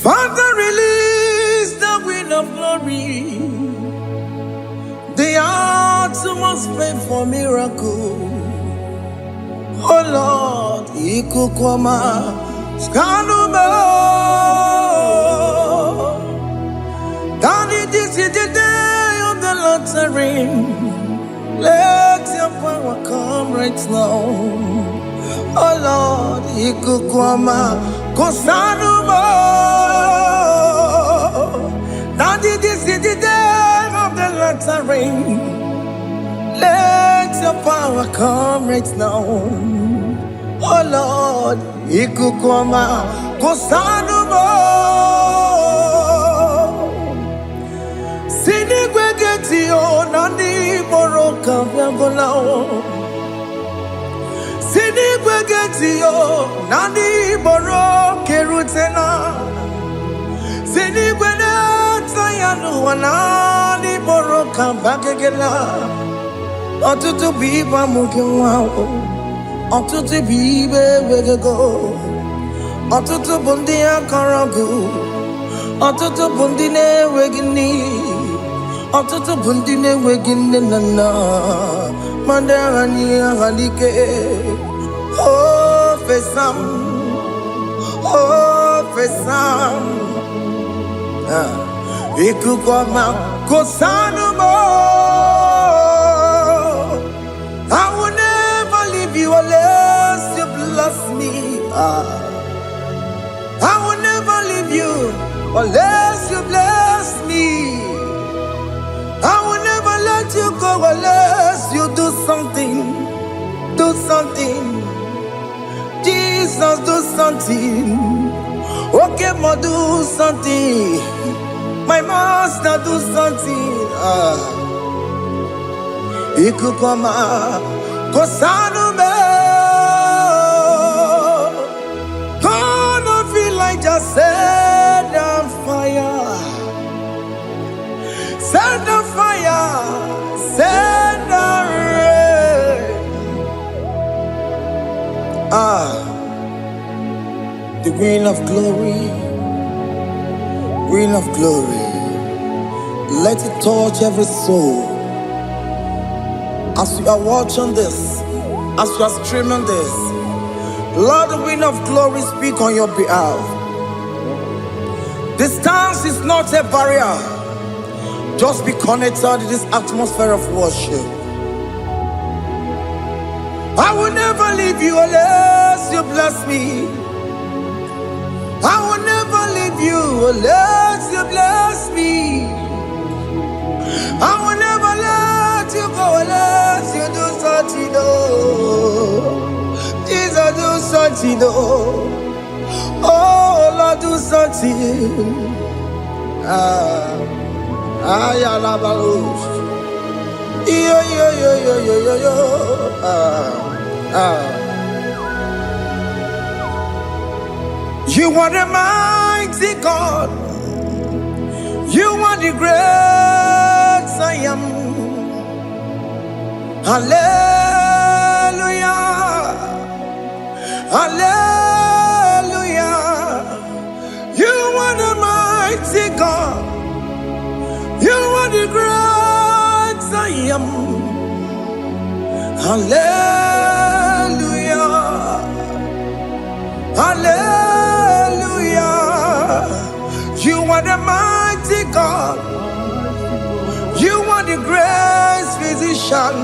Father, release the wind of glory. The heart must pray for miracle. Oh Lord, Ikukwama, Skanuma. Daddy, this is the day of the lottery. Let your power come right now. Oh Lord, Ikukwama, Kosanuma. Daddy, this is the day of the lottery. Let your power come right now. Oh Lord, Ikukwama, Kosanuma. Sini gwegeti o nani boroka vyangolao. Sini gwegeti o nani boroke rutena. Sini gwegeti yanu wanani boroka bagegela. Otutu biba mukiwao. Otutu bibe wegego. Otutu bundi akaragu. Otutu bundi ne wegini. Otutu bundi ne wegini nana. Mandarani ahalike. Oh fesam. Oh fesam. Ikukwama kosanuma. I will never leave you unless you bless me. I will never leave you unless you bless me. I will never let you go unless you do something. Do something. Jesus, do something. Okay, ma, do something. My master, do something. Ikukwama, Kosanume. Gonna feel like just set on fire. Set on fire. Set on rain. The green of glory. Green of glory. Let it touch every soul. As you are watching this, as you are streaming this, Lord, the wind of glory speak on your behalf. Distance is not a barrier. Just be connected to this atmosphere of worship. I will never leave you unless you bless me. I will never leave you unless you bless me. I will never let you go unless you do something. Jesus, do something. Oh Lord, do something. Ayalabalush. Yo. You are the mighty God. You are the great I am. Hallelujah. Hallelujah. You are the mighty God. You are the great I am. Hallelujah. Hallelujah. You are the mighty God. You are the great physician.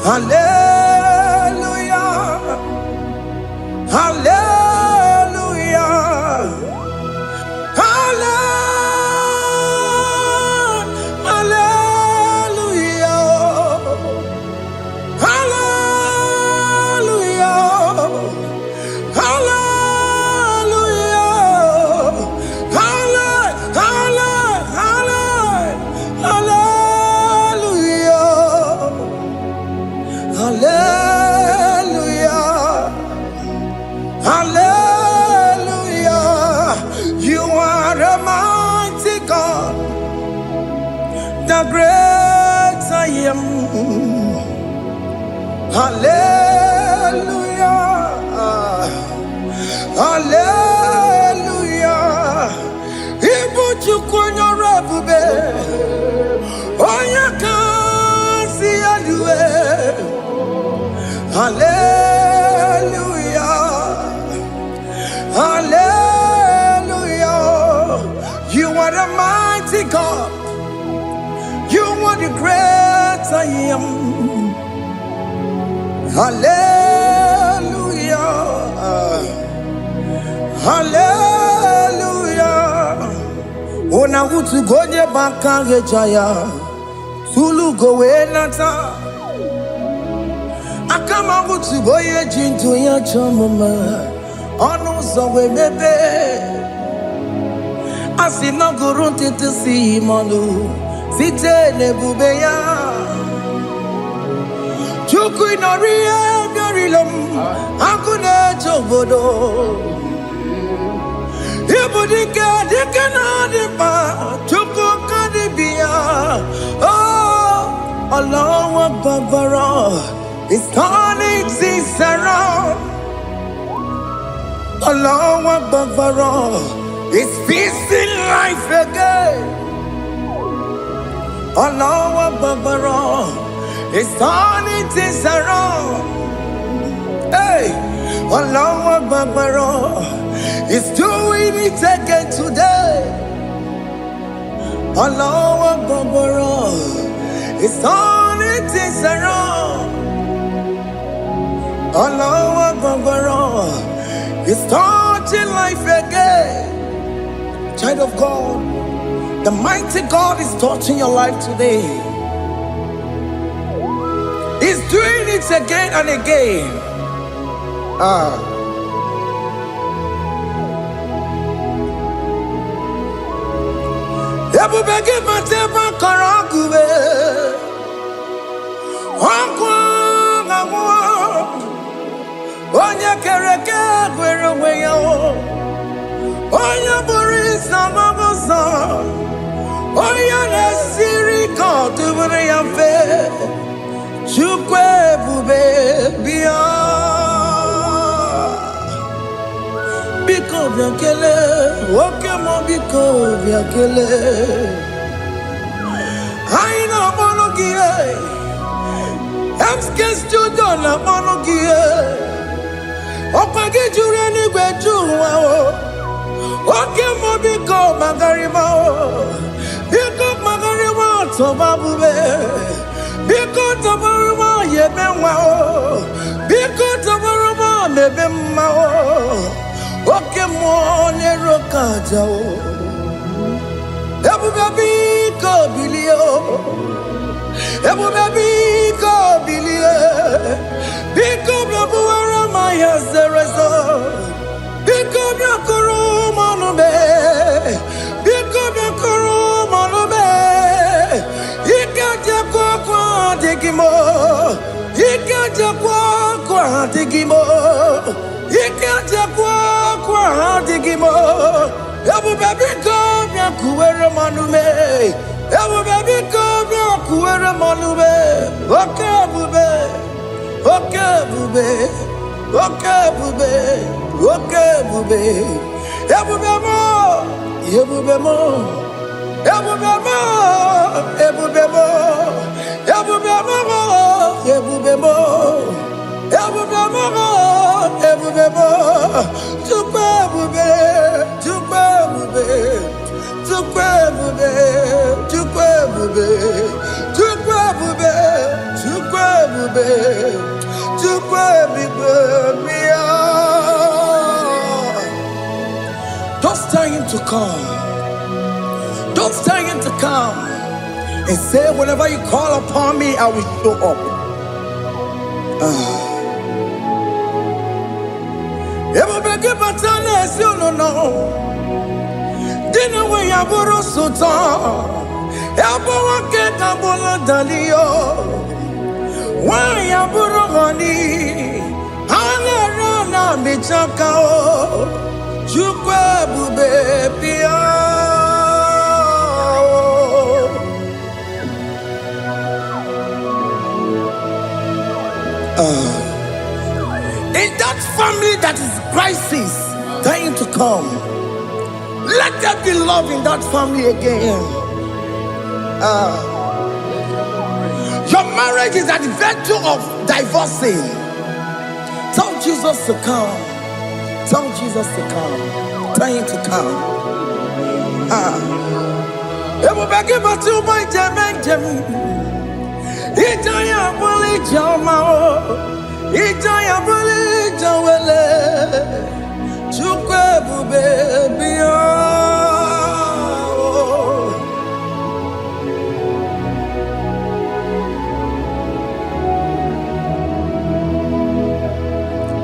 Hallelujah. Hallelujah. The great I am. Hallelujah. Hallelujah. Hallelujah. Hallelujah. Ona utu gonye bakange jaya. Tulu gowe nata. Akama utu boye jintu ya chomoma. Onu zowe mebe. Asina gurunti tisi manu. Site nebubeya. Chuku inoria garilom. Akune chobodo. Ibudika dikana dipa. Chuku kadibia. Oh, Allah Akbar. It's turning things around. Allah Akbar. It's fixing life again. Allah Akbar. It's turning things around. Hey, Allah Akbar. It's doing it again today. Allah Akbar. It's turning things around. Allah Akbar. It's touching life again. Child of God, the mighty God is touching your life today. He's doing it again and again. Ebubege mateba karagube. Onye kereke gwere onwe ya. Onye bụrụ ịsa mabusa. Onye na-esiri ka ọ dịbụrụ ya mfe. Chukwu ebube bịa. Biko bịa kelee. Nwoke m biko bịa kelee. Anyị na-akpọrọ gị MSK Studio na-akpọrọ gị ọkwa gị juru eluigwe ju ụwa oke mmụọ biko magarịma biko magarịma tọba bube biko tọbarịma yebe nwa biko tọbarịma mebe mma oke mmụọ na-ero ka aja ebube biko bilie ebube biko bilie biko bịabuwara ma ya zerezo biko bịakọrọ manube biko bịakọrọ manube ike jakwa kwa adịghị mo ike jakwa kwa adịghị mo ike jakwa kwa adịghị mo ebube biko bịakuwere manube ebube biko bịakuwere manube oke ebube oke ebube oke ebube oke ebube ebube mo ebube mo ebube mo ebube mo ebube mo ebube mo ebube mo ebube mo Chukwu ebube Chukwu ebube Chukwu ebube Chukwu ebube Chukwu ebube Chukwu ebube Chukwu ebube bịa. Just tell him to come. Just tell him to come and say, whenever you call upon me, I will show up. Ebubege batale si no. Dina we yaboro sultan. Yabo wake kabola dalio. Wa yaboro gani. Hana rana michaka o. Chukwu ebube bịa. In that family that is crisis, dying to come, let there be love in that family again. Your marriage is at the verge of divorcing. Tell Jesus to come. Tell Jesus to come. Tell him to come. Ebubege batu boy jemeng jem. Ijaya buli jama o. Ijaya buli jawele, chukwe bube biya.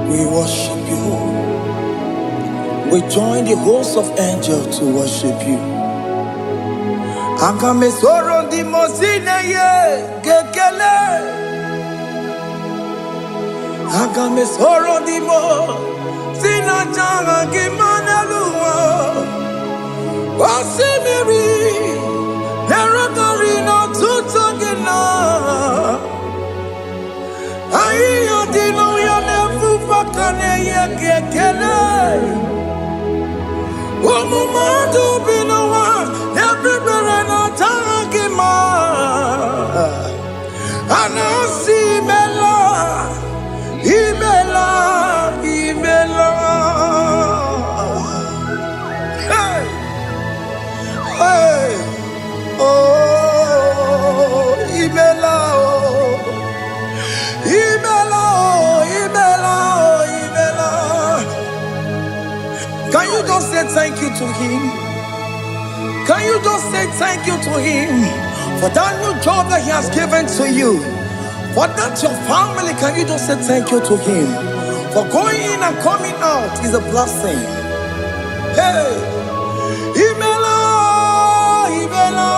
We worship you. We join the host of angels to worship you. Akame soro di mosine ye kekele. Akame soro di mo sina janga kimana luwa. Osimiri nerokari no tutogina. Ayo dino ya nefu fakane ye kekele. Omumadu binowa everybody no tangima. Anasi mela, imela, imela. Hey, hey, oh, imela, oh, imela, oh, imela, oh, imela. Can you just say thank you to him? Can you just say thank you to him for that new job that he has given to you? For that your family, can you just say thank you to him? For going in and coming out is a blessing. Hey, Imela, Imela,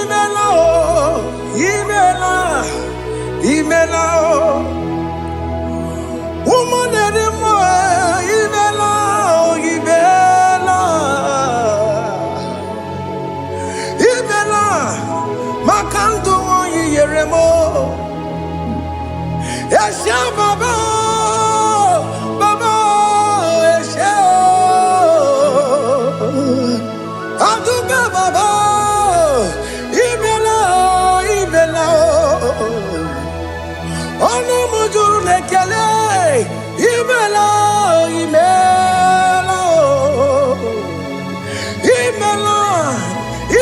Imela, Imela, Imela, woman anymore, Imela, Imela, Imela, Makanto, Yeremo, Esha Baba, Baba, Esha, Aduka Baba, Imela, Imela. Ono mujuru lekele, imela, imela, imela,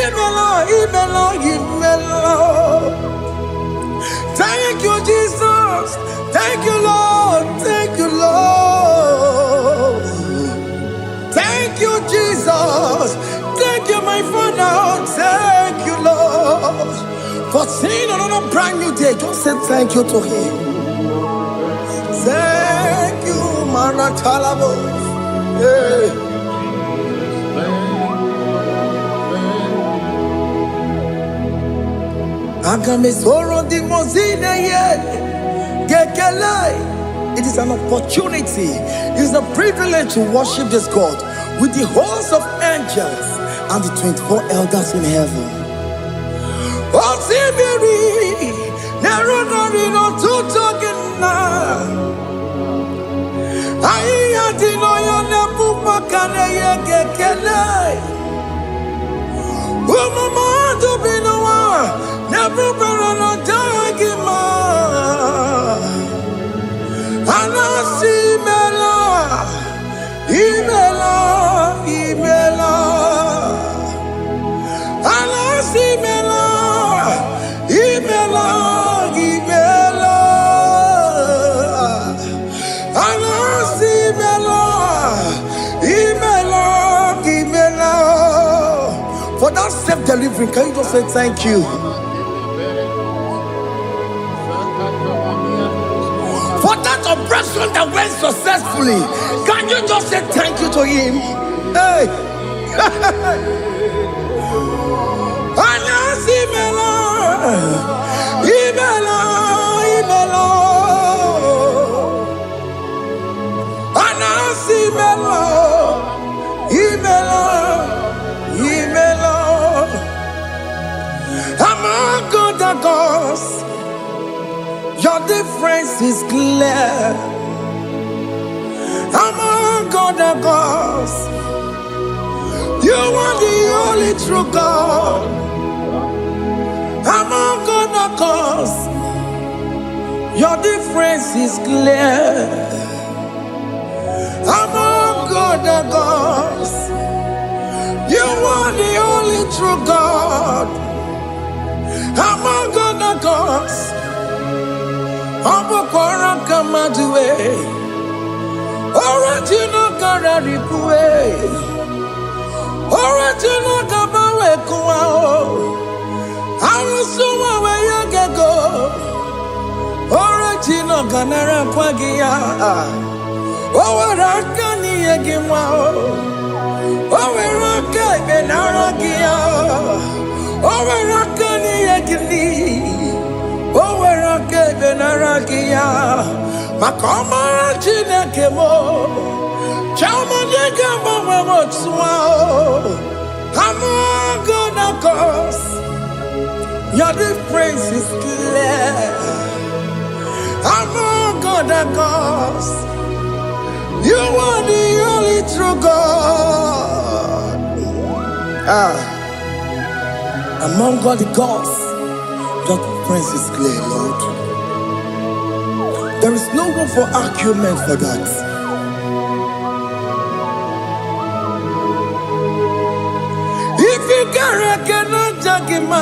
imela, imela, imela. Thank you, Jesus. Thank you, Lord. Thank you, Lord. Thank you, Jesus. Thank you, my Father. Thank you, Lord. For seeing another brand new day, just say thank you to him. Thank you, Manatalabo. Yeah. Agame soro di mozine ye gekele. It is an opportunity, it is a privilege to worship this God with the host of angels and the 24 elders in heaven. Osimiri nerunari no tutogina. Aiya dino yo nefu fakane ye gekele. Umamadu binowa nefu barana dagima. Anasi mela, imela, imela. Anasi mela, imela, imela. Anasi mela, imela, imela. For that self-delivery, can you just say thank you? For that operation that went successfully, can you just say thank you to him? Hey. Anasi mela, imela, imela. Anasi mela, imela, imela. Among other gods, your difference is clear. Among other gods, you are the only true God. Among other gods, your difference is clear. Among other gods, you are the only true God. Among other cause. Abokora kamadue. Original kararipue. Original kabawe kuao. Arusuma weyagego. Original kanara kwagia. Owarakani yegimao. Owaraka benaragia. Owarakani yegini. Owaraka benaragia. Makoma chinekemo. Chama yegamo wemotswao. I'm gonna cause. Your difference is clear. I'm gonna cause. You are the only true God. Among all the gods, your difference is clear, Lord. There is no room for argument for that. If you cannot judge him,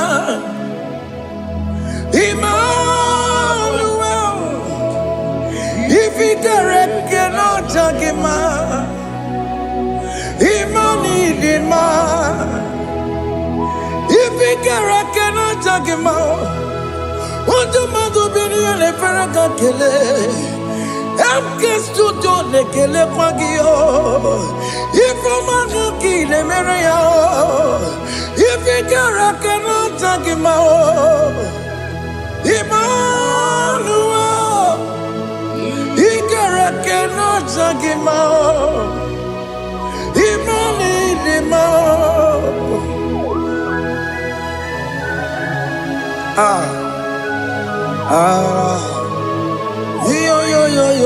Emmanuel. If you cannot judge him, Emmanuel. If you cannot judge him, what do you do? You never kele. Emkes tu ne kele pagio. If you man kile mereya. If you cannot judge him, Emmanuel, Ikara cannot judge him out.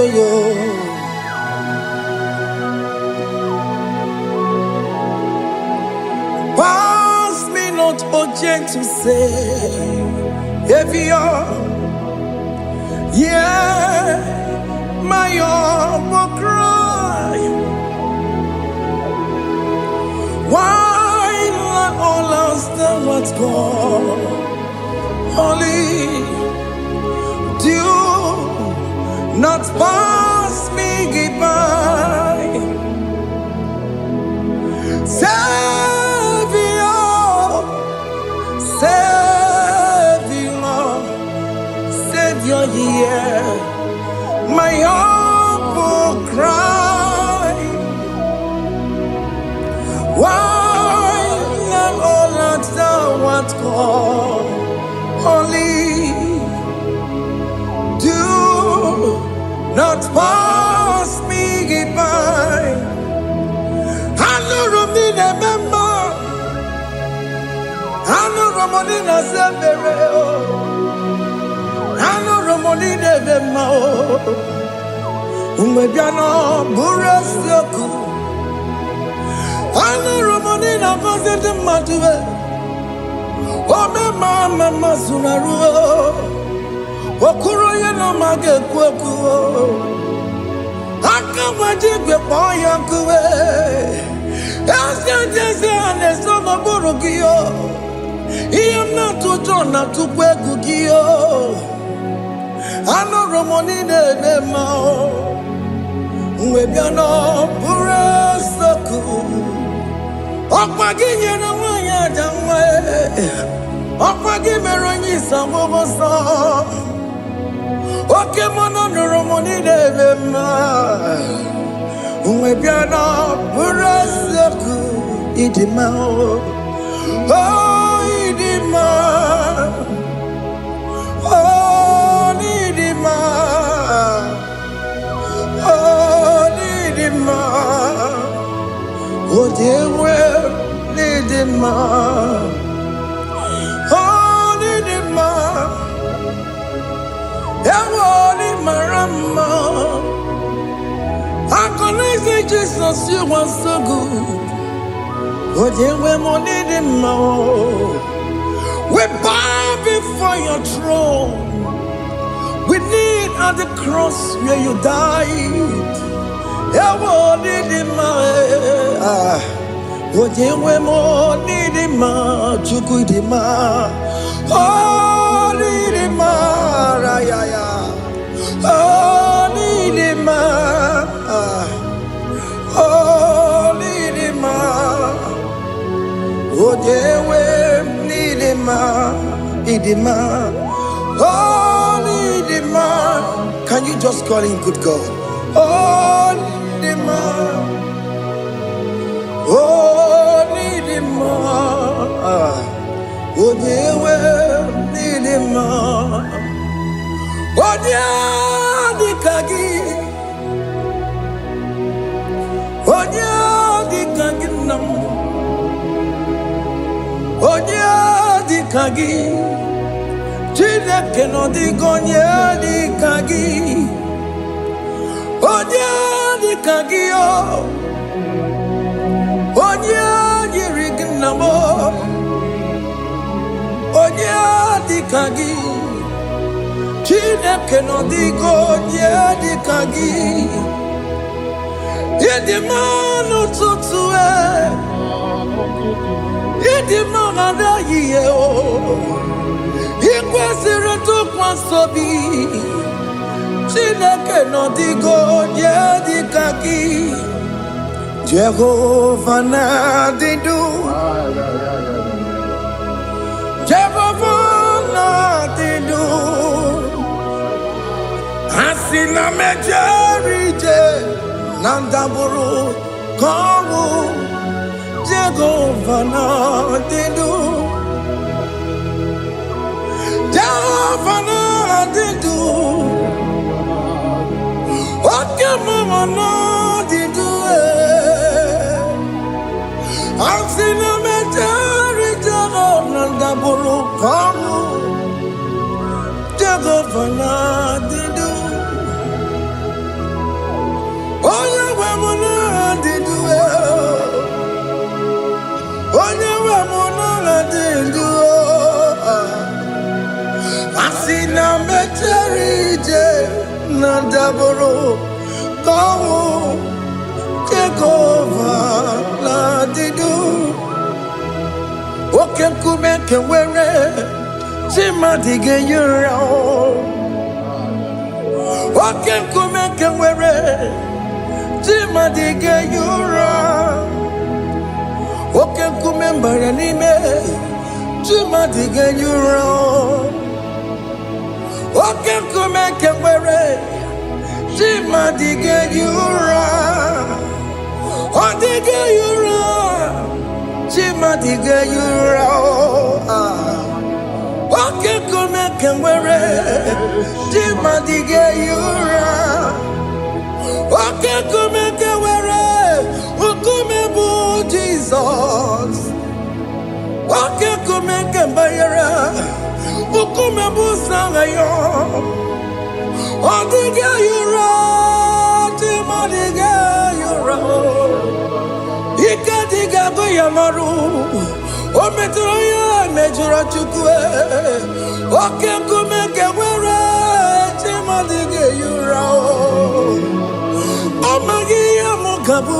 Yo. Pass me not urgent to say, if you're, yeah, my will cry. Why not all else than what's gone? Only do not pass me by. Savior, yeah, my humble cry. Why not all that thou art called? Only do not pass me by. I know Romina member. I know Romonina Zembere. I know Romonina Vemao. Umbebiano Burasoku. I know Romonina Vazete Matue. Oh, Mama Sunaru. Okuro yeno mage kweku. Akamajigwe poyankuwe. Jese anesoma burugio. Iyamna tutona tukwegugio. Ano Romonine bemao. Webiano burasoku. Okwaginye na wanya jamwe. Okwagimeronyi samobosa. Oke mono Romonine bema. Webiano burasoku. Idimao. Oh, Idima. Oh, Idima. Oh, Idima. Oh, they will Idima. Oh, Idima. Ewoli marama. I can say Jesus, you are so good. Oh, they will need him more. We bow before your throne. We need at the cross where you died. Yeah, what did him? What they were more need him, to good him. Oh, need him. Can you just call him good God? Oh, Chineke no di gonye di kagi. Onye di kagi o. Onye yiri gnamo. Onye di kagi. Chineke no di gonye di kagi. Yedi manu tutue. Yedi manada ye o. Ikwesịrị ntụkwasị obi Chineke nọ dịgo onye dịka gị Jehova na-adịdu Jehova na-adịdu Asị na mejere ije na ndagwurugwu ka ọnwụ Jehova na-adịdu Jehova na-adịdu Oke mama na-adịdu Asị na mejere Jehova na ndagwurugwu ka ọnwụ Jehova na-adịdu Onye nwe m na-adịdu Onye nwe m na-adịdu Asị na mejere ije na ndagwurugwu ka ọnwụ Jehova na-adịdu Oke nkume nke nwere chi mmadụ ga-eyi ụra Oke nkume nke nwere chi mmadụ ga-eyi ụra Oke nkume mbara n'ime chi mmadụ ga-eyi ụra Oke nkume nke nwere chi mmadụ ga-eyi ụra Ọ dịghị eyi ụra chi mmadụ ga-eyi ụra Oke nkume nke nwere chi mmadụ ga-eyi ụra Oke nkume nke nwere nkume bụ Jizọs Oke nkume nke mbanyere nkume bụ Sanayo Ọ dịghị eyi ụra chi mmadụ ga-eyi ụra Ike dịghị agụ ya marụ O metụrụ ya mejọrọ Chukwu Oke nkume nke nwere chi mmadụ ga-eyi ụra Ọ maghị ihe mụ ga-abụ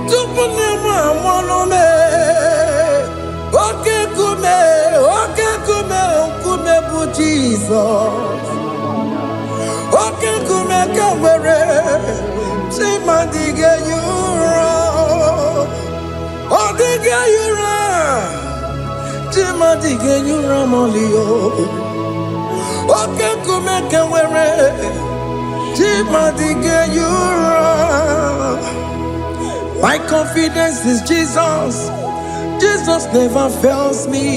tupu nne m amụọ m Oke nkume nkume bụ Jizọs Oke nkume nke nwere chi mmadụ ga-eyi ụra Ọ dịghị eyi ụra chi mmadụ ga-eyi ụra m'ọlị Oke nkume nke nwere chi mmadụ ga-eyi ụra My confidence is Jesus Jesus never fails me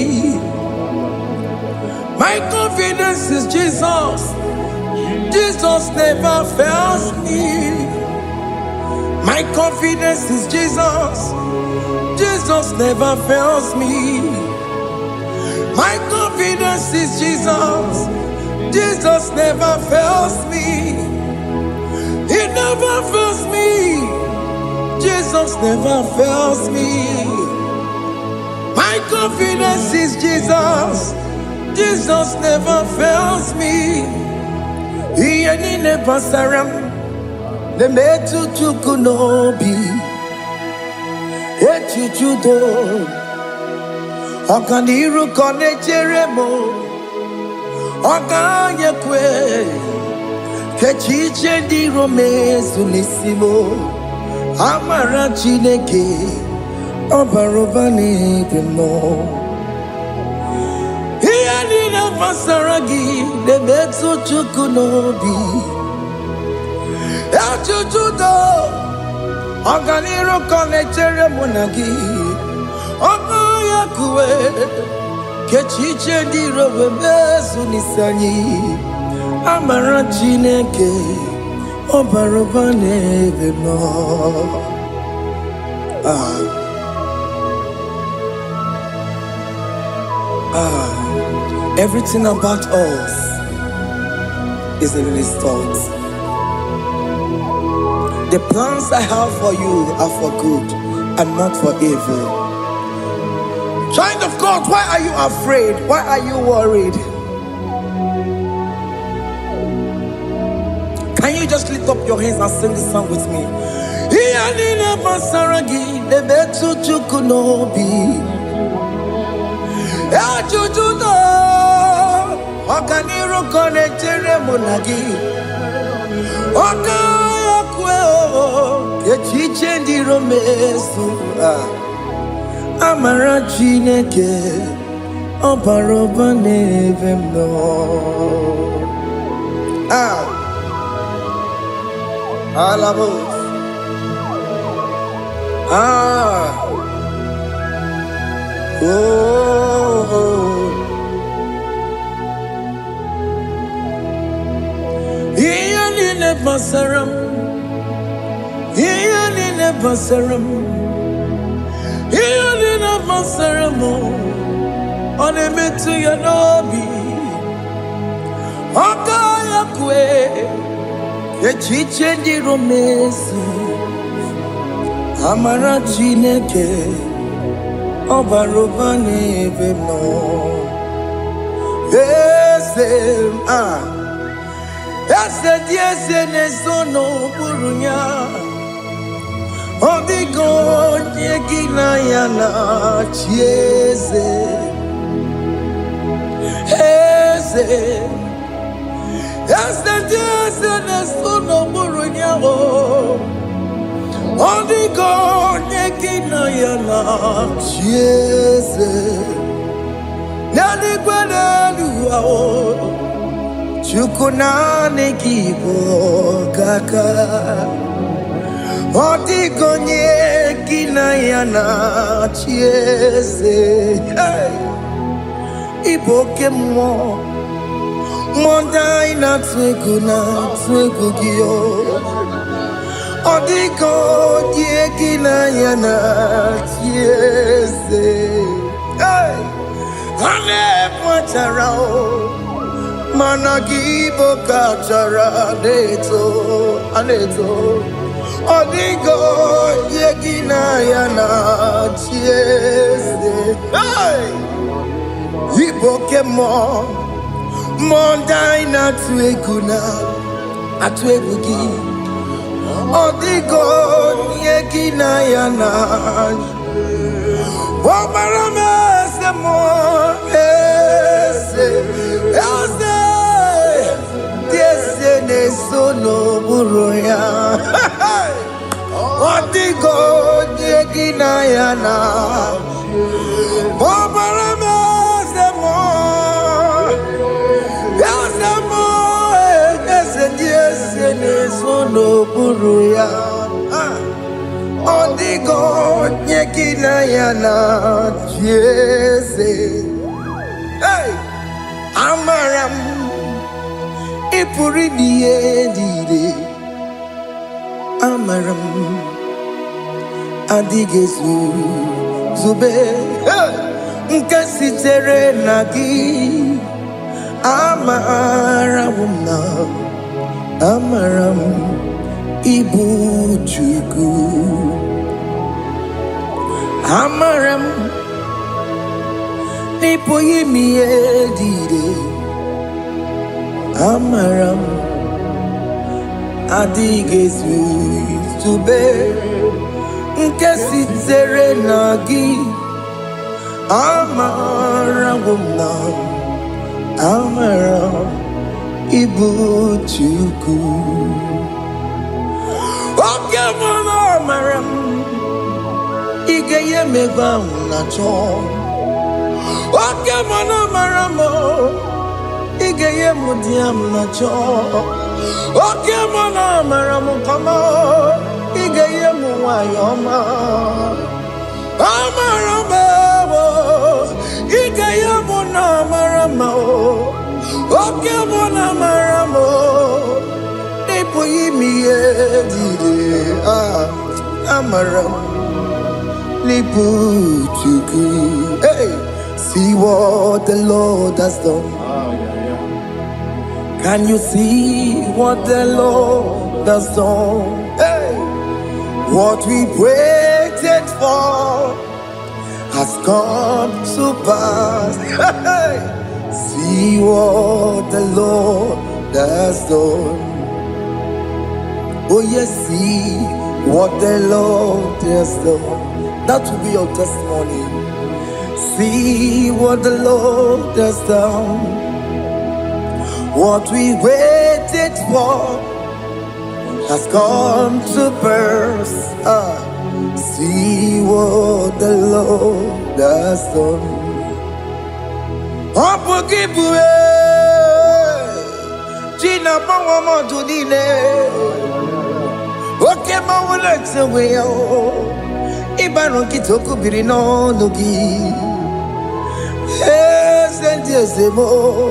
My confidence is Jesus Jesus never fails me My confidence is Jesus Jesus never fails me My confidence is Jesus Jesus never fails me He never fails me Jesus never fails me My confidence is Jesus Jesus never fails me Ihe niile gbasara m na-emetụ Chukwu n'obi echiche udo ọganiru ka ọ na-echere m Oganya kwe kechiche di romezu nisimo amara Chineke obaroba n'ebimo ihe niile gbasara gị na-emetụ Chukwu n'obi echujudo ọganiru ka na-echere mụ na gị Oganya kwe kechiche di romezu nisanyị amara Chineke obaroba n'ebimo. Everything about us is in His thoughts. The plans I have for you are for good and not for evil. Child of God, why are you afraid? Why are you worried? Can you just lift up your hands and sing this song with me? Iyanina basaragi nebetu chukunobi Ejujudo Oganiru konechere munagi Oganya kwe kechiche ndi romesu amara Chineke obaroba n'ebimo. Alabos. Iyanine basaram, iyanine basaram, iyanine basaram. Onemetu yanobi, Oganya kwe kechiche ndi romezu amara Chineke obaroba n'ebimo. Ese diese n'ezono burunya odigo nyegina ya na chieze Ese diese n'ezono burunya odigo nyegina ya na chieze nani gwenelu Chukuna nekibo kaka Odigo nyegina ya na chieze Iboke mo Monda ina twegu giyo Odigo nyegina ya na chieze Ane mwacharao Managibo kachara aneto Odigo yegina yana chiese Iboke mo Mondai na tueguna Atuegugi Odigo yegina yana Wamarame se mo Ese nesono buruya Odigo nyegina yana Obarame semo Ese nesono buruya Odigo nyegina yana Jese Amaram Ipuri diye Amaram Adigezu Zube Nkasitere nagi Amaram Ibu Chuku Amaram Nipo yimi edide Amaram Adigezu Zube Nkasitere nagi Amaram Amara Ibu Chuku. Okay, Mama Maram Igeye Meba Nacho. Okay, Mama Maramo Igeye Mudiam Nacho. Okay, Mama Maramo Kama Igeye Muayoma. Amaramo Igeye Muna Maramo. Okay, Mona Maramo Amaram Liputuku. Hey, see what the Lord has done. Can you see what the Lord has done? Hey, what we waited for has come to pass. Hey, see what the Lord has done. Oh yes, see what the Lord has done. That will be your testimony. See what the Lord has done. What we waited for has come to pass. See what the Lord has done. Gina Pawamo Tudine. Okay, my legs away. Ibano Kitoku Birino Nogi. Yes, and yes, more.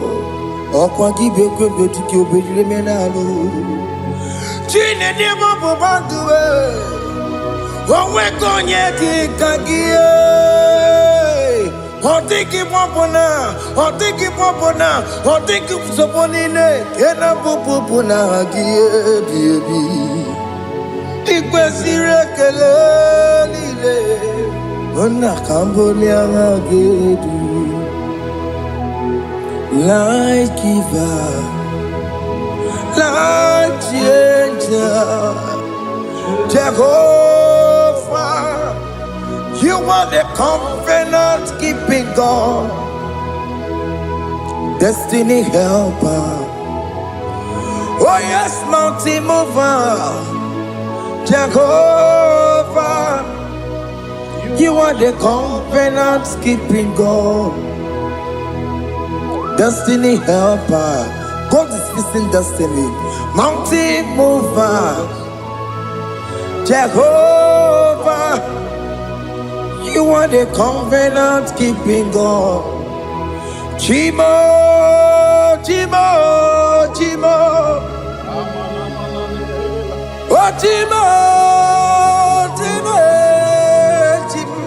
Or Quaki Beko to kill Bimenalo. Gina Demo Bobandue. One week on Yaki Kagia. Or take him Popona, or take him Popona, or take him Soponine, Kena Popona, baby. Ikwesire kelele, ona Cambodia gedu, like giver, like changer, Jehovah. You are the covenant keeping God, destiny helper. Oh yes, mountain mover, Jehovah. You are the covenant keeping God, destiny helper. God is fixing destiny. Mountain mover, Jehovah. You are the covenant keeping God. Chimo, Chimo, Chimo. Oh, Chimo, Chimo, Chimo.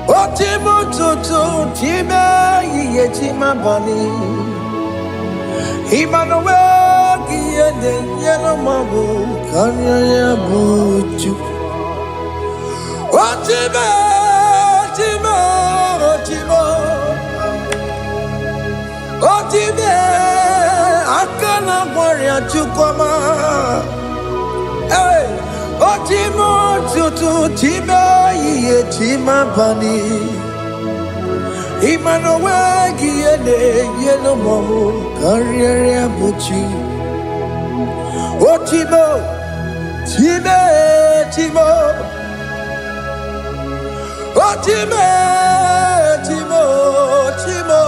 Oh, Chimo, Tutu, Chimo, Ye, Chima, Bani. Emmanuel, Giende, Yellow Mabu, Kanya, Buchu. Otimo, Otimo, Otimo, Otimo, Akana Warrior Chukoma. Hey, Otimo, Tutu, Tima, Ye, Tima, Bani. Emmanuel, Giene, Yellow Momo, Carrier Buchi. Otimo, Time, Timo. Otimo, Timo, Timo.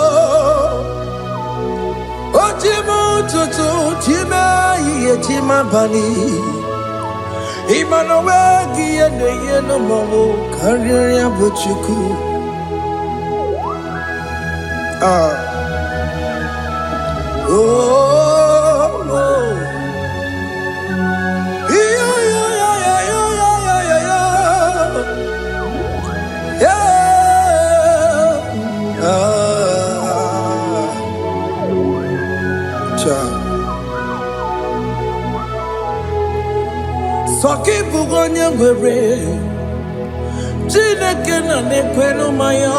Otimo, Tutu, Tima, Ye, Tima, Bani. Emmanuel, Giene, Yellow Momo, Carrier Buchuku. Oh, oh. Yeah, yeah, yeah, yeah, yeah, yeah, yeah, yeah. Soki bugonya gwere, Chineke na nekwenu maya.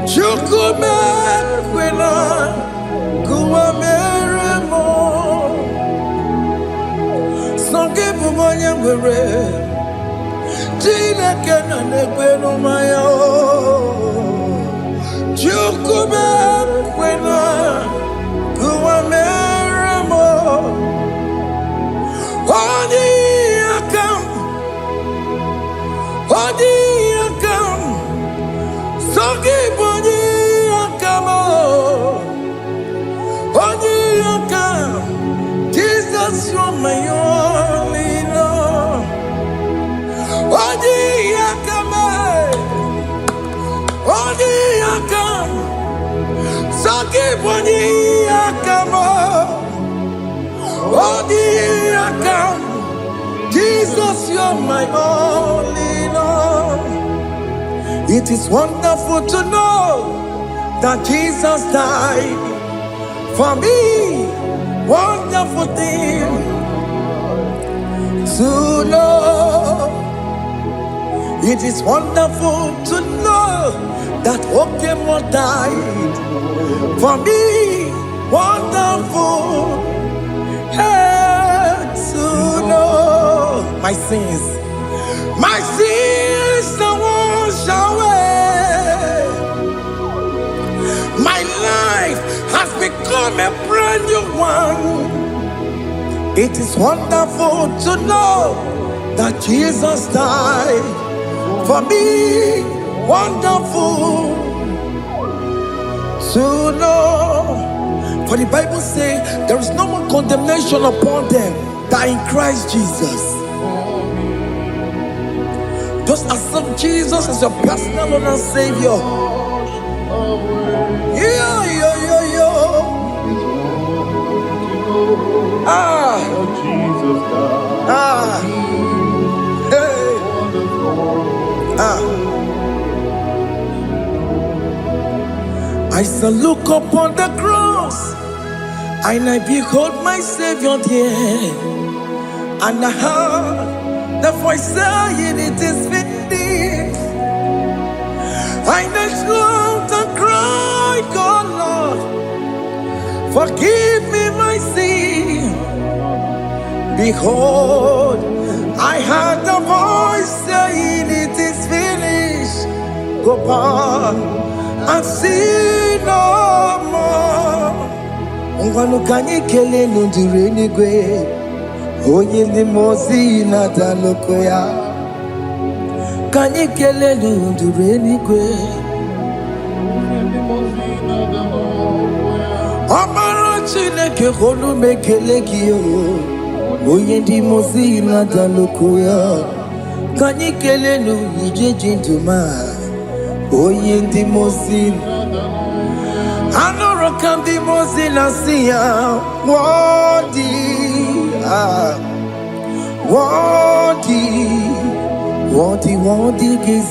Chukume kwena kuwa meremo. Soki bugonya gwere, Chineke na nekwenu maya. Jesus, you're my only Lord. Jesus, you're my only Lord. It is wonderful to know that Jesus died for me. Wonderful thing to know. It is wonderful to know that Okemo died for me. Wonderful to know my sins are washed away. My life has become a brand new one. It is wonderful to know that Jesus died for me. Wonderful to know. For the Bible says there is no more condemnation upon them that in Christ Jesus. Just accept Jesus as your personal Lord and Savior. I shall look upon the cross, and I behold my Savior there, and I heard the voice saying, "It is finished." I knelt down and cried, "God, Lord, forgive me my sin." Behold, I heard the voice saying, "It is finished. Go back and sin no more." Ngwanu kanyi kele nundure nigwe, oye ni mozi na daloko ya. Kanyi kele nundure nigwe, Amara Chineke honu mekele kiyo, oye ni mozi na daloko ya. Kanyi kele nu ije jintuma, oye ni mozi. Anoro kandi mozi na siya, worthy is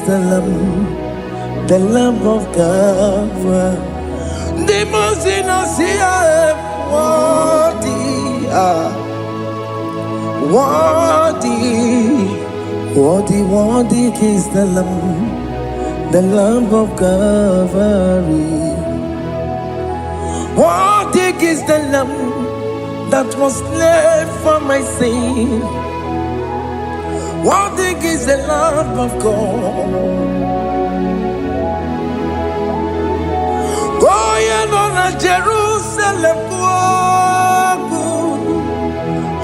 the Lamb of God. The mozi na siya, worthy is the Lamb of God. Worthy is the Lamb that was slain for my sin. Worthy is the Lamb of God. Going on Jerusalem,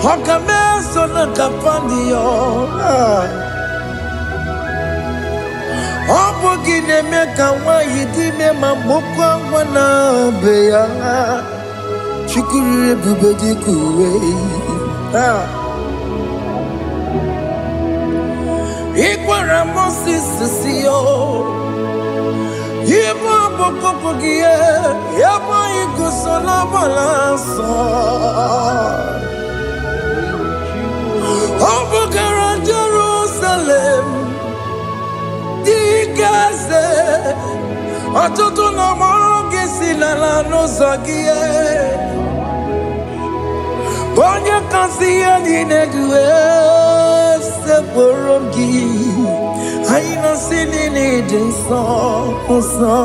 Hokameso na kapandio. Obogi ne meka wa yidime mamukwa wana beya. Chukuri bubedi kuwe. Ikwara Moses siyo. Yema boko pogie. Yema igusola balanso. Obogara Jerusalem. Dikaze. Atoto na moge silala no zagie. Bonya kasi aline duwe se borongi. Aina sinini dinso, oso.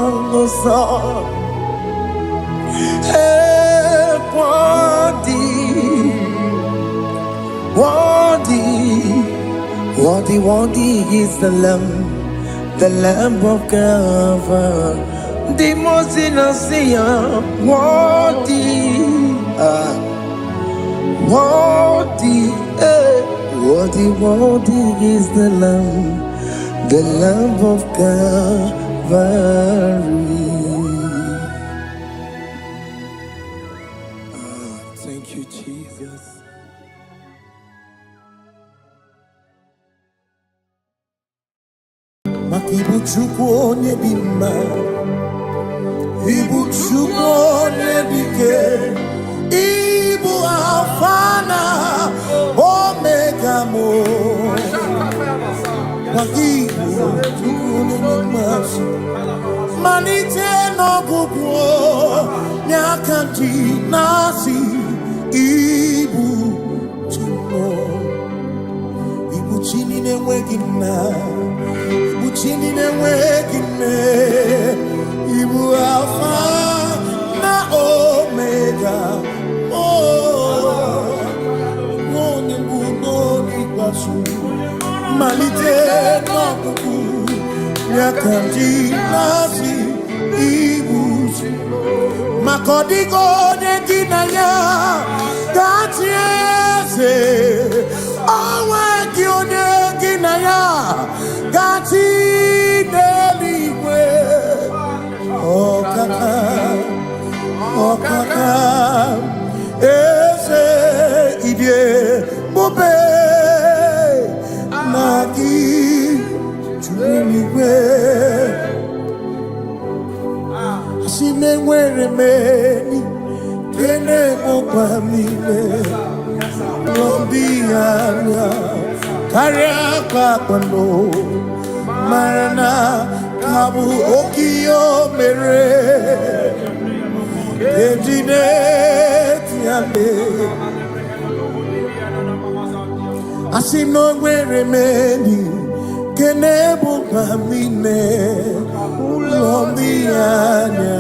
Hey, worthy is the Lamb of God. The most innocent, worthy is the Lamb of God. Thank you, Jesus. Makibuchukwu onye dị mma, Ibuchukwu onye dike, Ibu Alpha na Omega mo. Makibuchukwu onye dị mma, malite n'ọgwụgwụ n'aka ndị na-asị Ibu Chukwu, Ibu Chini na-enweghị nna, Ibu Chini na-enweghị nne, Ibu Alpha na Omega. Onye bụ n'ikpeazụ, malite n'ọgwụgwụ n'aka ndị na-asị Ibu Chukwu. Maka ọ dịghị onye gị na ya ga-achị eze, onweghị onye gị na ya ga-achị n'eluigwe. Ọkaka eze ibie bube na gị juru eluigwe. Si me nwere meni kene mokwa mile lombi anya karịa kpakpando marana kabu okiyo mere ejide tiale. Asi no nwere meni kene mokwa mile Lombianya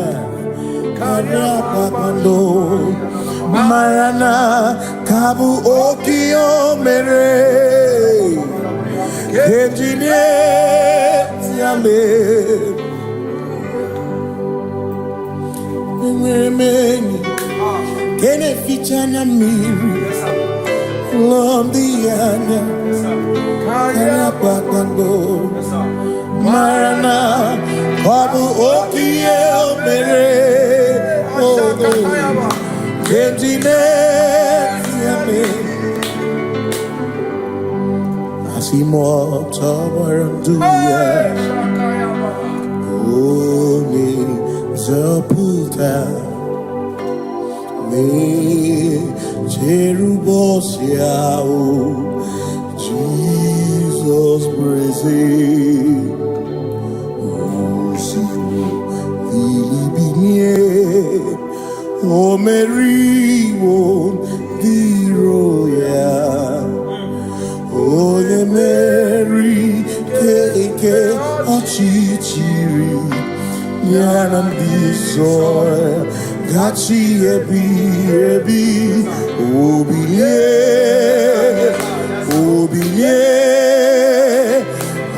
Karapa Pando Marana Kabu Okio Mere Kejine Tiame Mweni Kene Fichana Miri Lombianya Karapa Pando Marana Kabu Okie Mere Kejine Tiame Asimo Tawaranduya Oni Zaputa Me Cherubosiao Jesus praise O Mary won't be royal. O Mary, Keke, Ochichiri, Yanam Disoy, Gachi Ebi, Obiye,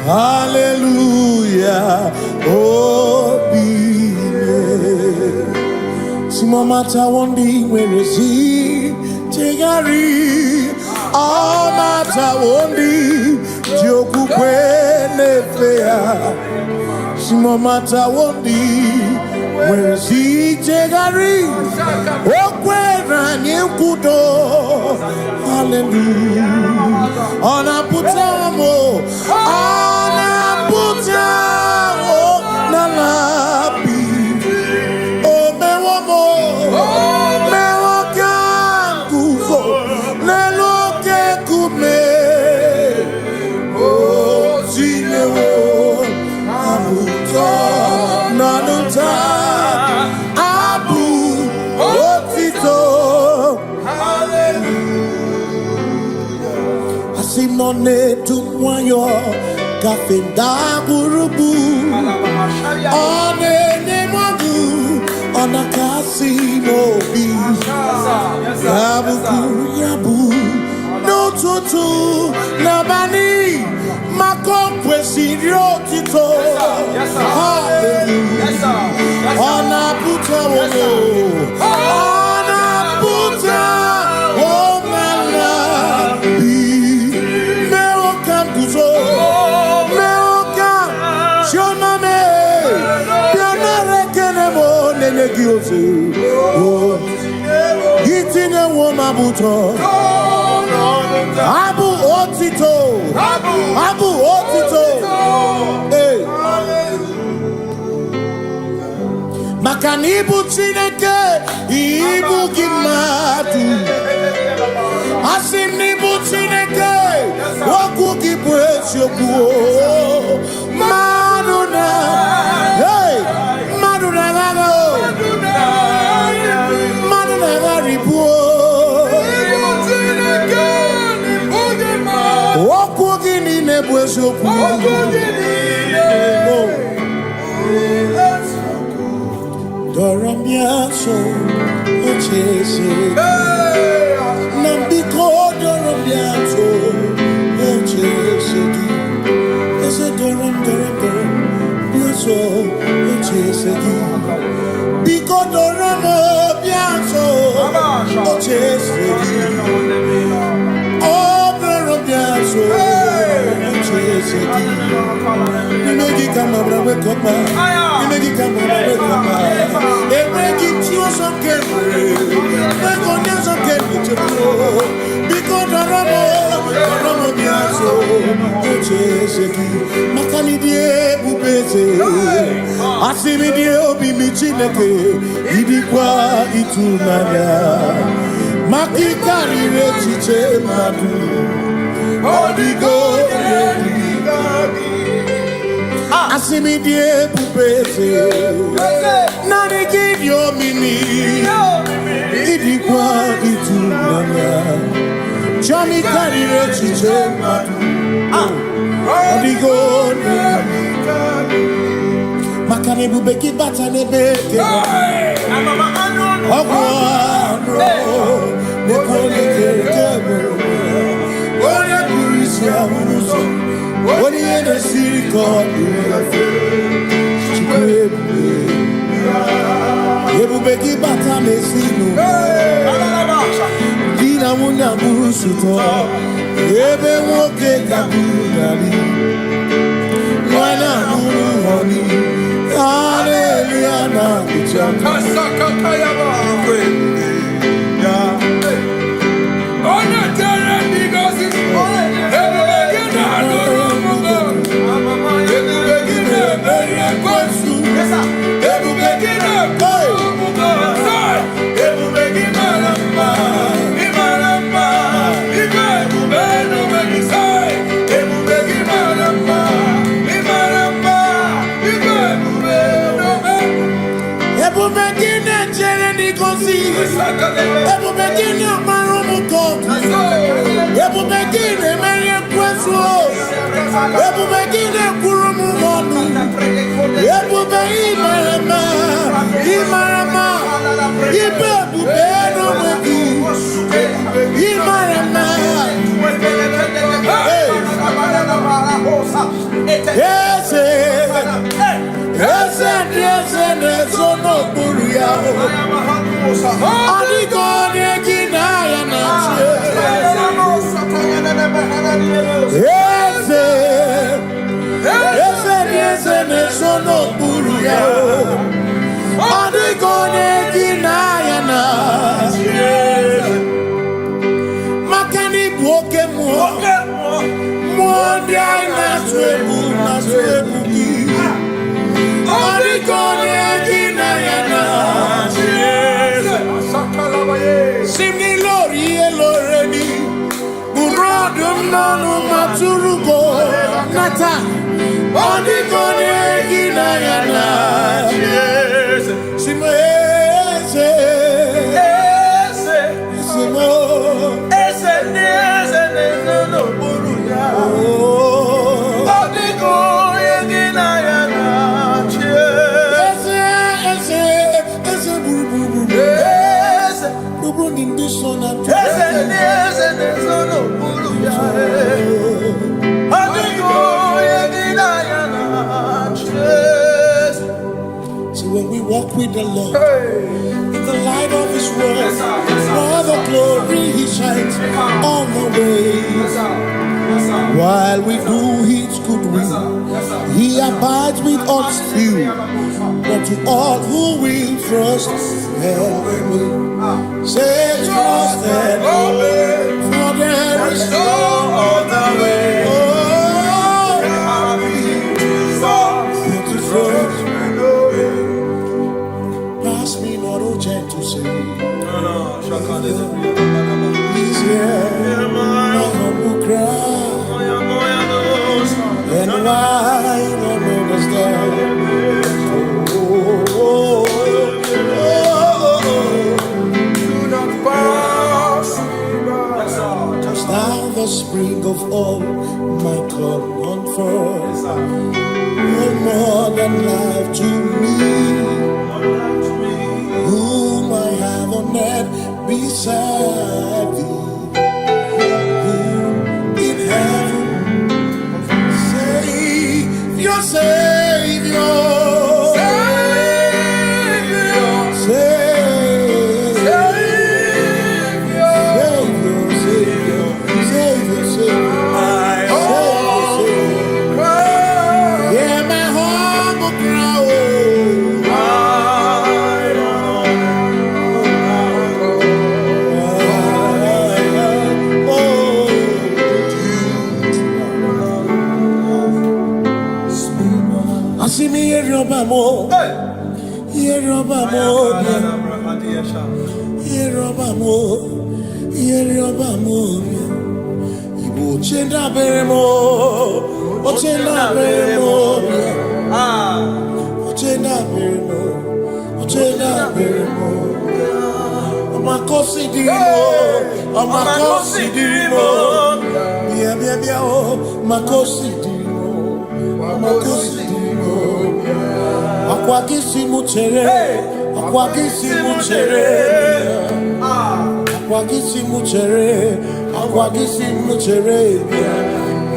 Hallelujah, Mata wondi werezi tegari all mata wondi joku kwene fea simo mata wondi werezi tegari okwera nyekudo hallelujah ona putamo na labi Simone tumwayo kafenda burubu one nemwagu ona kasi mobi yabu no tutu nabani makopwe sirio tito hallelujah ona puta wono ona puta Itine womabuto. Abu otito. Abu otito. Hey. Makanibu Chineke, Ibu Gimatu. Asinibu Chineke, Waku Gibwes Yoku. Maduna, hey, Maduna Gano, Maduna Garibu. Waku Gini Nebwes Yoku. Doramiaso, Ochese, Nambiko Doramiaso, Ochese, Ese Doram, Biaso, Ochese, Biko Doramiaso, Ochese, Oh, Doramiaso, Ochese, Negi Kamabra, Wekoma, Negi Kamabra, Wekoma. Asimidie pupese nani give your mini idikwa itunanya Johnny karire chiche odigo makane bubeki batane beke ogwa ne kone kebe ore kurisia unuso Oni ene siriko Ebubeki bata mesinu Dina muna musuto Ebe woke kabudali Mwana munu honi Hallelujah na kuchaka Kasaka kayaba Ona tere bigosi When we walk with the Lord, in the light of His word, for the glory He shines on the way. While we do His good will, He abides with us still. But to all who will trust and believe, Say trust and obey, for there is no other way. Oh, to trust and obey. Pass me not a gentle say. He's here, my humble cry. And why don't understand? Just now the spring of all my cup unfurls. No more than life to me, whom I have on earth beside thee. In heaven, Savior, Savior,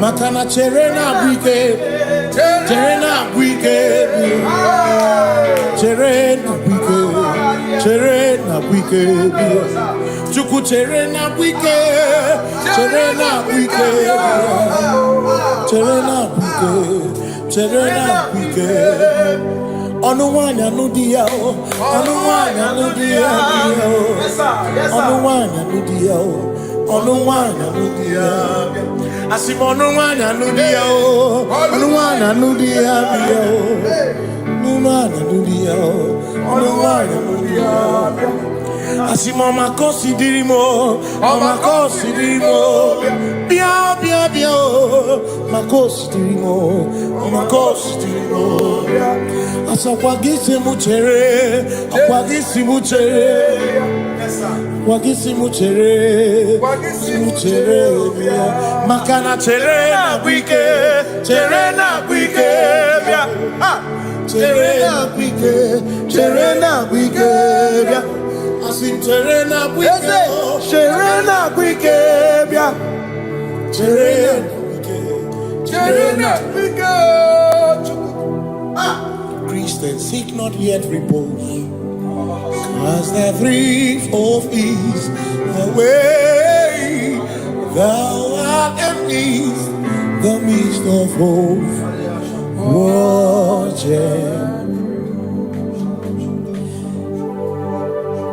Makana cherena bwike, cherena bwike, cherena bwike, cherena bwike, chuku cherena bwike, cherena bwike, cherena bwike, cherena bwike. Onuwanya nudia, onuwanya nudia, onuwanya nudia, onuwanya nudia. Asimonuwanya nudia, onuwanya nudia, onuwanya nudia, onuwanya nudia. Asimoma kosi dirimo, makosi dirimo, bia bia bia, makosi dirimo, makosi dirimo. Asakwagisi muchere, akwagisi muchere, akwagisi muchere, muchere. Makana chere na bwike, chere na bwike, chere na bwike, chere na bwike. Asim chere na bwike, chere na bwike, chere na bwike, chere na bwike. Christians seek not yet repose, cause the brief of ease away. Thou art amidst the midst of hope, watching.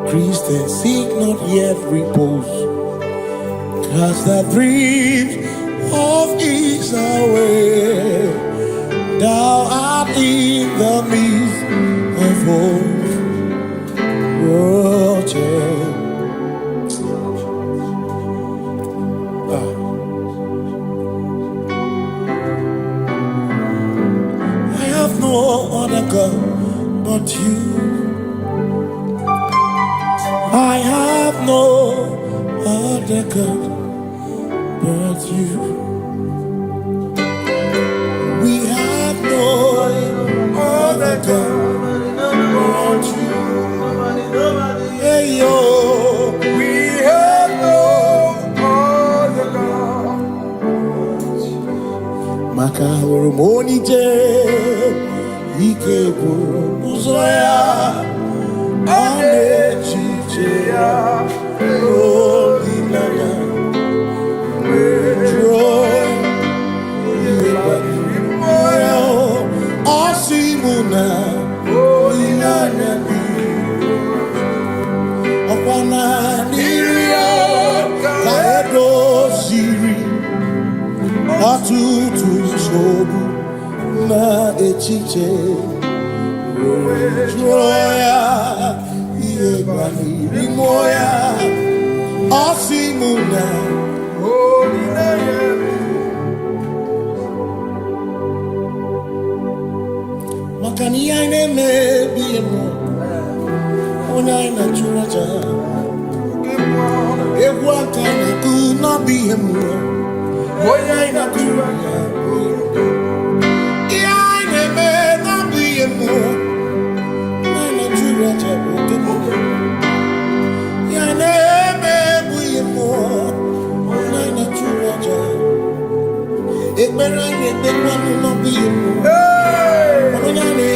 Christians seek not yet repose, cast the brief of ease away. Thou art in the midst of hope, watching. I have no other God but you. I have no other God but you. We have no other God but you. Hey yo, we have no other God but you. Makahuru monite, ikebu muzoya, anechi. Holy Lion, joy, Osimuna, Holy Lion, Okwana. chiche Joya Yebani Rimoya Osimuna Makani aine me biemo Ona ina churaja Ewa kana kuna biemo Ona ina churaja Iaine me na biemo Ona ina churaja Iaine me biemo Ona ina churaja Ekbera ne tekwa no biemo Ona ina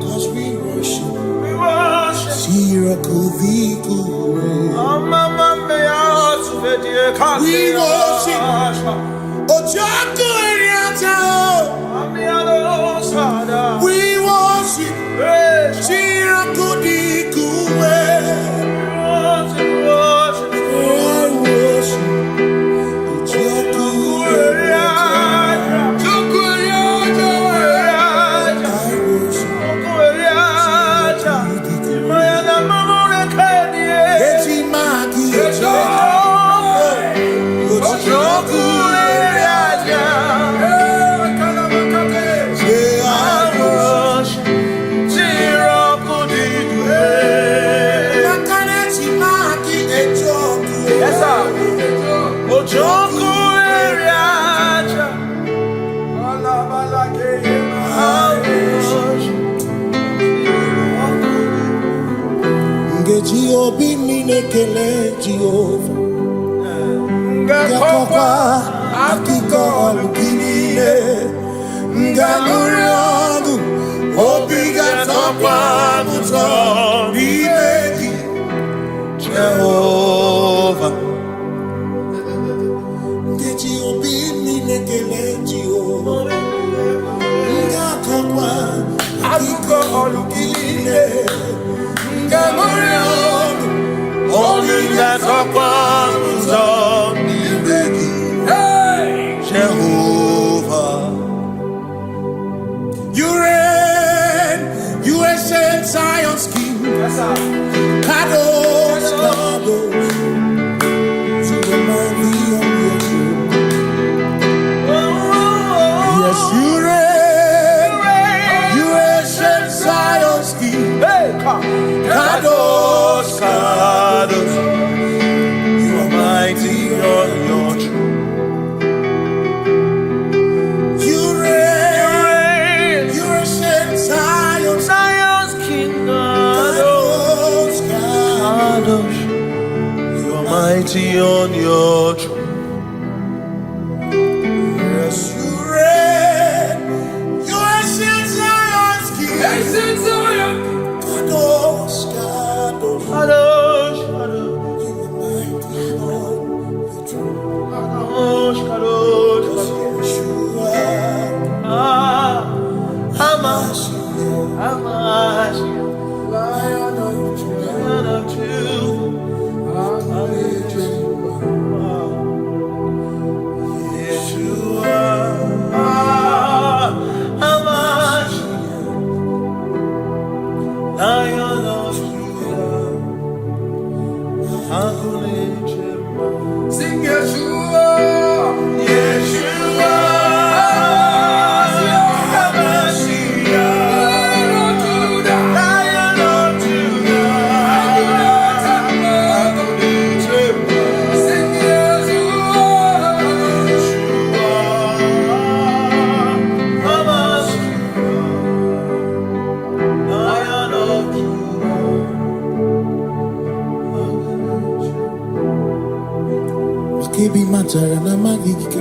Cause we worship, we worship, Ojaku Eriata, we worship, Chirakudikuwe, Obi minekele Jehovah Ngakokwa akiko olukile Ngamuriagu Obi gatokwa muto Nibeki Jehovah Ngeji Obi minekele Jehovah Ngakokwa akiko olukile Ngamuriagu Only that's our promise on the Jehovah. You reign, you ancient Zion's King. Kadosh, mighty on your throne. Yes, you reign. You ancient Zion's king. Ancient Zion. Kadosh, Kadosh, Kadosh, Kadosh. You are mighty on your throne. Kadosh, Kadosh, Kadosh. You are Amash, Lion of Judah. Sing Yeshua, Yeshua, Lion of Judah, Lion of Judah, sing Yeshua, Yeshua, Lion of Judah. Kebi matara na magiki,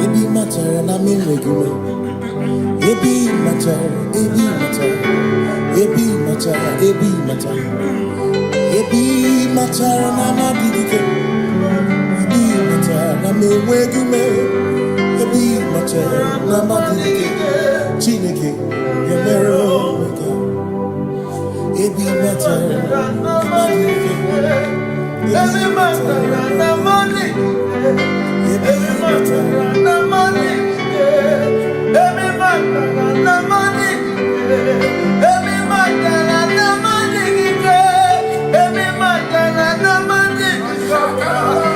ebi matara na menwegume, ebi matara, ebi matara, ebi matara, ebi matara, ebi matara na magiki, ebi matara na menwegume, ebi matara na magiki, Chineke, yemero wega, ebi matara na magiki. Every matter na money, every matter na money, every matter na money, every matter na money, every matter na money,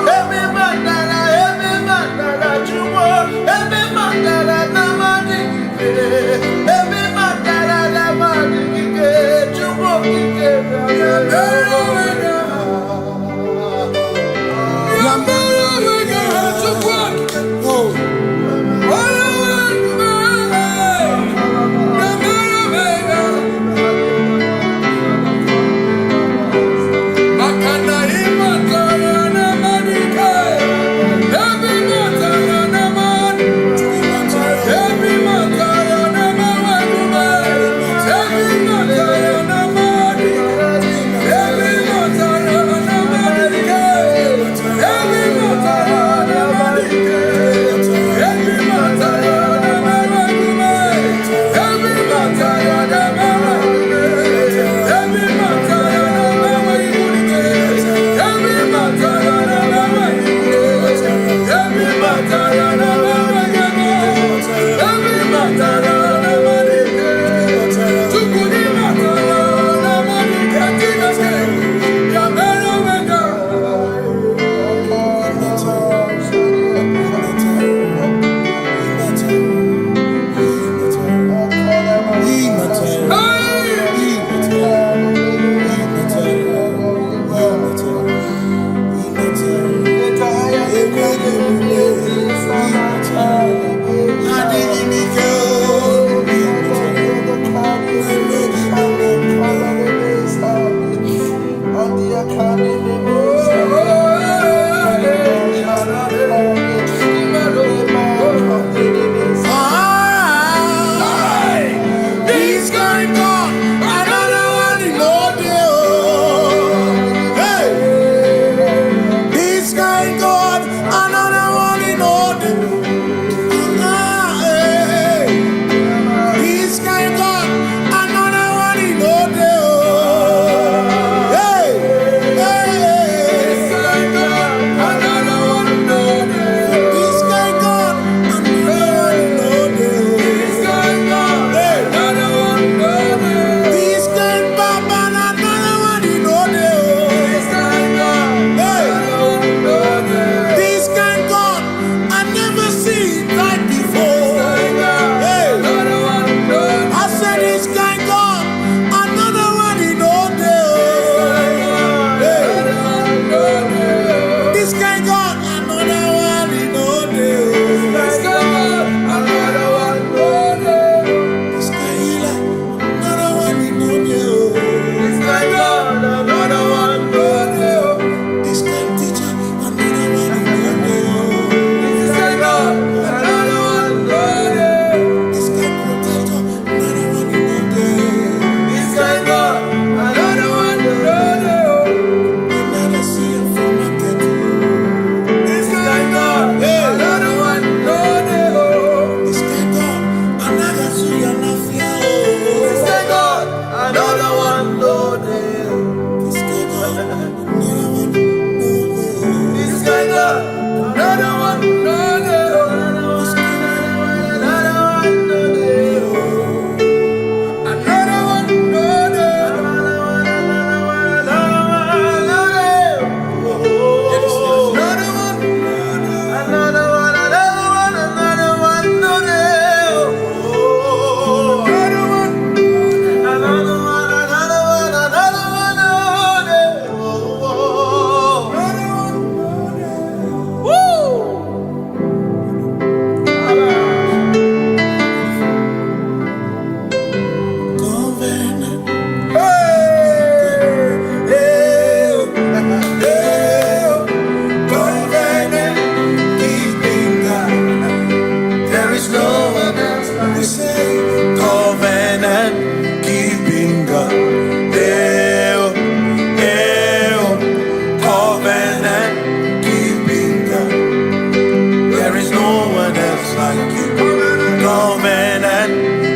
every matter na jumo, every matter na money, every matter na money, jumo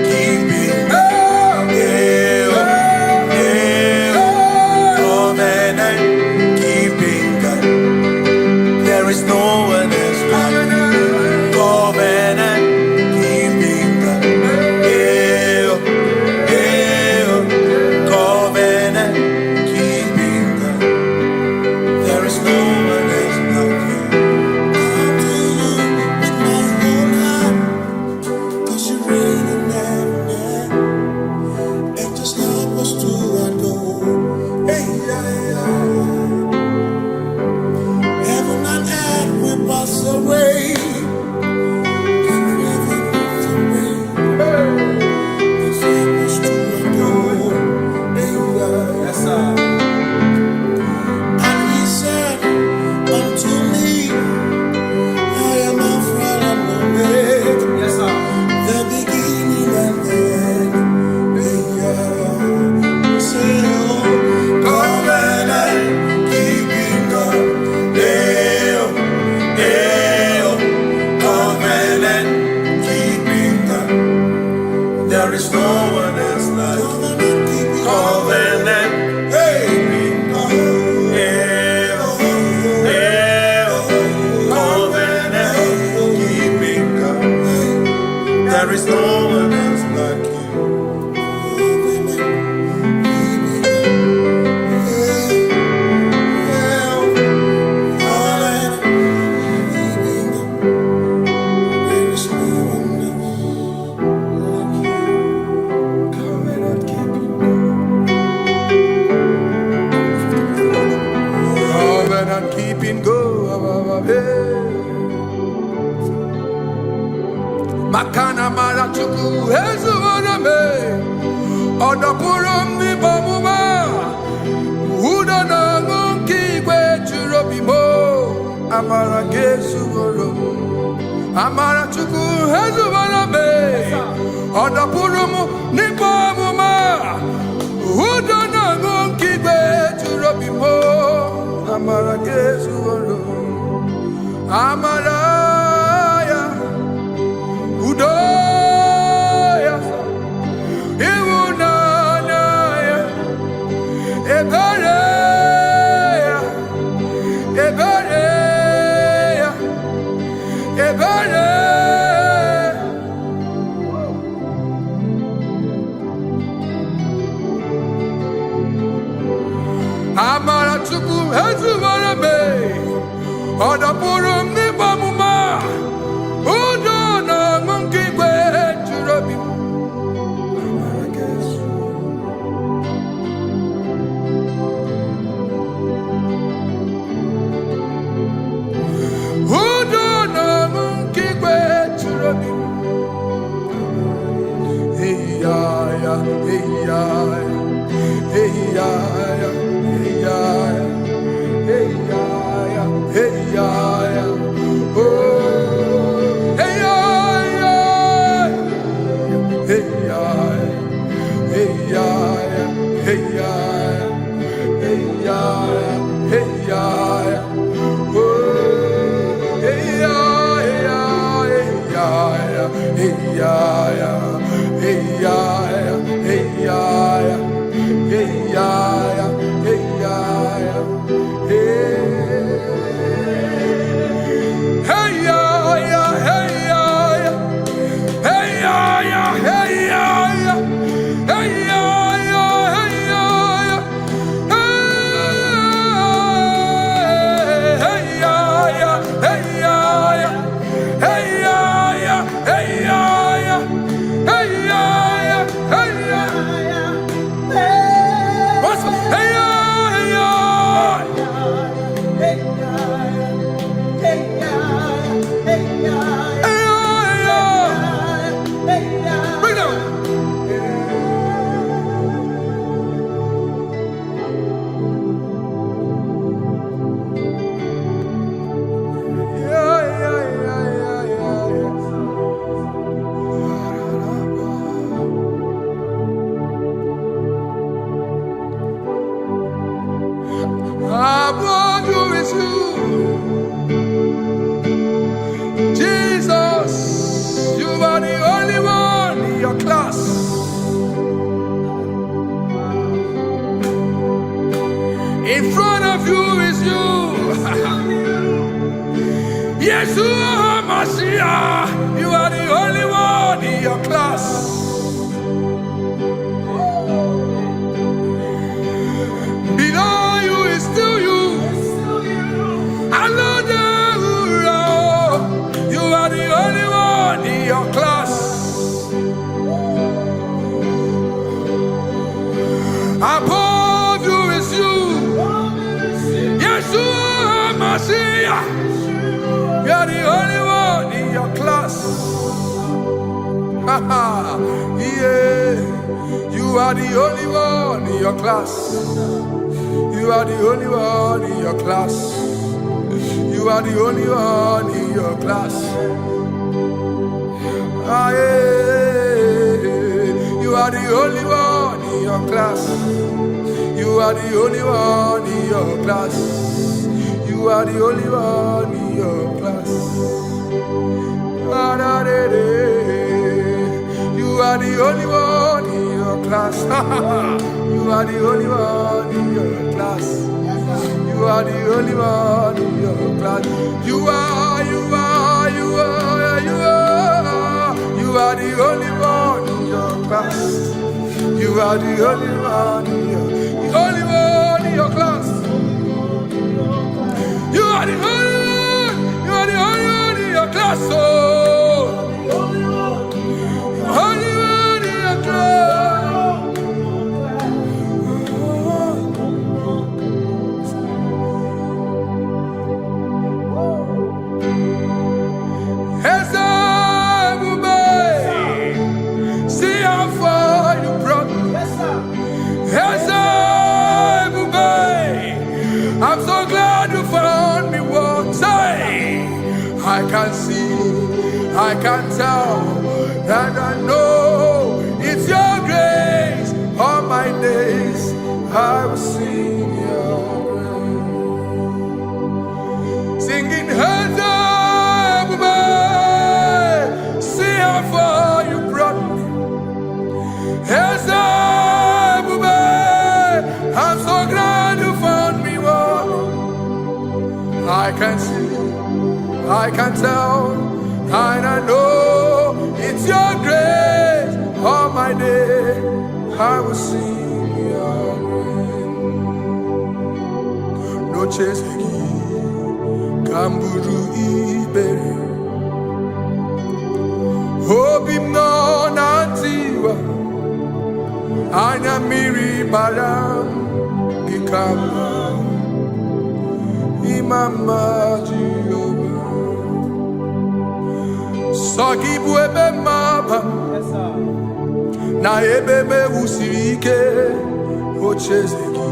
keeping God. Covenant keeping God. There is no one else like covenant keeping God. Covenant keeping God. There is no one else like you. Come to you with my whole heart, 'cause you reign in heaven, and just help us to adore. Hey, heaven and earth will pass away. Forever pass away. Just help us to adore. Hey, yes, sir. And he said unto me, I am Alpha and Omega. Yes, sir. The beginning and the end. Say, oh, covenant keeping God. Covenant keeping God. There is no one else like covenant. There is no one else like you. Covenant keeping go. Makana marachuku ezuwaname odapurum ni bamuma udana ngonki gwechurobimo amara gesuworo amarachuku ezuwaname odapurum ni bamuma udana ngonki gwechurobimo amara gesuworo amara Udoya, Iwunanaya, Ebereya, Ebereya, Ebereya. Amara chuku ezuwarabe, odapurum ni bamuma. In front of you is you. Yeshua Mashiach, you are the only one in your class. Below you is still you. Another you are the only one in your class. Above you is you. Yeshua Mashiach, you are the only one in your class. Yeah, you are the only one in your class. You are the only one in your class. You are the only one in your class. Ah, yeah. You are the only one in your class. You are the only one in your class. You are the only one in your class. Ah, da, da, da. You are the only one in your class. You are the only one in your class. You are the only one in your class. You are the only one in your class. You are the only one in your class. You are the only one in your class. Oh, only one in your class. I'm so glad you found me one day. I can see, I can tell, and I know it's your grace. All my days I will sing your grace. Singing hands up, see how far you brought me. Hands up, I'm so glad you found me one. I can see, I can tell, and I know it's your grace. All my day I will sing your grace. No chesegi, kamburu ibere, hobim no nantiwa, anya miri baram gikama. Mama Jehovah, Sagi buebe maba, na ebebe usirike, ochezegi,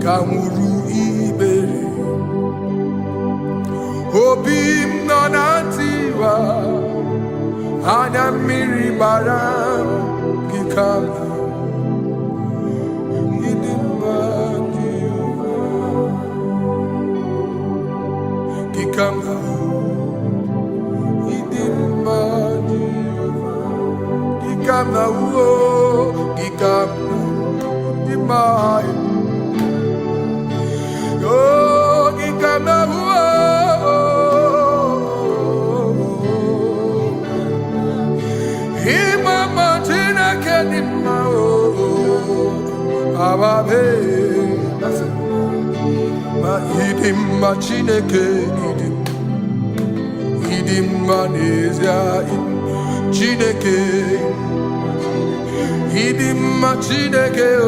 kamuru ibere, obim nonantiwa, anya miri baram gikama. Chineke idim manezia Chineke idim Chineke o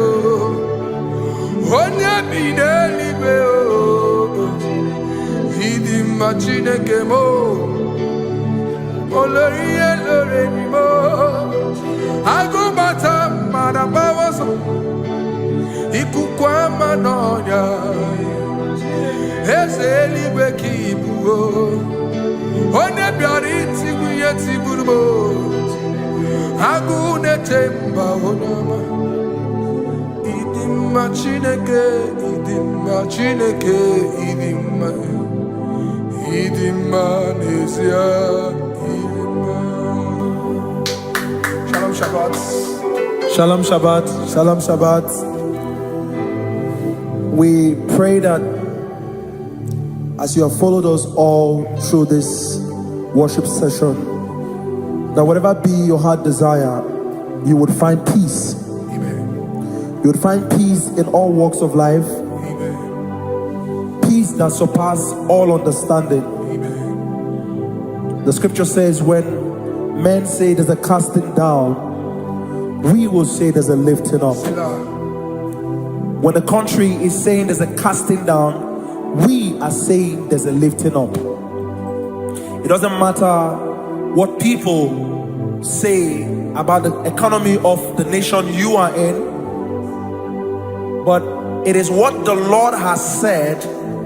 onye bidelibe o idim Chineke mo oloriye loreni mo agubata marabawoso ikukwa manonya ezeligwe kibuo onye bịara itigbu ihe tigburu m agụ na-eche mba onyeọma ịdị mma Chineke ịdị mma Chineke ịdị mma n'ezie ịdị mma. Shalom Shabbat. Shalom Shabbat. Shalom Shabbat. We pray that as you have followed us all through this worship session, that whatever be your heart desire, you would find peace. Amen. You would find peace in all walks of life. Amen. Peace that surpasses all understanding. Amen. The scripture says, when men say there's a casting down, we will say there's a lifting up. When the country is saying there's a casting down, we are saying there's a lifting up. It doesn't matter what people say about the economy of the nation you are in, but it is what the Lord has said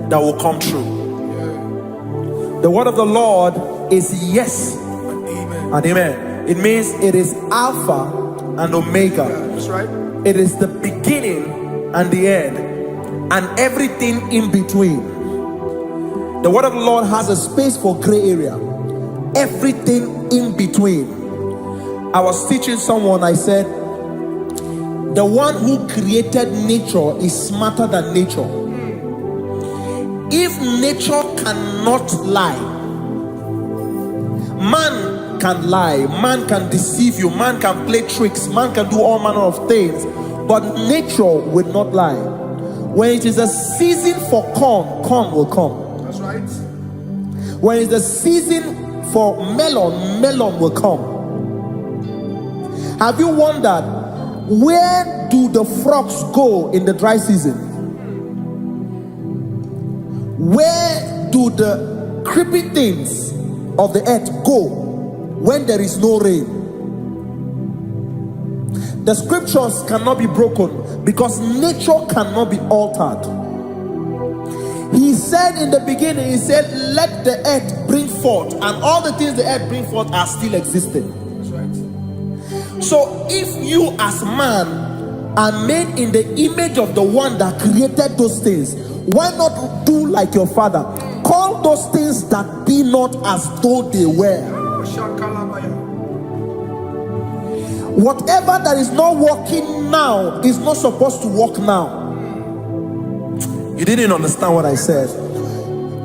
that will come true. The word of the Lord is yes and amen. It means it is Alpha and Omega. That's right. It is the beginning and the end, and everything in between. The word of the Lord has a space for gray area, everything in between. I was teaching someone, I said, the one who created nature is smarter than nature. If nature cannot lie, man can lie, man can deceive you, man can play tricks, man can do all manner of things, but nature will not lie. When it is a season for corn, corn will come. That's right. When it's the season for melon, melon will come. Have you wondered, where do the frogs go in the dry season? Where do the creepy things of the earth go when there is no rain? The scriptures cannot be broken because nature cannot be altered. He said in the beginning, he said, let the earth bring forth, and all the things the earth bring forth are still existing. That's right. So if you as man are made in the image of the one that created those things, why not do like your father? Call those things that be not as though they were. Whatever that is not working now is not supposed to work now. You didn't understand what I said.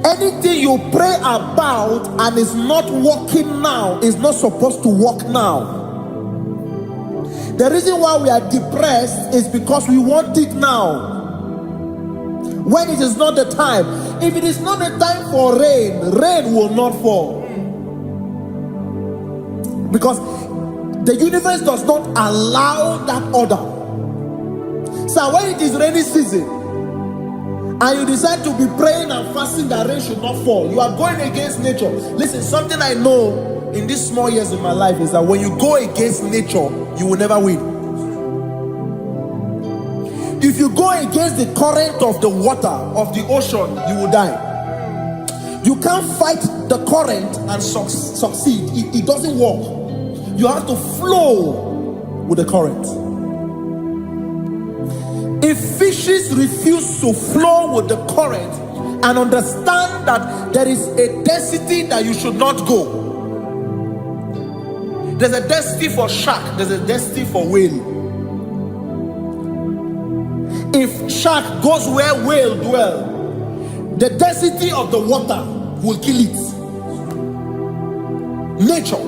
Anything you pray about and is not working now is not supposed to work now. The reason why we are depressed is because we want it now, when it is not the time. If it is not the time for rain, rain will not fall, because the universe does not allow that order. So when it is rainy season and you decide to be praying and fasting that rain should not fall, you are going against nature. Listen, something I know in these small years of my life is that when you go against nature, you will never win. If you go against the current of the water of the ocean, you will die. You can't fight the current and succeed. It doesn't work. You have to flow with the current. If fishes refuse to flow with the current and understand that there is a density that you should not go, there's a density for shark, there's a density for whale. If shark goes where whale dwell, the density of the water will kill it. Nature.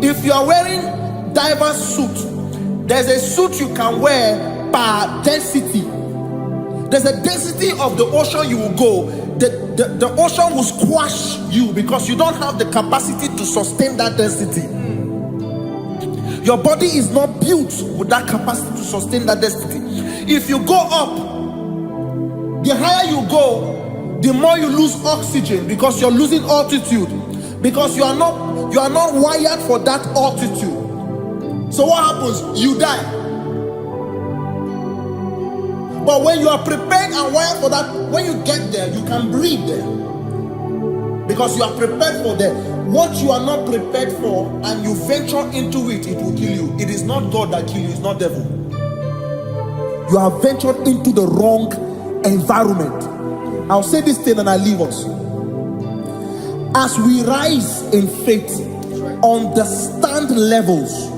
If you are wearing diver's suit, there's a suit you can wear per density. There's a density of the ocean you will go. The ocean will squash you because you don't have the capacity to sustain that density. Your body is not built with that capacity to sustain that density. If you go up, the higher you go, the more you lose oxygen because you're losing altitude, because you are not wired for that altitude. So what happens? You die. But when you are prepared and wired for that, when you get there, you can breathe there, because you are prepared for that. What you are not prepared for and you venture into it, it will kill you. It is not God that kills you, it's not devil. You have ventured into the wrong environment. I'll say this thing and I leave us. As we rise in faith, understand levels.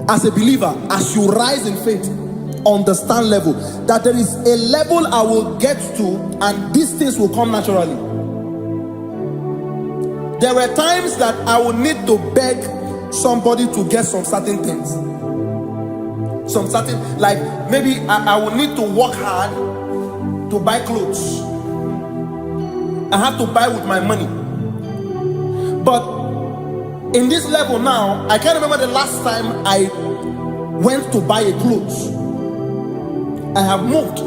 as a believer, as you rise in faith, understand level, that there is a level I will get to and these things will come naturally. There were times that I would need to beg somebody to get some certain things. Some certain, like maybe I would need to work hard to buy clothes. I have to buy with my money. But in this level now, I can't remember the last time I went to buy a clothes. I have moved.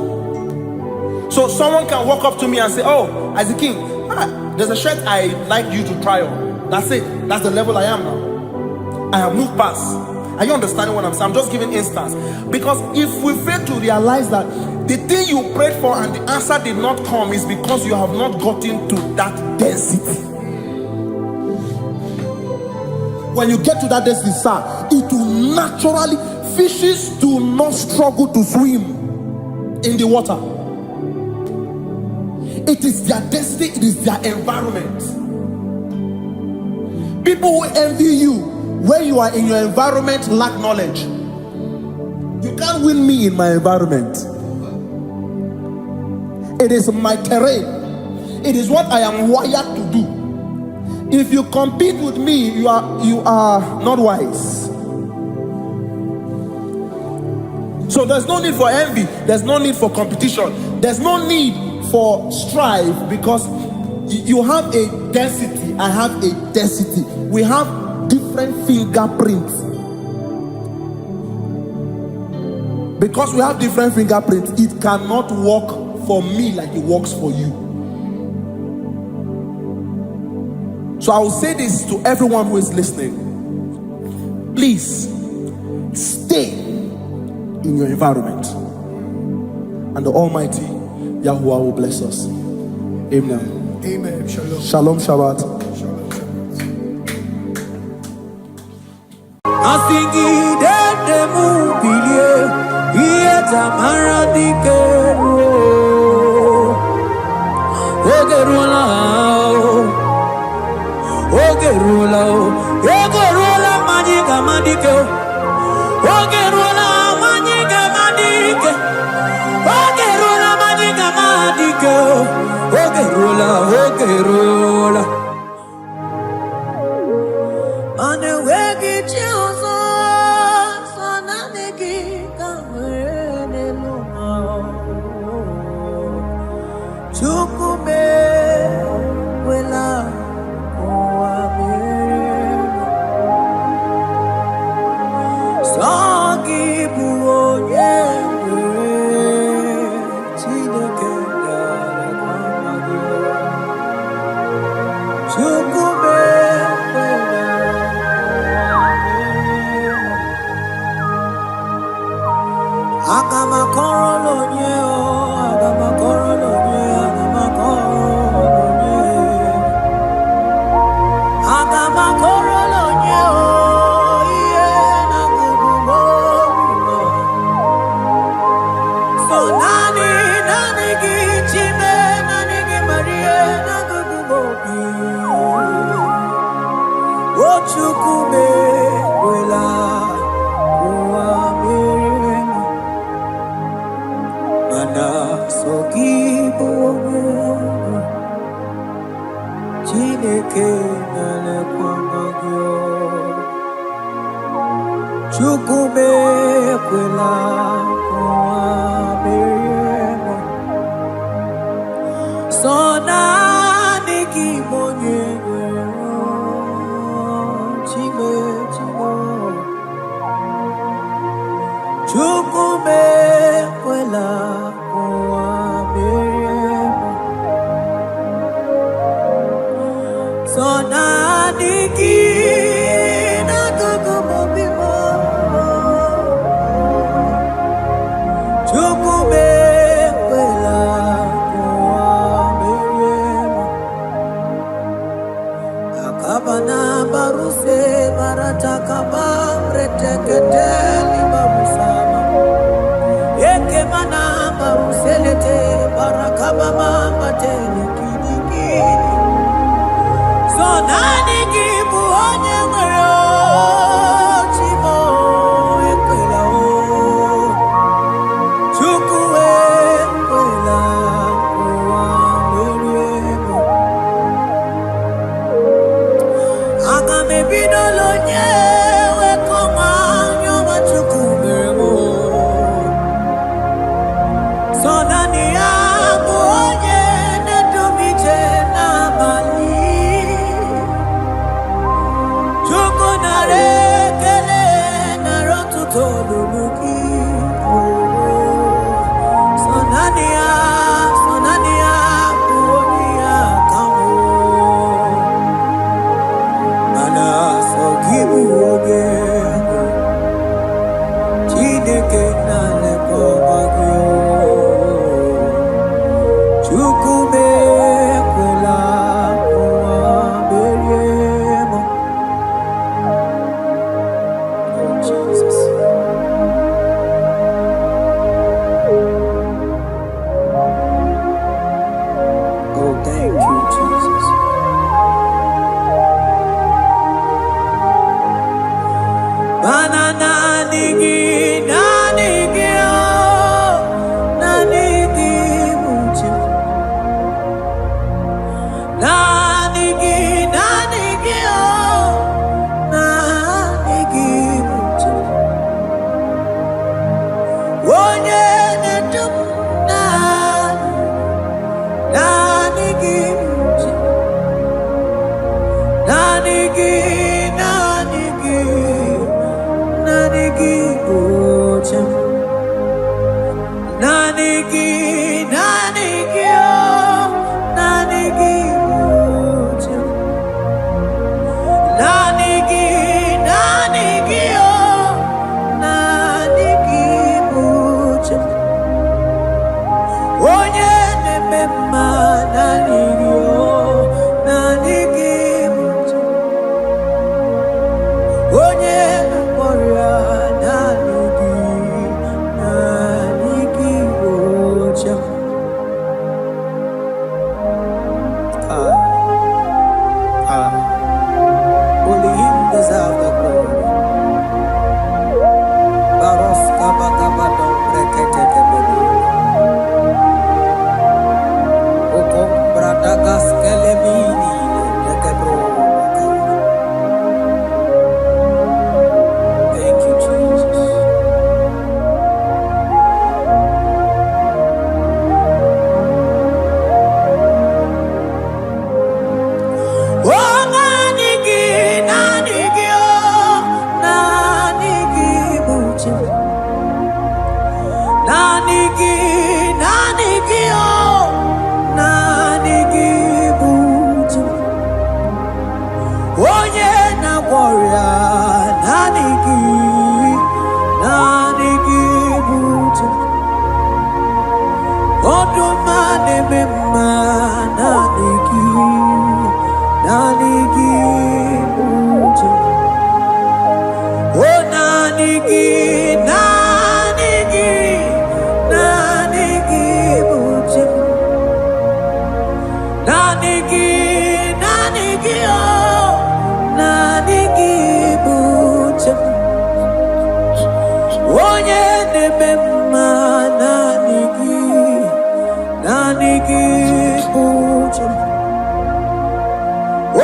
So someone can walk up to me and say, oh, as a king, there's a shirt I like you to try on. That's it. That's the level I am now. I have moved past. Are you understanding what I'm saying? I'm just giving instance. Because if we fail to realize that the thing you prayed for and the answer did not come is because you have not gotten to that density. When you get to that density, sir, it will naturally, fishes do not struggle to swim in the water. It is their destiny, it is their environment. People who envy you when you are in your environment lack knowledge. You can't win me in my environment. It is my terrain. It is what I am wired to do. If you compete with me, you are not wise. So there's no need for envy. There's no need for competition. There's no need for strife, because you have a density. I have a density. We have different fingerprints. Because we have different fingerprints, it cannot work for me like it works for you. So I will say this to everyone who is listening. Please stay in your environment, and the Almighty Yahuwah will bless us. Amen. Amen. Shalom. Shalom Shabbat.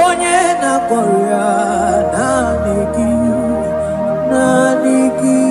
Onye na korea na nigi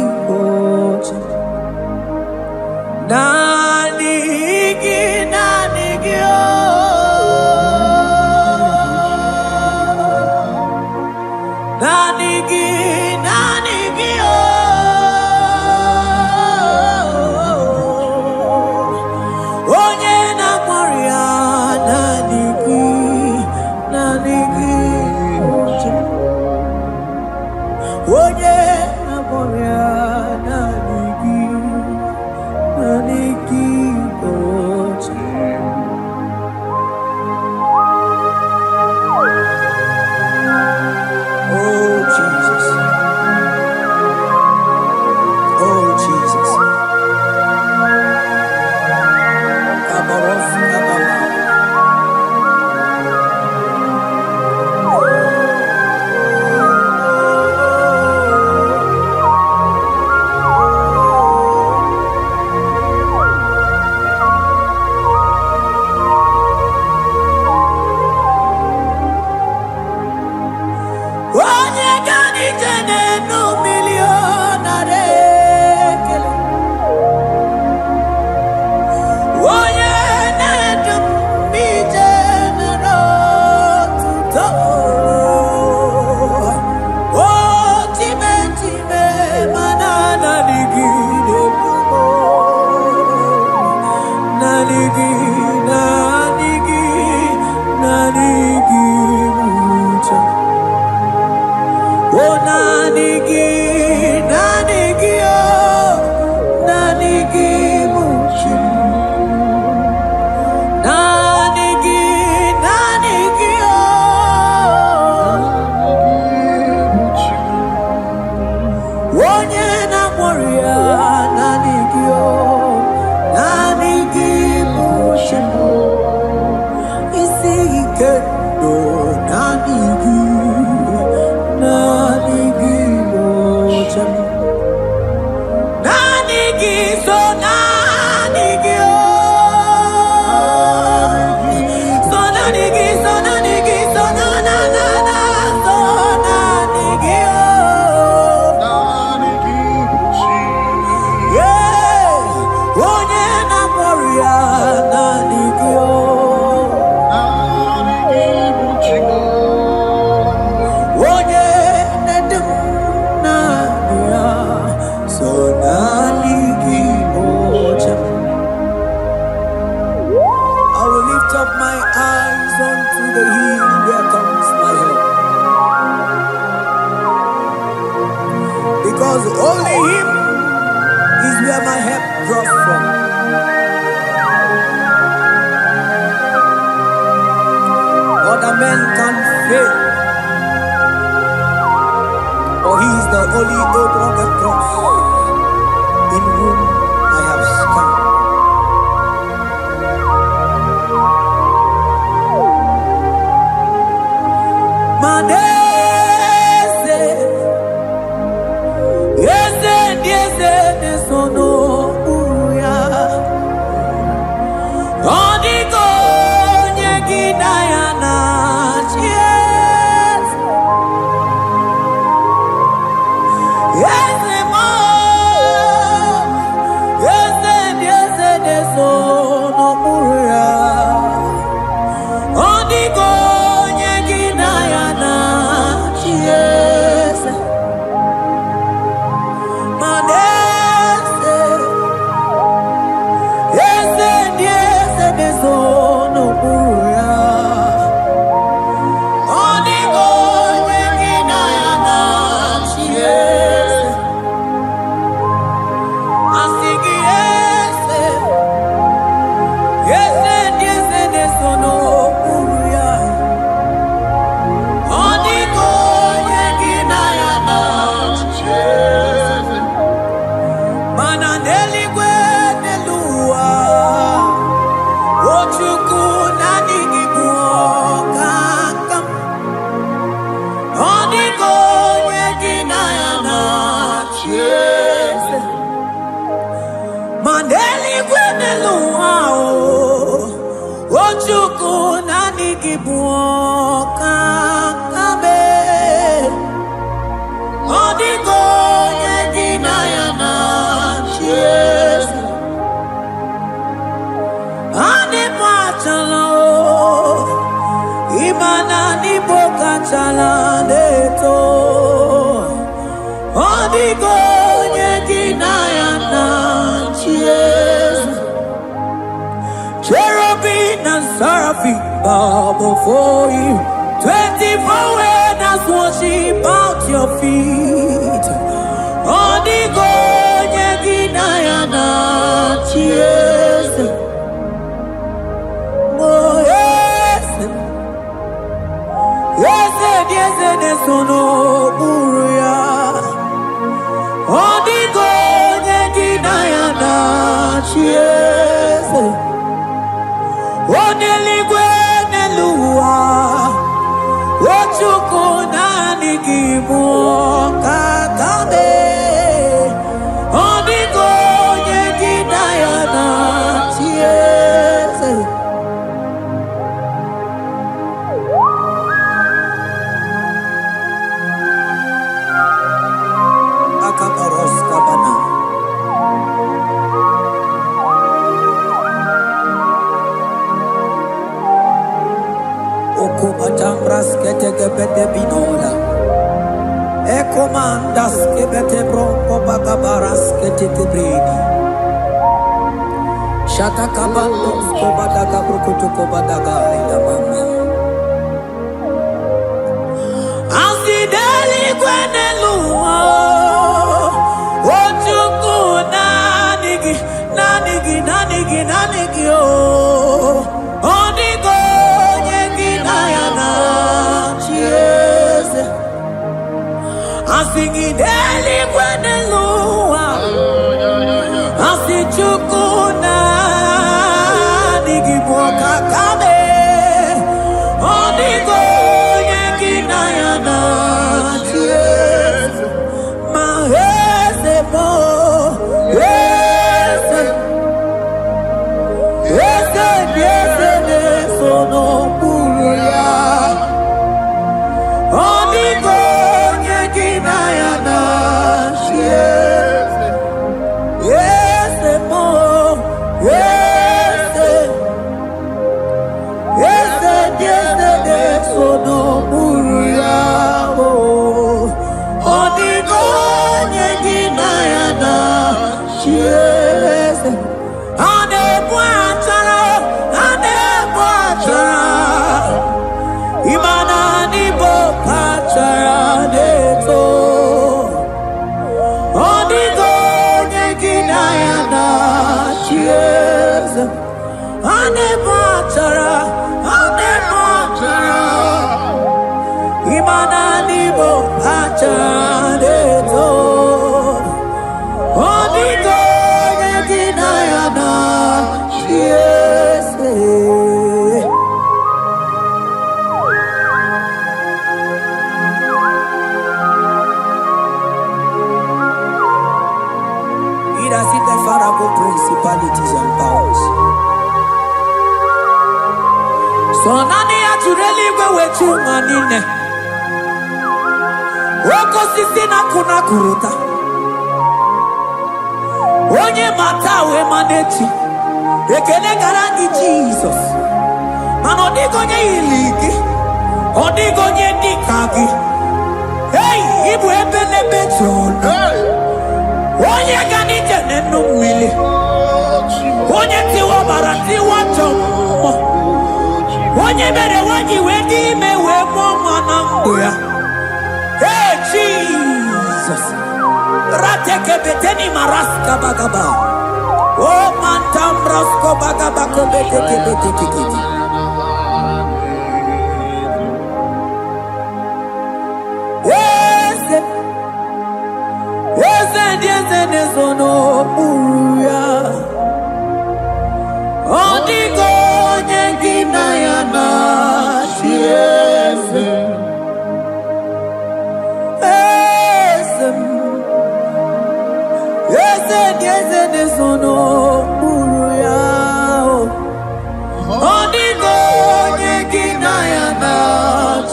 Bow before you, 24 elders worship at your feet. Odigo yeginayana cheers. Oh yes, yes, yes, yes, no buria. Odigo yeginayana cheers. Oneligwe comandas que vete bronco bagabaras que te bridi. Shata kabandos kobadaga brukutu kobadaga ida mama. Asideli kweneluma. Ochuku nanigi oh. Onigo nyegi nayana chiese. Asideli kweneluma. Asichuku nanigi boka kame. Onigo nyegi nayana chiese. Mahese mo. Principalities and powers. So nani atureli wetu manine. Woko sisi na kuna kuruta. Onye matawe manechi. Ekele garangi Jesus. Manodigo nye iligi. Odigo nye dikagi. Hey, ibu ebele bejono. Onye gani jene numili. Onye tiwa barati wachomo. Onye mere wanyi wedi mewe mwana mbuya. Hey Jesus. Rateke beteni maraska bagaba. Oh mantambrasko bagaba kobeteke betekikiti. Yezenezono buya. Onigo nyengina yana chiese. Yezenezono buya. Onigo nyengina yana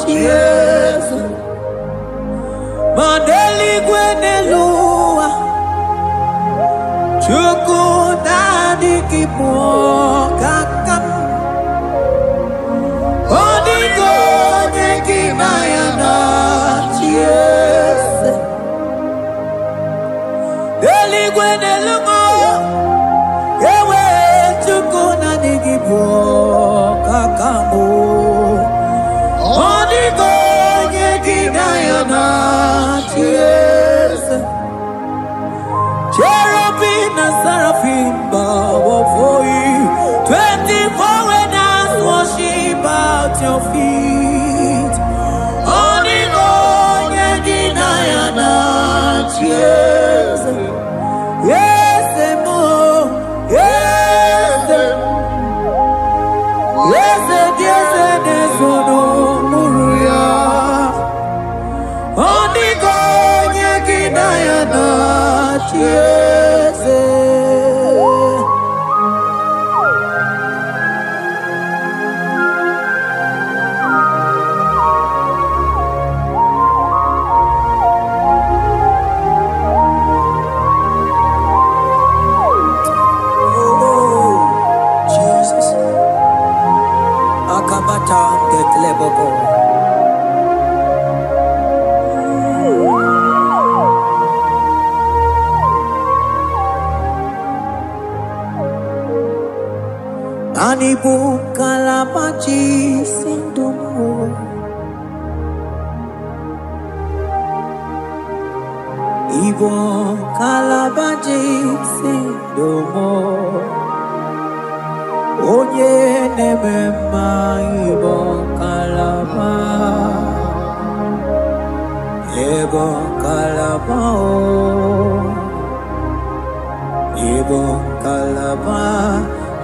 chiese. Mandeli gwenelua. Chuku nani kipo kakam. Onigo nyekina yana chiese. Deli gwenelungo. Ewe chuku nani kipo kakamu. Onigo nyekina yana chiese. Cherubim and seraphim bow before you. 24 elders worship at your feet. Onigo nyegina yana chiese. Yes, mo. Yes, yes, yes, yes, no muruya. Onigo nyegina yana chiese. Ibu kalabaji sindumu. Ibu kalabaji sindumu. Onye nemema ibu kalaba. Ibu kalaba Ibu kalaba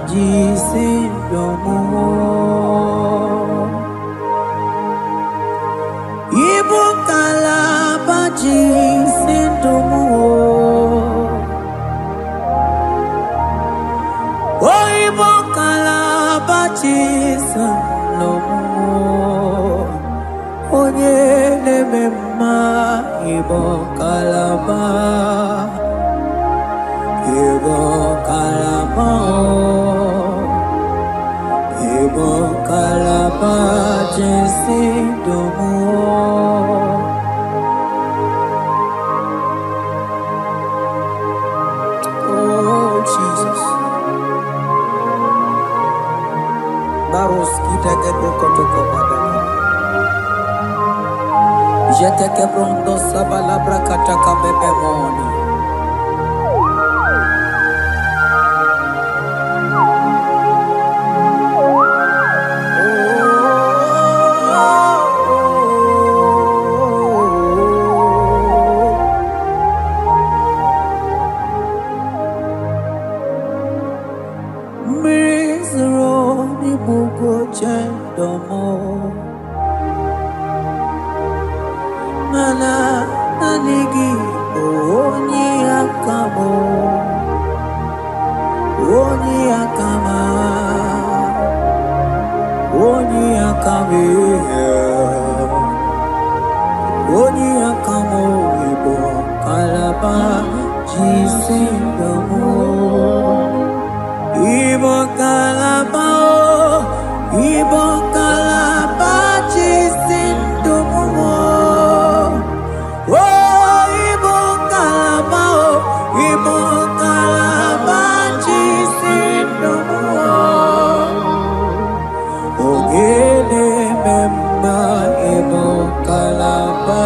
jisindomu. Ibu kalaba jisindomu. Oh, Ibu kalaba jisindomu. Onye nemema Ibu kalaba. Ibu kalaba, Ibu kalaba jisindomu. Oh Jesus, Baros kita kedokotoko badana. Jete kebrondo sabalabra kataka bebemoni. Mana nanigi oni akamo, oni akama, oni akame, oni akamo ibo kalaba jisindomu. Ibo kalaba, Ibo kalaba jisindomu. Oh, Ibo kalaba, Ibo kalaba jisindomu. Ogele memba Ibo kalaba.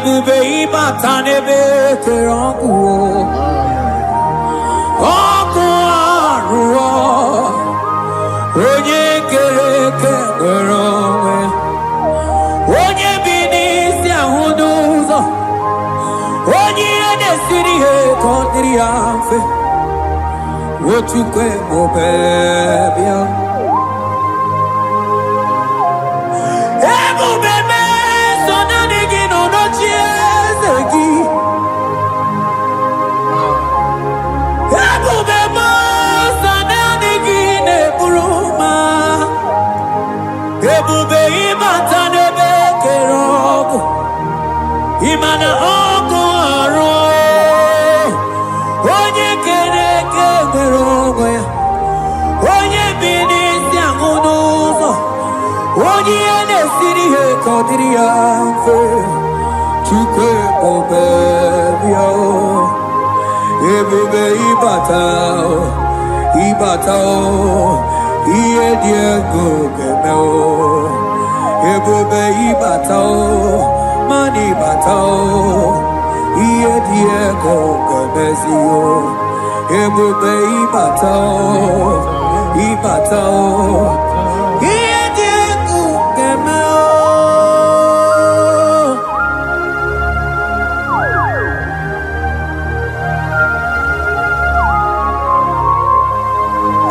Bube ibatane beterangu Oku aruo Onye kereke ngeronwe Onye binisi ahuduzo Onye edesiri he kondiri afe Wochukwe mobebia Imana oko aro onye kere eke nwere onwe ya onye bi n'isi ahụ n'ụzọ onye ihe na-esiri ihe ka ọ dịrị ya mfe Chukwu ebube bịa ebube ịbata ihe dị ego ga-eme ebube ịbata mana ịbata ihe dị ego ga-emezi ebube ịbata ihe dị ego ga-eme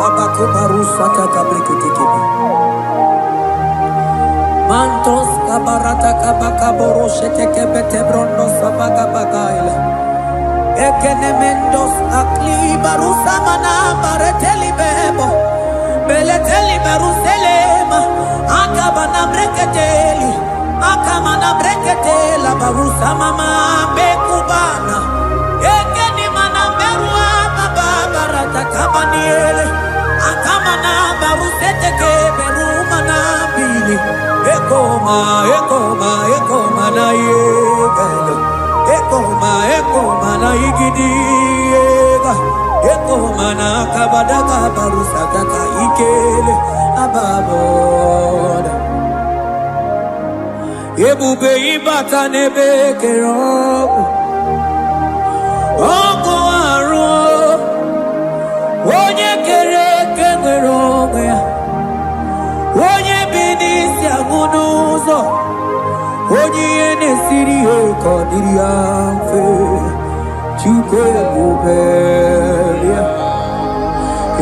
Abakubarusata kabreketekebe Mantos kabarata kabakaborosete kebete brondo sabaga bagaila Ekenemendos akli barusa mana bareteli bebo Beleteli baruselema Akabana breketeli Akamana breketela barusa mama bekubana Ekeni mana berua babarata kabaniele Akamana barusete keberuma na bili Ekoma na yegalo Ekoma na igidiega Ekoma na kabadaga barusaka ka ikele ababoda Ebube ibata nebe kerobu Oko aro onye kere eke nwere onwe ya onye bi n'isi ahụ n'ụzọ onye ihe na-esiri ihe ka ọ dịrị ya mfe Chukwu ebube bịa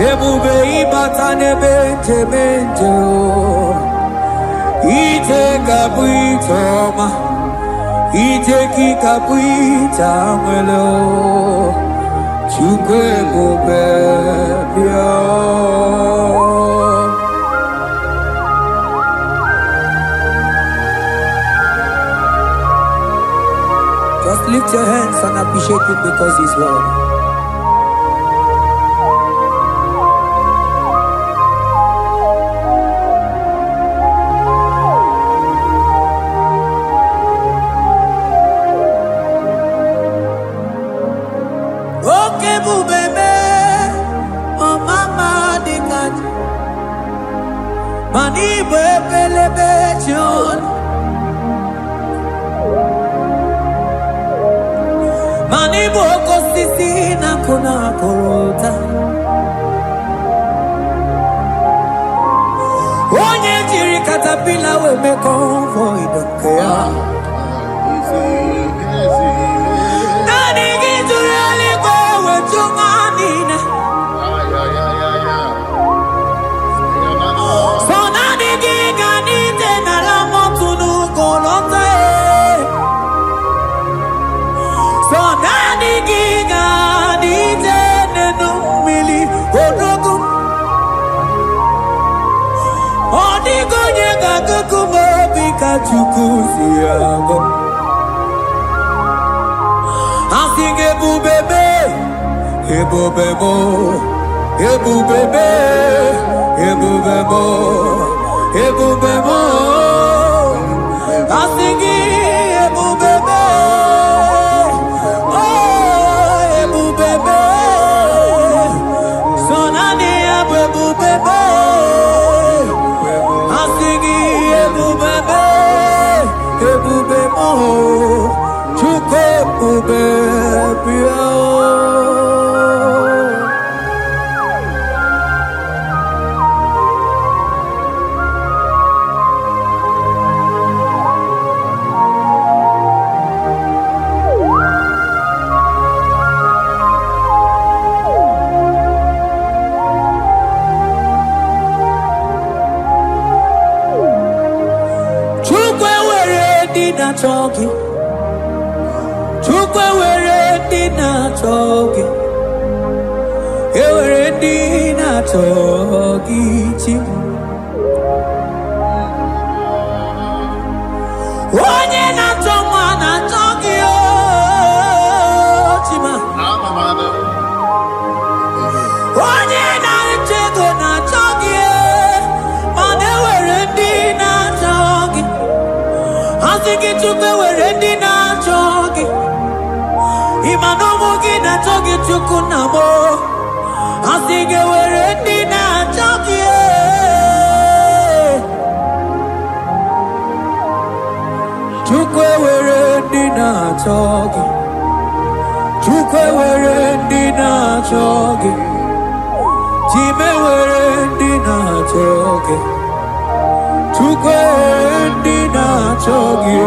ebube ịbata n'ebe njem ije ga-abụ ije ọma ije gị ga-abụ ije nwere Chukwu ebube bịa Just lift your hands and appreciate Him because He's worthy. Okay, bubebe, oh mama dikat, mani bebelebe John. Mani boko sisi na kuna korota Onye jiri katapila we me convoy dokea Nani gijuri alikwe we chunganine So nani giganite na la motunu kolota So nani giganite nenu mili odogu Odigo nyega kukumo bika chukusi yago Asing ebubebe Ebubebo Ebubebe Ebubebo Ebubebo Asing ebubebe Choki Chukwe were dina choki Ewere dina choki chim Onye na choma na choki togi chukunamo. Asige were dina chogi. Chukwe were dina chogi. Chukwe were dina chogi. Chime were dina chogi. Chukwe dina chogi.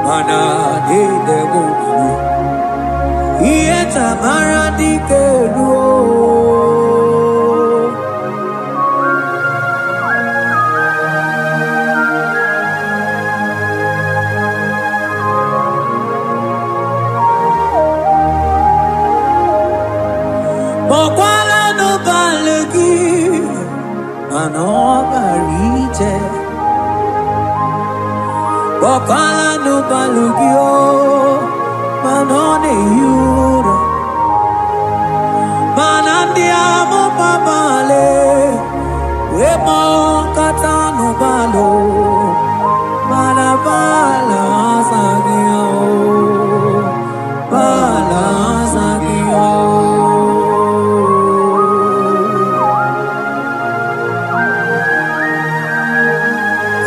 mana de debu ieta maradi keluo mokwala no balegi mano barite mokwala no balugio manone yura manandiamo babale wemo katano balo manabala sagio bala sagio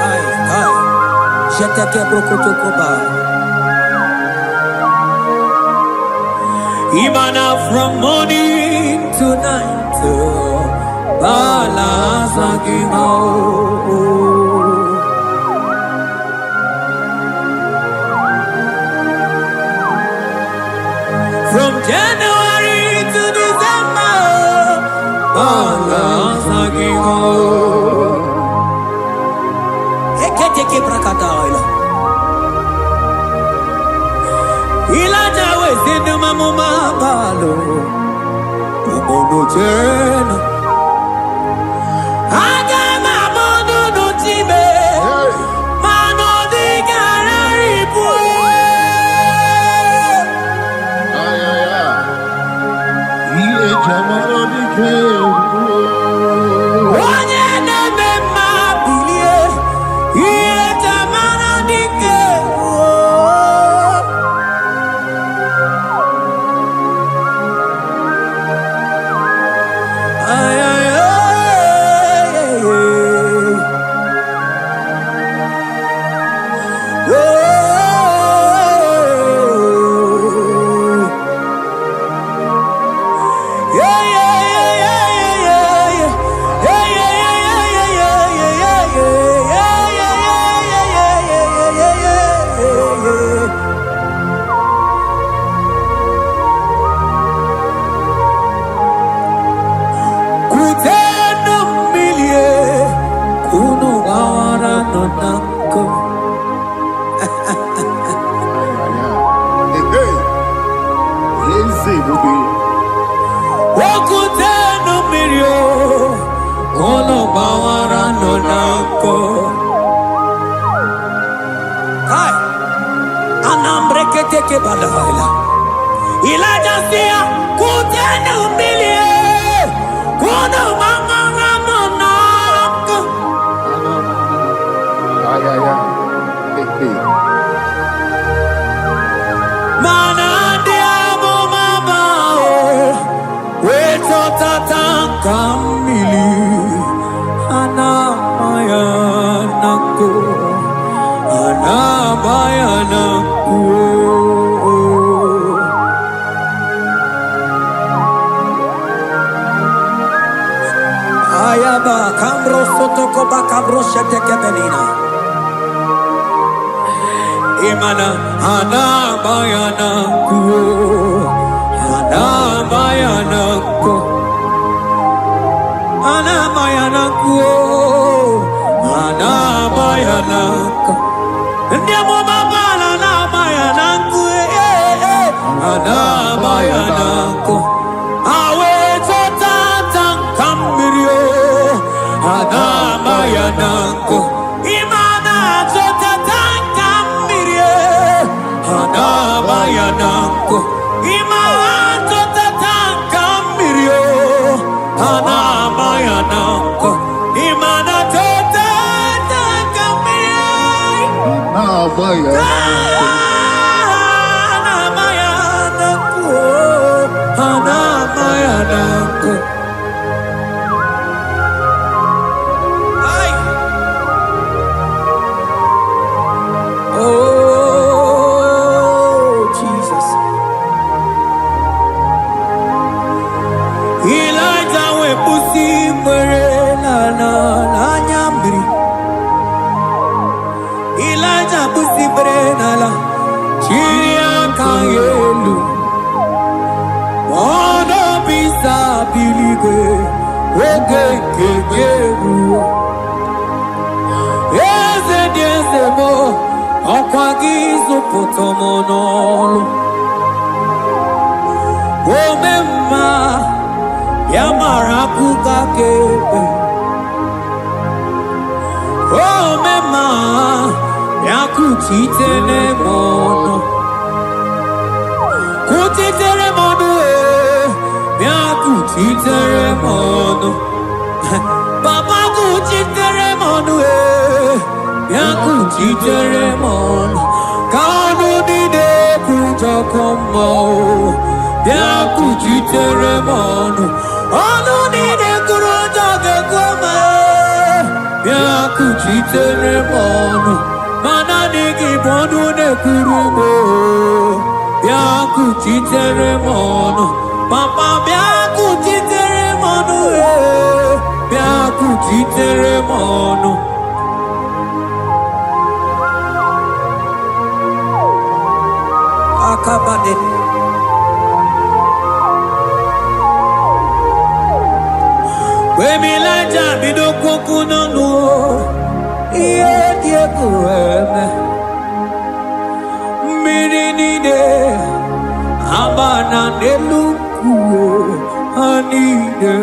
ai jete que brokotokoba Imana from morning to night, balance again. From January to December, balance again. Eketeke brakadaila. Ilaja wezinu mamuma balo umono jena aga mamono no tibe mano di gararipu Ile jamaro di kebu onye neme mabilie ile jamaro di kebu Ilaja sia kutene umilie kuno manganga monako mana diamo mabao weto tatanka mili ana mayanako Ayaba kambro sotoko bakabro sheteke benina Imana ana bayana kuo ana bayana ko ana bayana kuo ana bayana ko ndiamo mabala na bayana kuo ana bayana ko awe totata kambirio ana bayana ko imana totata kambirie ana bayana ko imana totata kambirio ana bayana ko imana totata kambirie ana bayana ko ana bayana ko Elijah busi brena la Ogekegeru Eze diezemo Okwagizu potomonolo Omemma Yamarakuka kebe Omemma Yakuchitele mono Kuchitere mono Yakuchitere mono Papa kuchitere mono Yakuchitere mono Kanu nide kujakomo Yakuchitere mono Anu nide kurujagekoma Yakuchitere mono Mana nigi bono ne kurumo Yakuchitere mono Papa Yakuchitere mono Yakuchitere mono Akabade Wemilaja bidokwoku nonu Iye dieku eme Mmiri nide Abana neluku Anide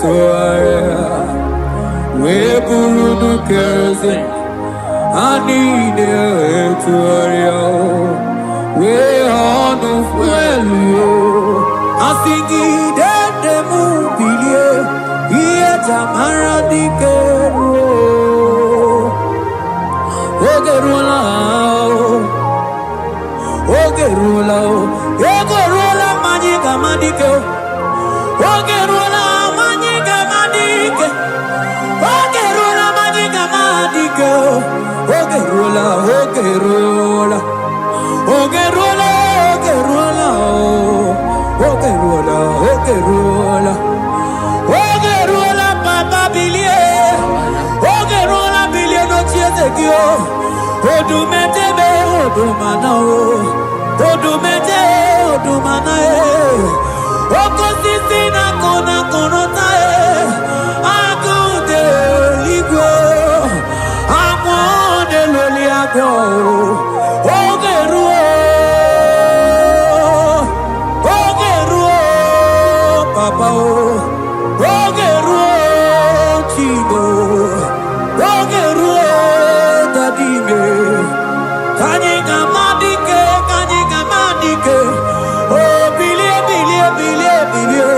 toaya Weburu nukeze Anide toaya We honu fuelu Asingi dede mubilie Iye tamara dikeru Ogerula Ogerula Ogerula manyiga madike Ogerula manyiga madike Ogerula manyiga madike Ogerula Ogerula Ogerula Ogerula Ogerula Ogerula Ogerula Papa Bilie Ogerula Bilie no chiezekio Odumetebe Odumana Odumete Odumana Okosisi na kona konota Akude ligwe Amone loli agwo Ogeruo Ogeruo Papa Ogeruo Chido Ogeruo Dadime Kanyika madike Oh bilie bilie bilie bilie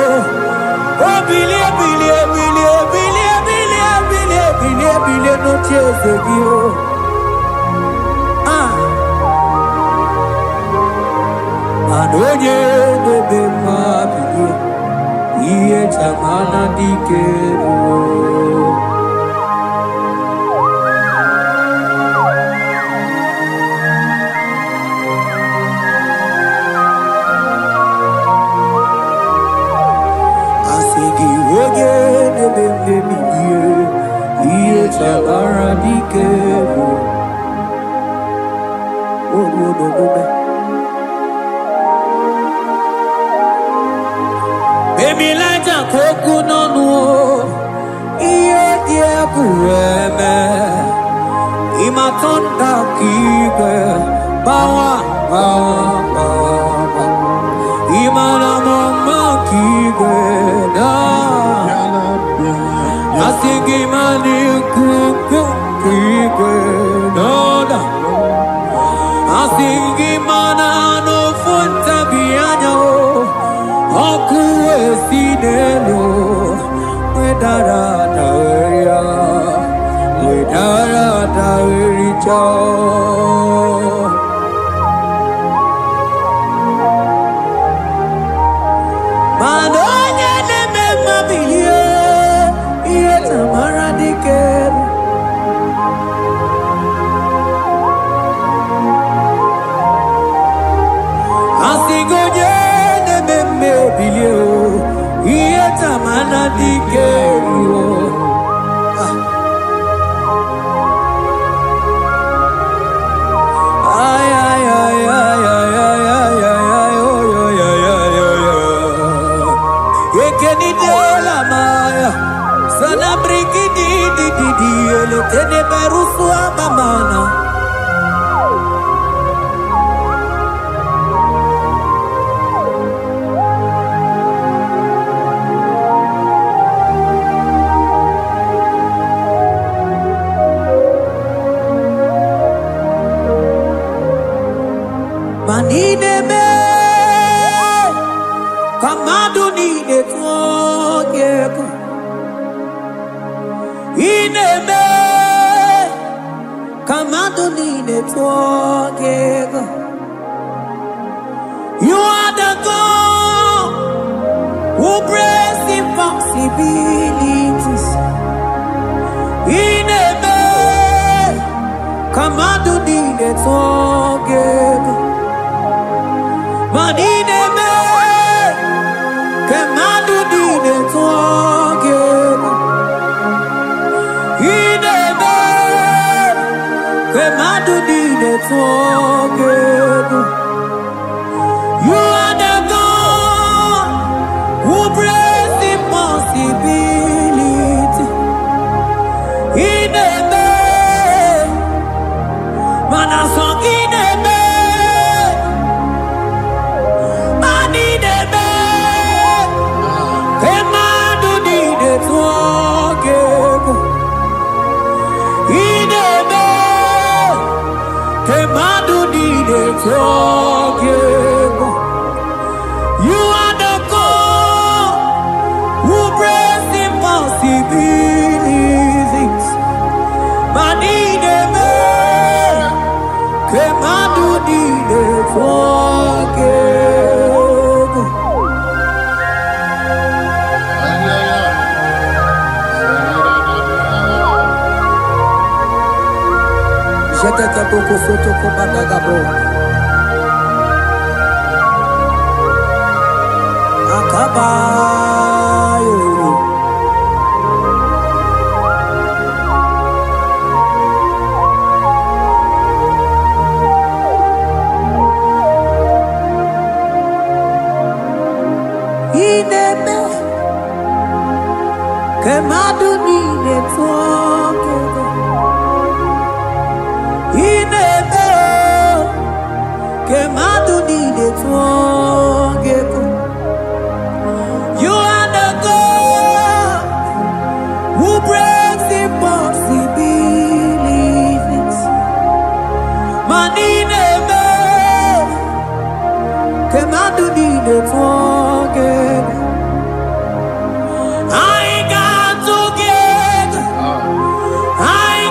Oh bilie bilie bilie bilie bilie bilie bilie bilie no chezegio Adoye bebe mabiye Iye chamana dikeru Asigi oge bebe miye Iye chamana dikeru Ogo dogobe Baby laja koku nonu Iye die kueme Imatonda kike Bawa bawa Imana mama kike Da Asigi mani kuku kike Da Asigi mana no funta bianyo Oku esinelo Wedara daweria Wedara dawericha Manonya neme mabiye Iye tamara dikeru Asigoye neme bilio Iye tamara dikeru Manideme, kamaduni netwogeko. Ineme, kamaduni netwogeko. You are the God who breaks impossibilities. Ineme, kamaduni netwogeko. Manideme, kamaduni netwogeko. Ineme, kamaduni netwogeko. You are the God who breaks impossibility. Ineme, manasong ineme, manideme, kemaduni netwogeko. Ineme, kemaduni netwogeko. You are the God who breaks impossibilities. Manideme, kemaduni netwogeko. Jetete boko soto komadagabo. Akabayo. Ineme, kemaduni netwogeko. Ineme, kemaduni netwogeko. You are the God who breaks impossibilities. Manideme, kemaduni netwogeko. I got together, I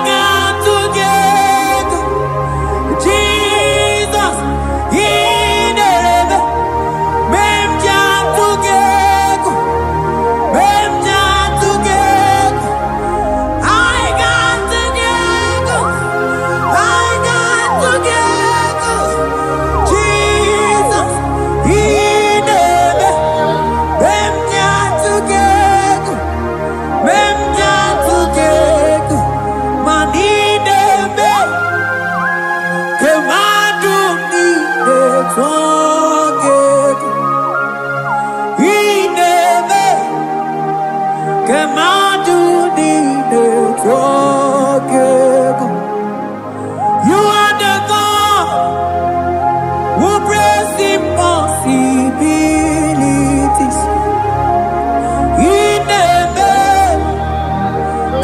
got together. Jesus, ineme, mem jam together, mem jam together. I got together, I got together. Jesus, ineme, mem jam together, mem jam together. Manideme, kemaduni netwogeko. Ineme, kemaduni netwogeko. You are the God who breaks impossibilities. Ineme,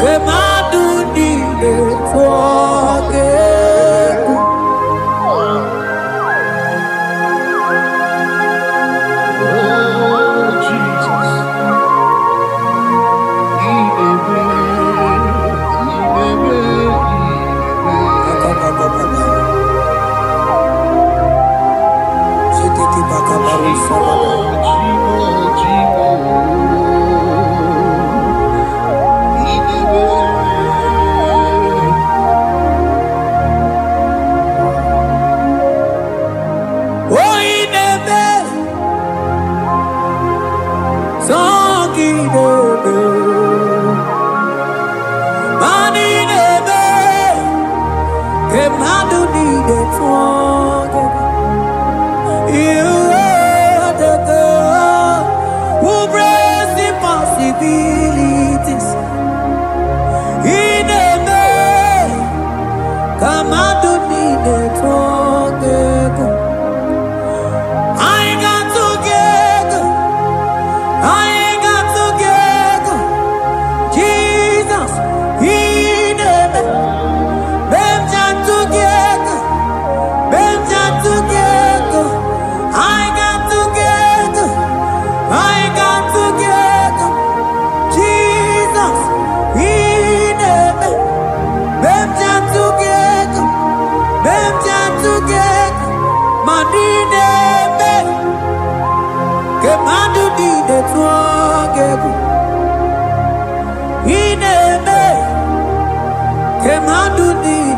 kemaduni netwogeko. Oh, Jesus. Oh, ineme, songineme, manineme, kemaduni netwogeko. You are the God who breaks impossibilities. Ineme,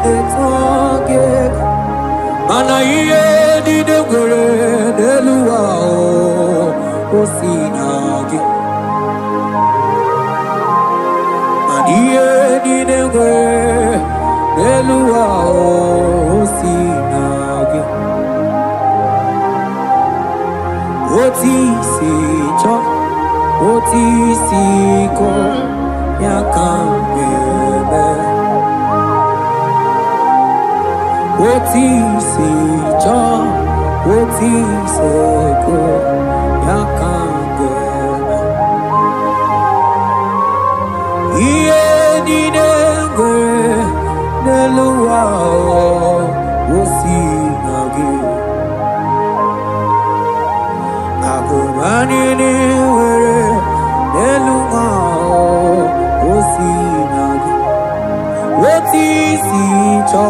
etage mana iye di degere deluwa o sinage iye di degere deluwa o sinage oti si cho oti si ko yakambebe oti si cho oti se ko yakambebe iye di degere deluwa o sinage akumani ni were deluwa o sinage oti si cho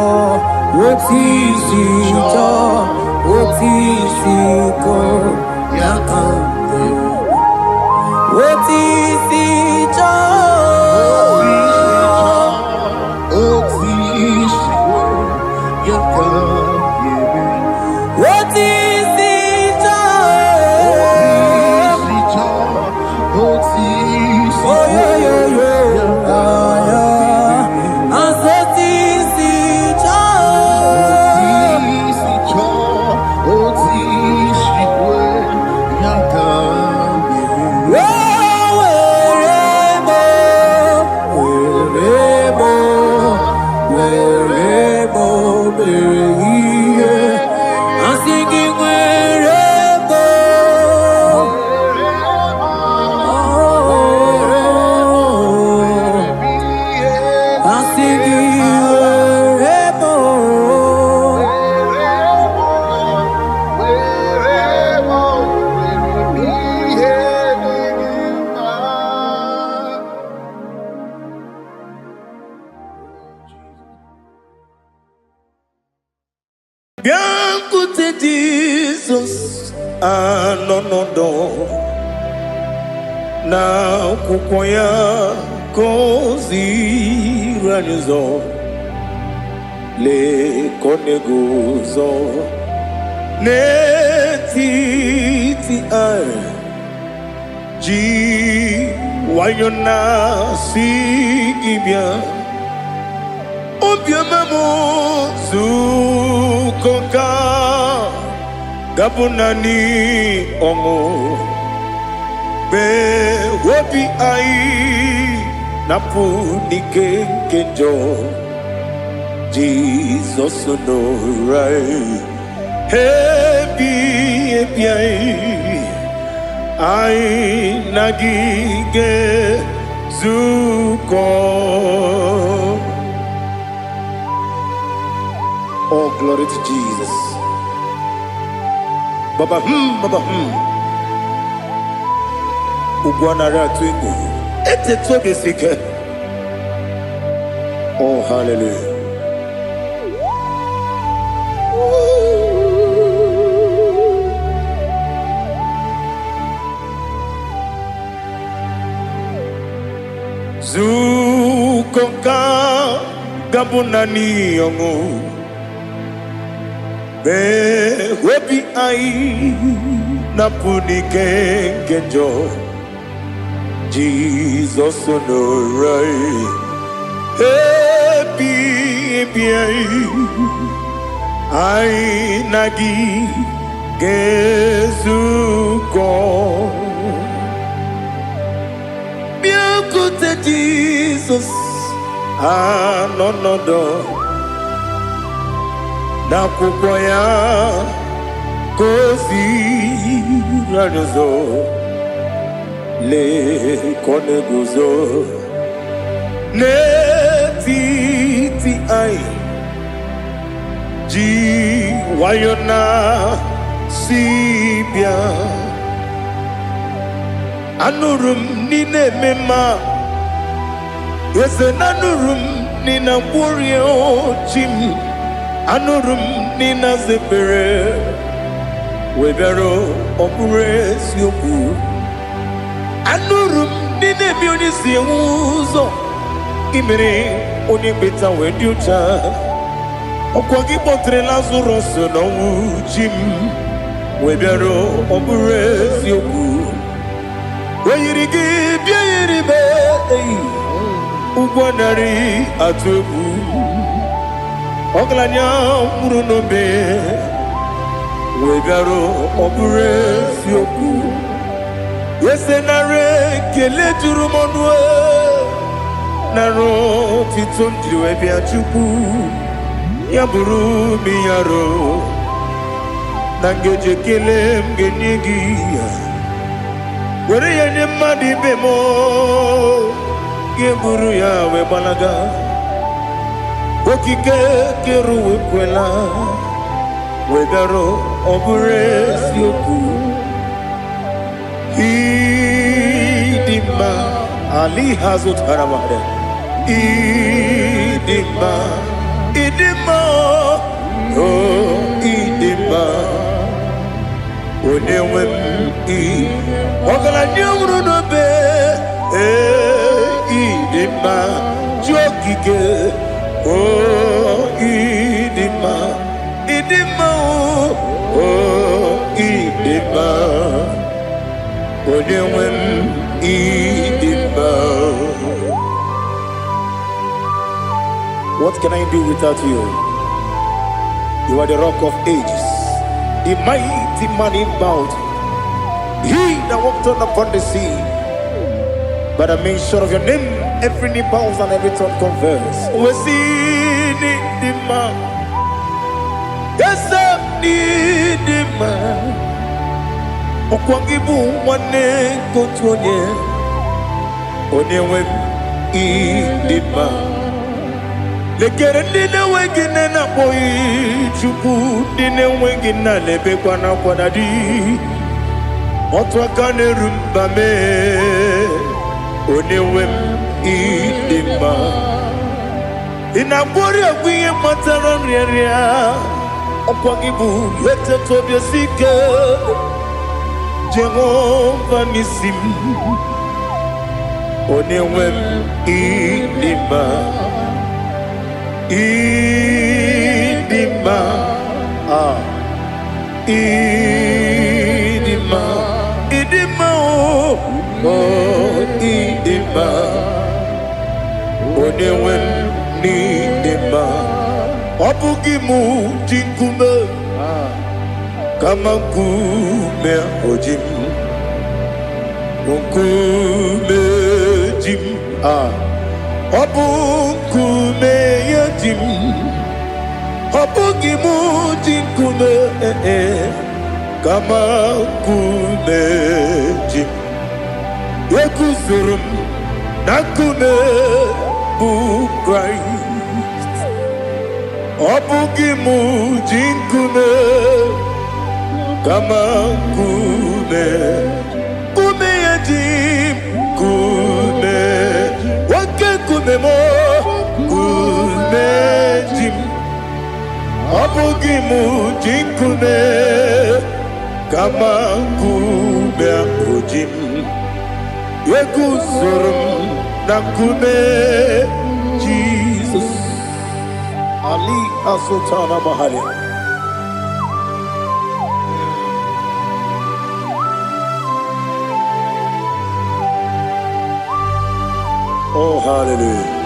oti si cho oti si ko yakambebe oti si cho Bianco-te Jesus, no na kukoya kozi ranizo le koneguzo ne titi ai ji wayona sigibia obiamamu zukoka gabunani omo be wobi ai napu nikenjo Jesus no right hebi ai nagige zuko. Oh, glory to Jesus. Baba Ugwanara twingu. Ete tobe sike. Oh, hallelujah. Zukonka gabunani yongu. Be wepi ai napuni kenjo Jesus no right happy ai nagi gezuko biancote Jesus no na kukoya kozi ranizo le koneguzo ne titi ai ji wayona sibia anurum nine mema yese nanurum nina burio chim anurum nina zebere webero opure sioku anurum nine bioni siuzo imere oni beta weducha Okwagi potre Lazarus n'ọnwụ chi m wee bịara ọ bụrụ eziokwu wee yiri gị bịa yiri be ụgwọ narị atụ egwu ọgaranya mkpụrụ n'obe wee bịara ọ bụrụ eziokwu ese narị ekele juru m ọnụ narị otito m jiri wee bịa Chukwu ya bụrụ m ya ro na ngeji ekele m ga-enye gị were ya nye mmadụ ibe m ga-eburu ya wee gbalaga okike kere uwe kwela wee bịara ọ bụrụ eziokwu ịdị mma ali ha zụtara mmadụ ịdị mma idima oh idima onye nwe m ọgaranya nwụrụ n'obe idima ji okike oh idima idima oh idima onye nwe m idima. What can I do without you? You are the rock of ages, the mighty man in battle. He that walked on upon the sea. By the mention of your name, every knee bows and every tongue confess. We see the man. Yes, I need the man. Okwangibu wane kotonye. Onyewe the man. Lekere ndị na-enweghị nne na-akpọghị Chukwu ndị na-enweghị nna na-ebekwa n'akwa na di otu aka na-eru mba mee onye nwe m ịdị mma ị na-agwọrị ọgwụ ihe kpatara nrịarịa ọkwa gị bụ eteta obi esi ike Jehova n'isi m onye nwe m ịdị mma idima idima idima oh idima onye nwe m n'idima ọ bụghị mụ ji nkume kama nkume oji m nkume ji m ọ bụ nkume ya ji m ọ bụghị m ji nkume kama nkume ji m eguzoro m na nkume bụ Kraịst ọ bụghị m ji nkume kama nkume nkume ya ji m nkume kume mo kume jim abugi mu jinkume kama kume akujim yekuzurum na kume Jesus Ali Asultana Mahali. Oh, hallelujah.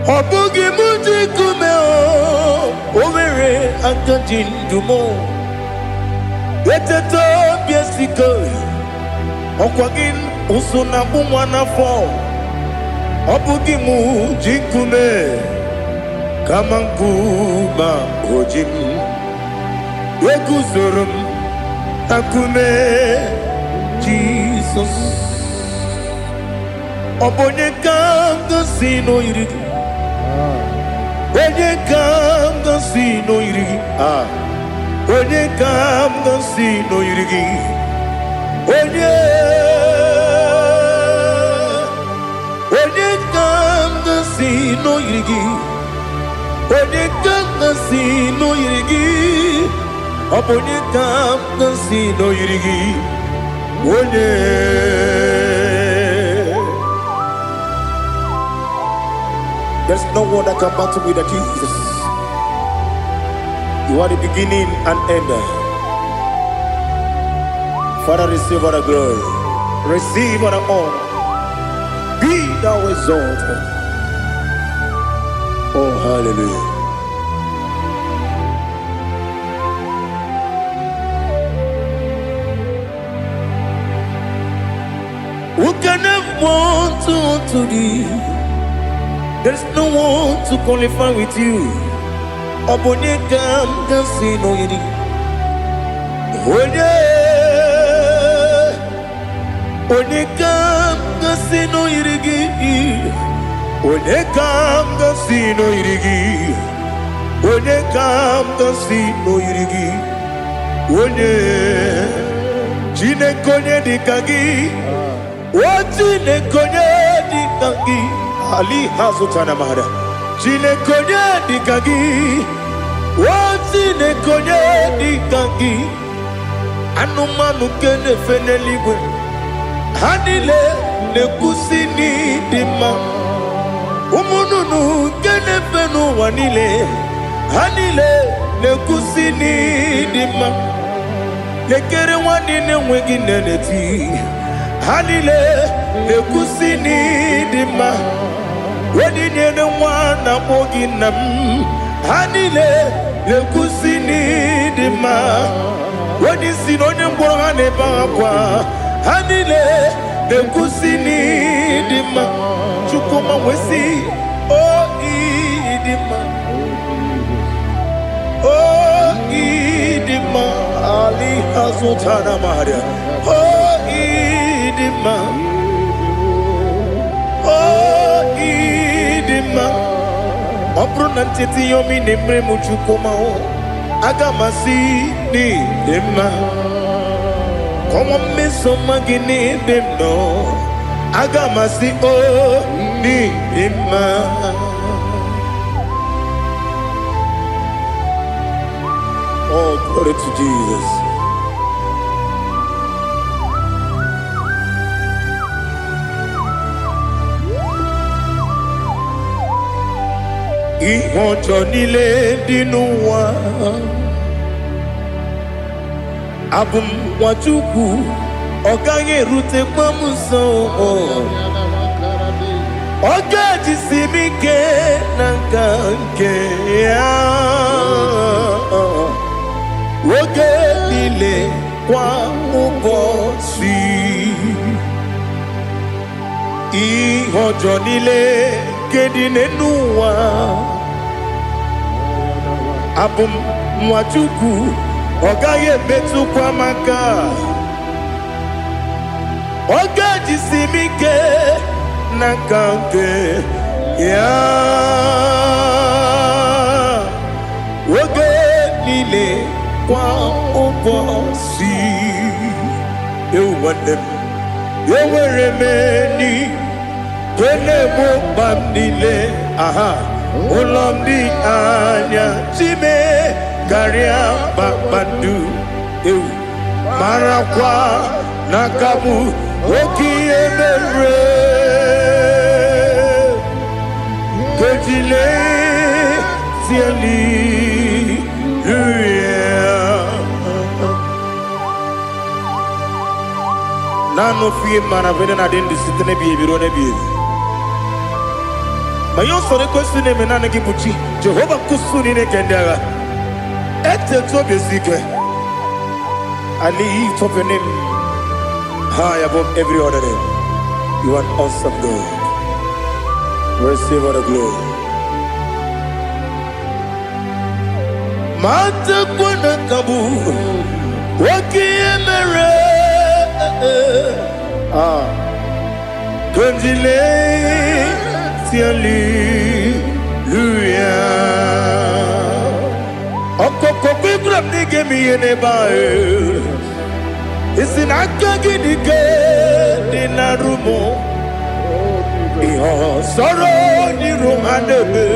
Obugi muji kume o mere akajin dumo eteto biesiko okwagin usuna bumwana fo Obugi muji kume kama nkuba ojim Yeguzorum akume Jesus Obonye kamdo sino irigi Onye kamdo sino irigi Onye kamdo sino irigi Onye kamdo sino irigi Onye kamgasi no yirigi. Onye kamgasi no yirigi. Onye. There's no one that can battle with Jesus. You are the beginning and end. Father, receive all the glory. Receive all the honor. Be thou exalted. Oh, hallelujah. Who can have one to thee? There's no one to qualify with you. Onye kamgasi no yirigi. Onye kamgasi no yirigi. Onye kamgasi no yirigi. Onye kamgasi no yirigi. Onye Chineke onye dịka gị. Chineke onye dịka gị. Ali hazutana mahada. Chineke onye dịka gị. Chineke onye dịka gị. Anụmanụ nke na-efe n'eluigwe ha niile na-ekwusi n'ịdị mma. Ụmụ nnụnụ nke na-efe n'ụwa niile ha niile na-ekwusi n'ịdị mma. Lekere nwanne na-enweghị nne n'eti ha niile na-ekwusi n'ịdị mma. Wedinyere nwa na-akpọ gị nna m ha niile na-ekwusi n'ịdị mma. When you see no one born a bakwa, Hanile, the Kusini Dima, Chukuma Wesi, oh Idima, oh Idima, Ali Hazutana Maria, oh Idima, oh Idima, Opronantiti Yomi Nemre Muchukuma. Agamasi ni dema, como me soma gini demno. Agamasi oh ni dema. Oh, glory to Jesus. Ihojo nile dinuwa. Abum wachuku Ogange rute kwamuso Oga jisimike nanganke Oge nile kwa ubosi Ihojo nile kedine nuwa Abum wachuku Ogaye betu kwa maka Oga jisimike nakange ya Oge nile kwa ubosi Ewandem Eweremeni Kenebo bamnile Aha Ulomdi anya Chime Garia Babandu Eu Marakwa Nakamu Oki Emere Kejile Tiali Nano fiye maravene na dendi sitene biye birone biye Mayon sore kwesune menane kibuchi Jehova kusuni ne kendera Ete tobe zike I lift up your name high above every other name. You are awesome God. Receive all the glory. Mata kwana kabu Waki emere Konjile Tiali Luya Okoko kwikrap nige miyene bae Isinaka gidike Dina rumo Iho soro ni rumanebe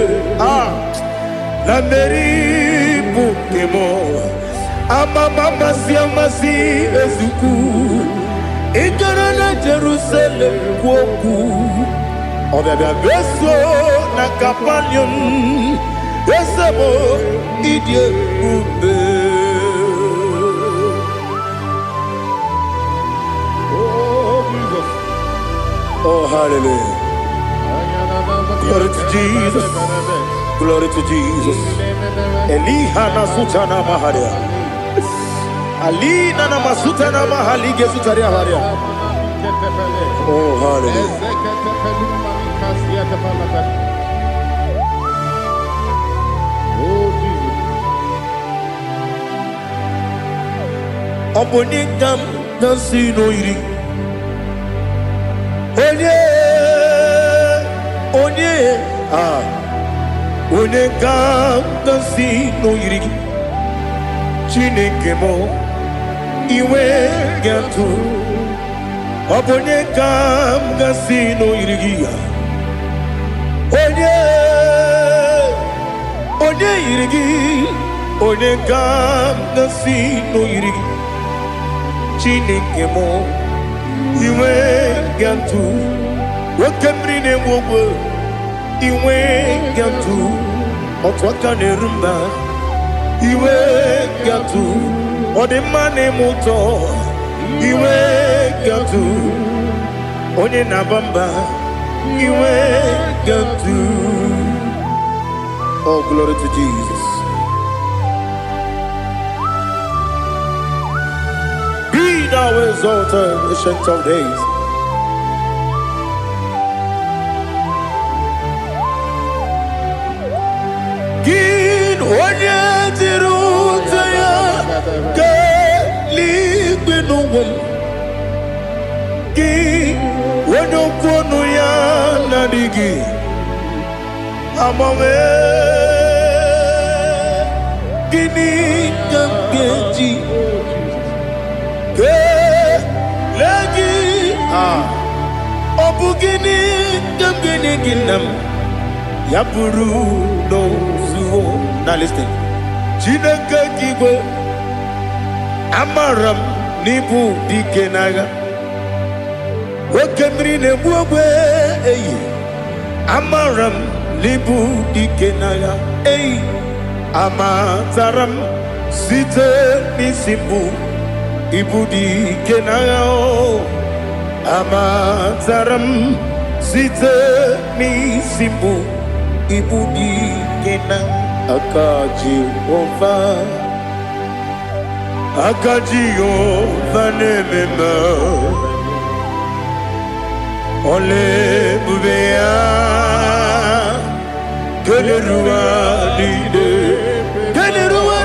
na meri bukemo amama siamasi ezuku igara na Jerusalem kwoku obabia beso na Capernaum esemo idie ube. Oh, hallelujah. Glory to Jesus. Glory to Jesus. Elihana sutana maharia. Alina na masutana mahali gesutaria haria. Oh, hallelujah. Oh, Jesus. Obonikam nasino iri. Onye ga-agasi n'oyiri gị Chineke m iwe ga-atụ ọ bụ onye ga-agasi n'oyiri gị onye yiri gị onye ga-agasi n'oyiri gị Chineke m iwe ga-atụ nwoke mmiri na-enwe ogwe iwe ga-atụ otu aka na-eru mba iwe ga-atụ ọ dị mma na-eme ụtọ iwe ga-atụ onye na-aba mba iwe ga-atụ. Oh, glory to Jesus. Be thou exalted, ancient of days. Onye dịrị ụzọ ya ka eluigwe n'ụwa gị onye okwu ọnụ ya na-adịghị agbanwe gịnị ka m ga-eji kelee gị ọ bụ gịnị ka m ga-enye gị nna m ya bụrụ n'ozuo. Now listen. Chineke kigwe amaram n'ibu dike n'agha nwoke mmiri na-egbu ogwe eyi amaram n'ibu dike n'agha eyi amataram site n'isi mbụ ibu dike n'agha amataram site n'isi mbụ ibu dike n'agha aka Jehova na-ememe ole ebube ya keleruwa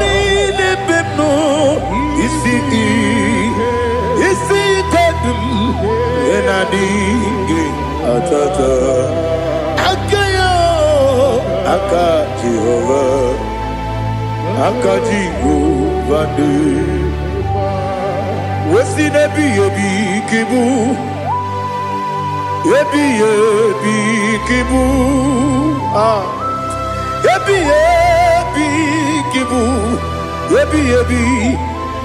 niile beno isi kodum enadịghị atata aka Jehova dị wesi n'ebi ebi kibu ebi kibu ebi kibu ebi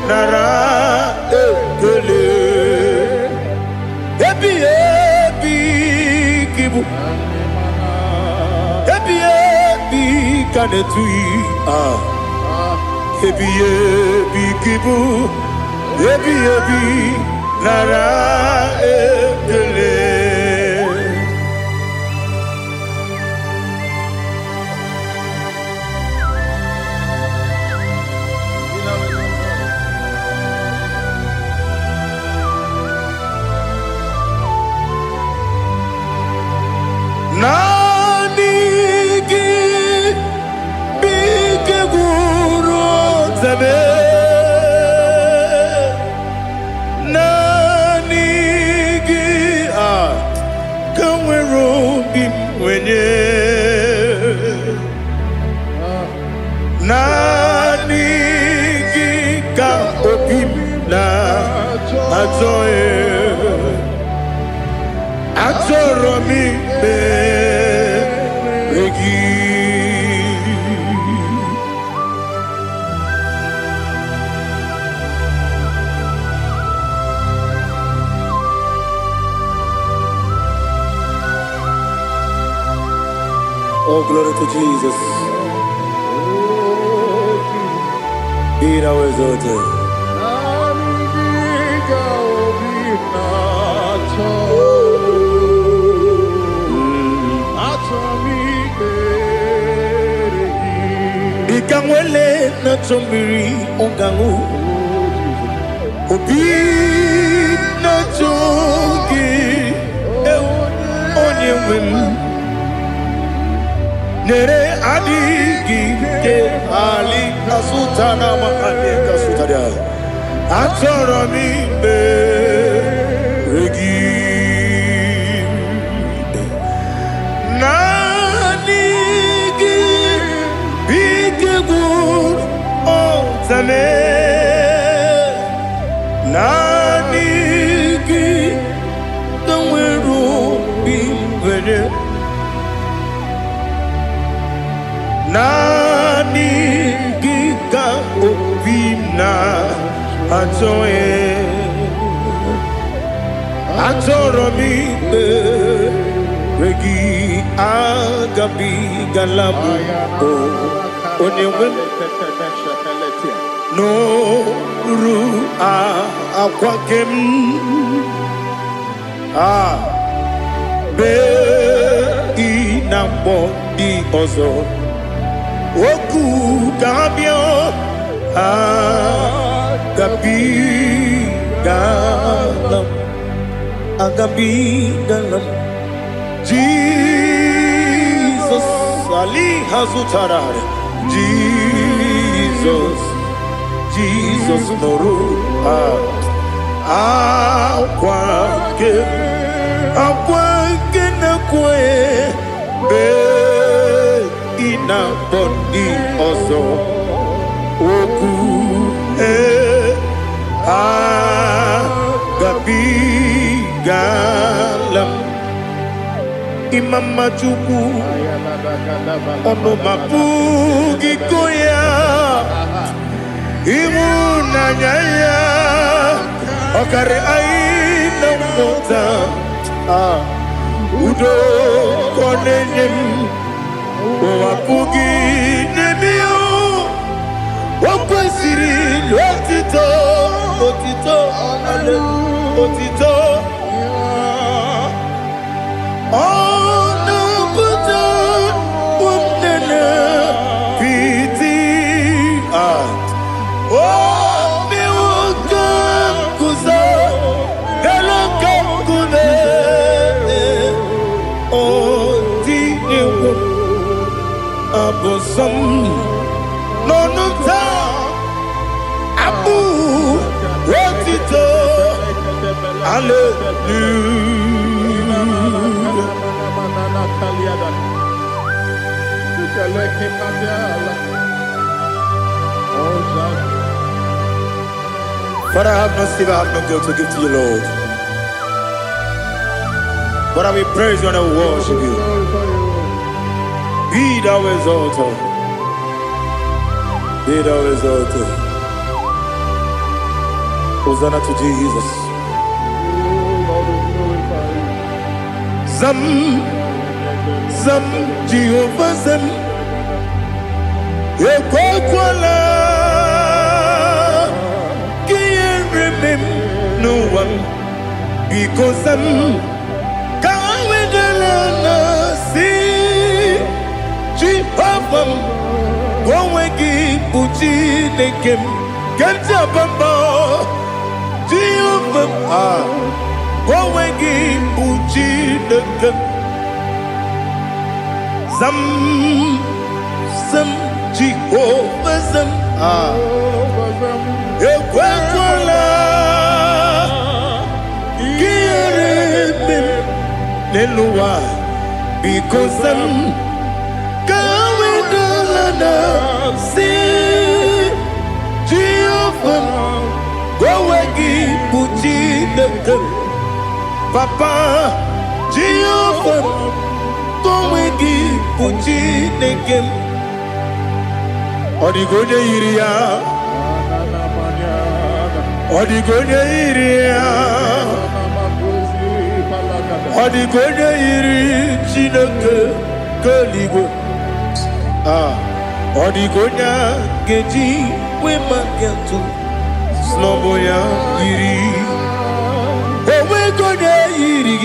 nara ekele ebi kibu ebi kanetui ebi kibu ebi nara ekele. glory to Jesus. Be thou exalted. Ikangwele na chombiri ongangu obi na chogi onye wim nere adigi ke ali asutana mahane kasutaria atoro mi be regi nanigi bigegu otame nanigi kanweru bimwere nani gika obina atoe atoro mi regi agabi galabu onyewe no ru akwakem be inambo di ozo oku gabio agabi galam Jesus ali hazutarare Jesus noru akwake na kwe be ina boni ozo oku gabi galam imama chuku ono mapugi koya imuna nyaya okare aina mota udo konenyem wapugi nemio wakwesiri lotito ale otito ono buto umnene piti mi wakam kuza galakam kune abosam nonuta abu wotito Father, I have no silver, I have no gold to give to you, Lord. But I will praise you and I will worship you. Be thou exalted. Be thou exalted. Hosanna to Jesus. Zam Jehovah Zam Ekwakwala Can't remember no one because Zam Kawedalana see Jehovah Gowegi Puchi Nekem Ganja Bamba Jehovah Gowegi Puchi Nekem Zam Jehovah Zam Ekwakwala Kieremem Neluwa because Zam Kawedalana see Jehovah Gowegi Puchi Nekem Papa Jehovah Gowegi Puchi Nekem Odigonye iria Odigonye iri Chineke Keligwe Odigonya geji we mageto Snoboya yiri Owe gonya yiri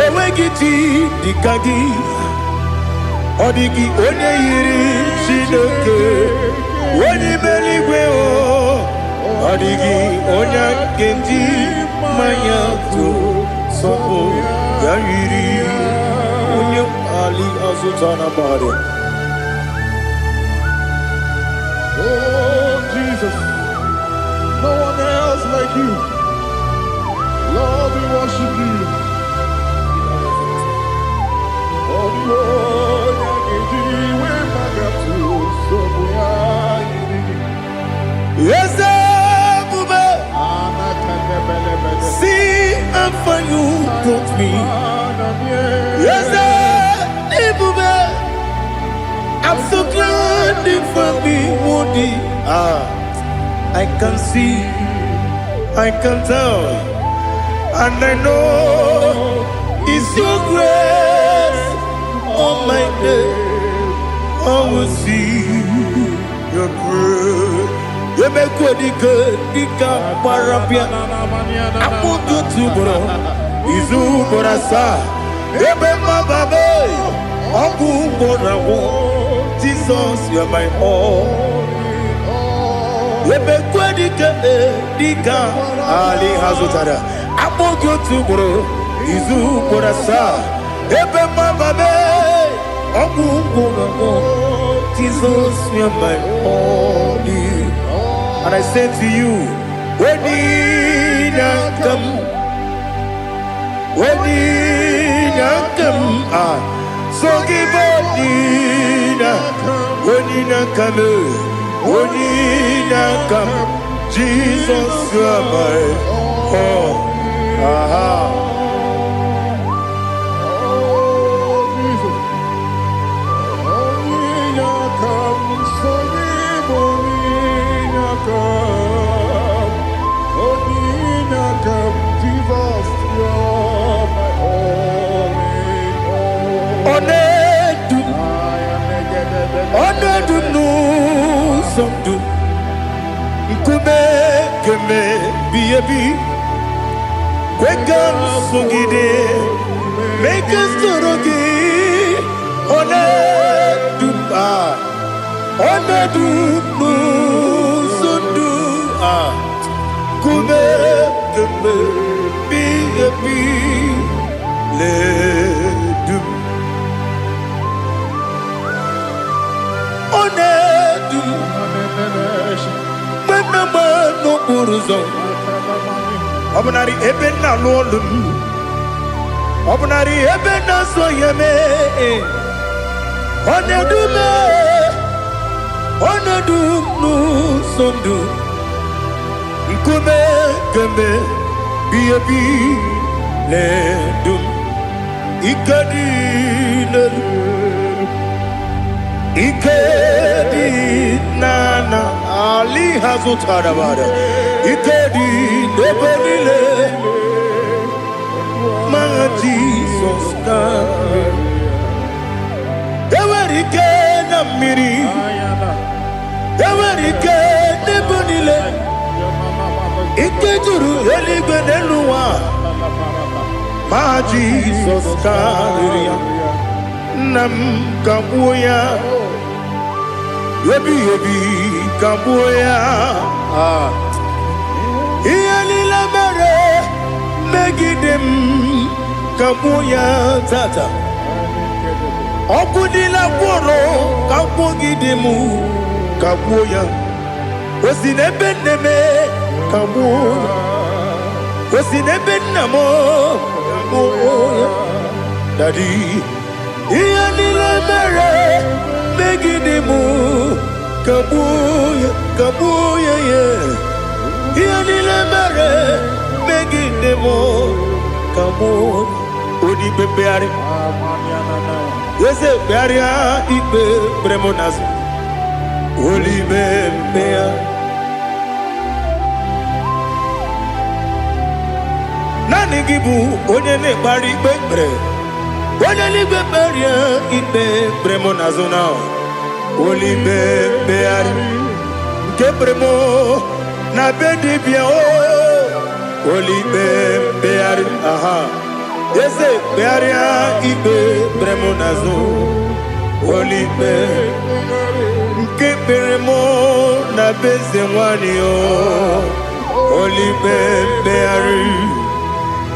Owe giti dikagi Odigi onye yiri Chineke Oni meligwe o Odigi onya geji mayato Sobo ya yiri Onye ali azutana bade. Oh, Jesus, no one else like you. Lord, we worship you. Oh, Lord, I give you where my God to, so we are you. Yes, Bube. See, I'm for you, brought me. Yes, Bube. I'm so glad you found me, Woody. I can see, I can tell, and I know it's your grace on my day. I will see your grace. You make what you could, you can't parapia. I'm going to bro. Izu Borasa. You make my baby. I'm going to Jesus, you're my all. Lebe kwedike dika Ali Hazutada. Amogo tubro Izu Borasa. Ebe mababe Ogu Jesus, you're my all. And I say to you, when you come, when you come, so give up when you come, Jesus, you are my all. Somdu Nkube keme biyebi Kwekam sungide Make us torogi One dumba One dumu Sundu Kube keme biyebi Le dum One dum no buruzo Obnari ebena lolum Obnari ebena soyeme Onedume Onedumu sondu Nkume keme Biyebi Ledum Ikadi Ikedi nana Ali Hazutada bada Ikedi nebenile Manga Jesus kame Ewerike na miri Ewerike nebenile Ikejuru eligwe neluwa Ma Jesus kame Nam kabuya Yebi kabuya Iyalila mere Megidem kabuya tata Okudila kworo kabugidemu kabuya Osinebenneme kabuya Osinebennamo kabuya Daddy Iyalila mere Megidemu kabuya kabuya yeah Iyalila mere Megidemu kabuya Odi bebeare Yese bearia ibe bremonas Oli bebea Nani gibu onye ne bari bebre Onelibe beria ibe bremo nazona. Olibe beari ke bremo na bedibia o. Olibe beari aha. Yese bearia ibe bremo nazo. Olibe ke bremo na bezemwani o. Olibe beari.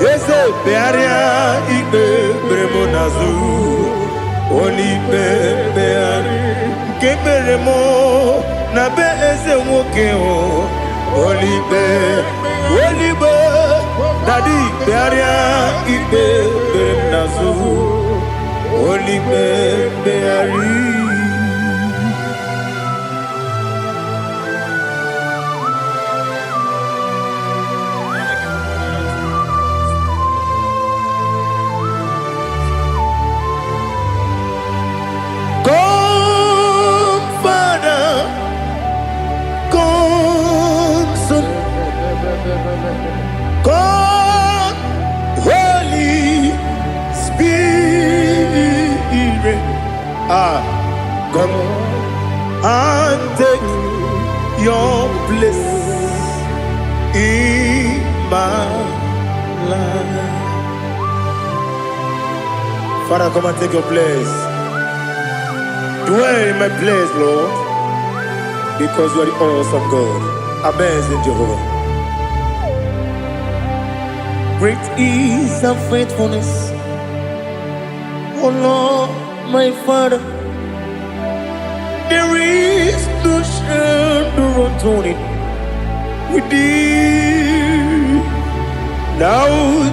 Yese bearia ibe bremo nazo. Olibe beari ke bremo na bezemwoke o. Olibe Daddy bearia ibe bremo nazo. Olibe beari. God, Holy Spirit, come and take your place in my life. Father, come and take your place. Dwell in my place, Lord, because you are the awesome God. Amazing Jehovah. Great is thy faithfulness, O Lord, my Father. There is no shadow unto it with thee. Now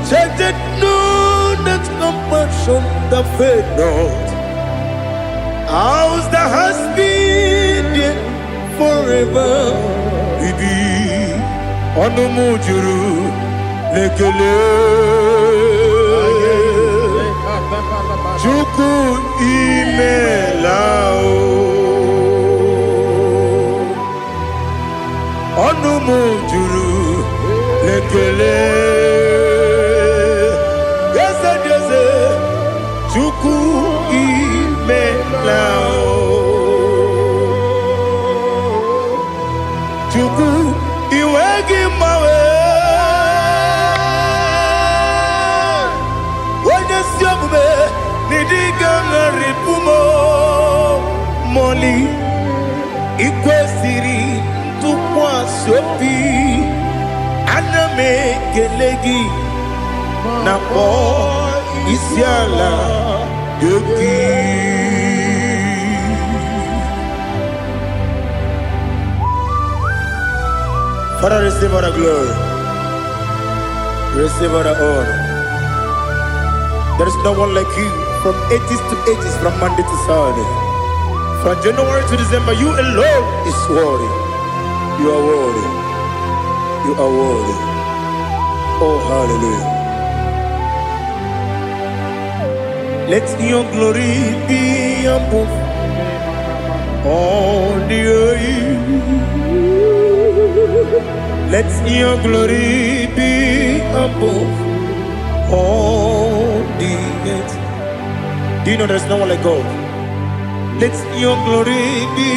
judged know that compassion that faith not. Ours that has been there forever with thee. Onomujuru lekele Chuku imelao Onomujuru lekele Yese Chuku imelao Chuku iwegi mawe Moli ikwesiri tukwasopi aname kelegi na po isiala yoki. Father, receive all the glory, receive all the honor. There is no one like you. From ages to ages, from Monday to Saturday, from January to December, you alone is worthy. You are worthy. You are worthy. Oh, hallelujah. Let your glory be above all the earth. Let your glory be above all the earth. Do you know there's no one like God? Let your glory be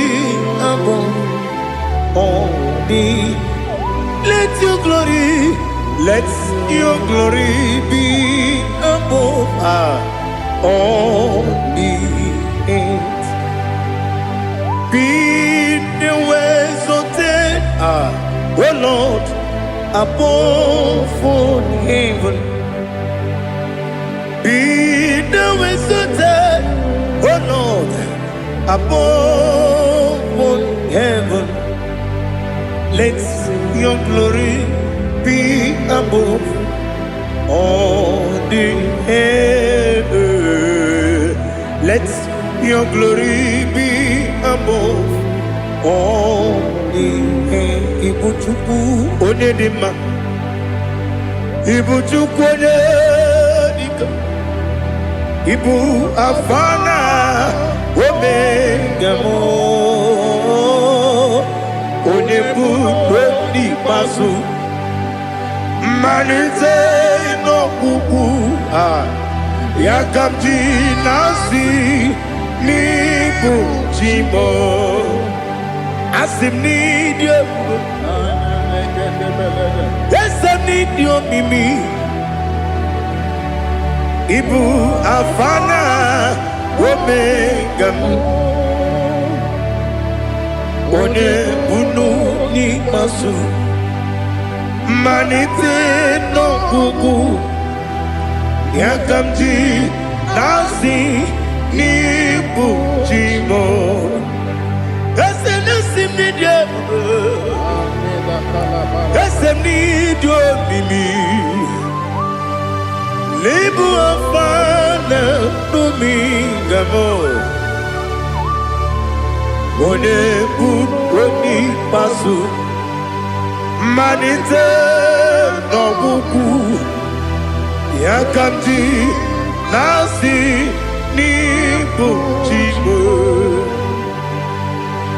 above all the. Let your glory be above all the earth. Be the ways of oh Lord, above all heaven. Be the visited, oh Lord, above all heaven. Let your glory be above all the heaven. Let your glory be above all the heaven. Ibuchuku onedima, Ibuchuku onedika. Ibu afana omega mo onebu di pasu manite no kuku Yakamji nasi nibu jimo asim nidio esem nidio mimi ibu afana omega one bunu ni masu manite no kuku Yakamji nasi nibu jimo esem nasim nidio esem nidio mimi Libu afana dumingamo One buni pasu Manite no buku Yakamji nasi nibu jimo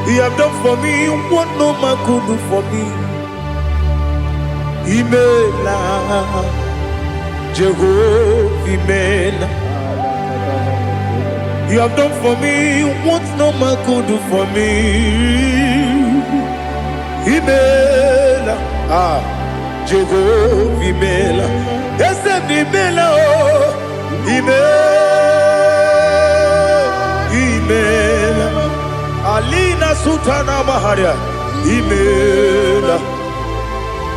You have done for me what no man could do for me Imela Jehovah, Imela. You have done for me what no man could do for me. Imela, Jehovah, Imela. Yes, Imela, oh, Imela. Alina Sultana Maharia, Imela,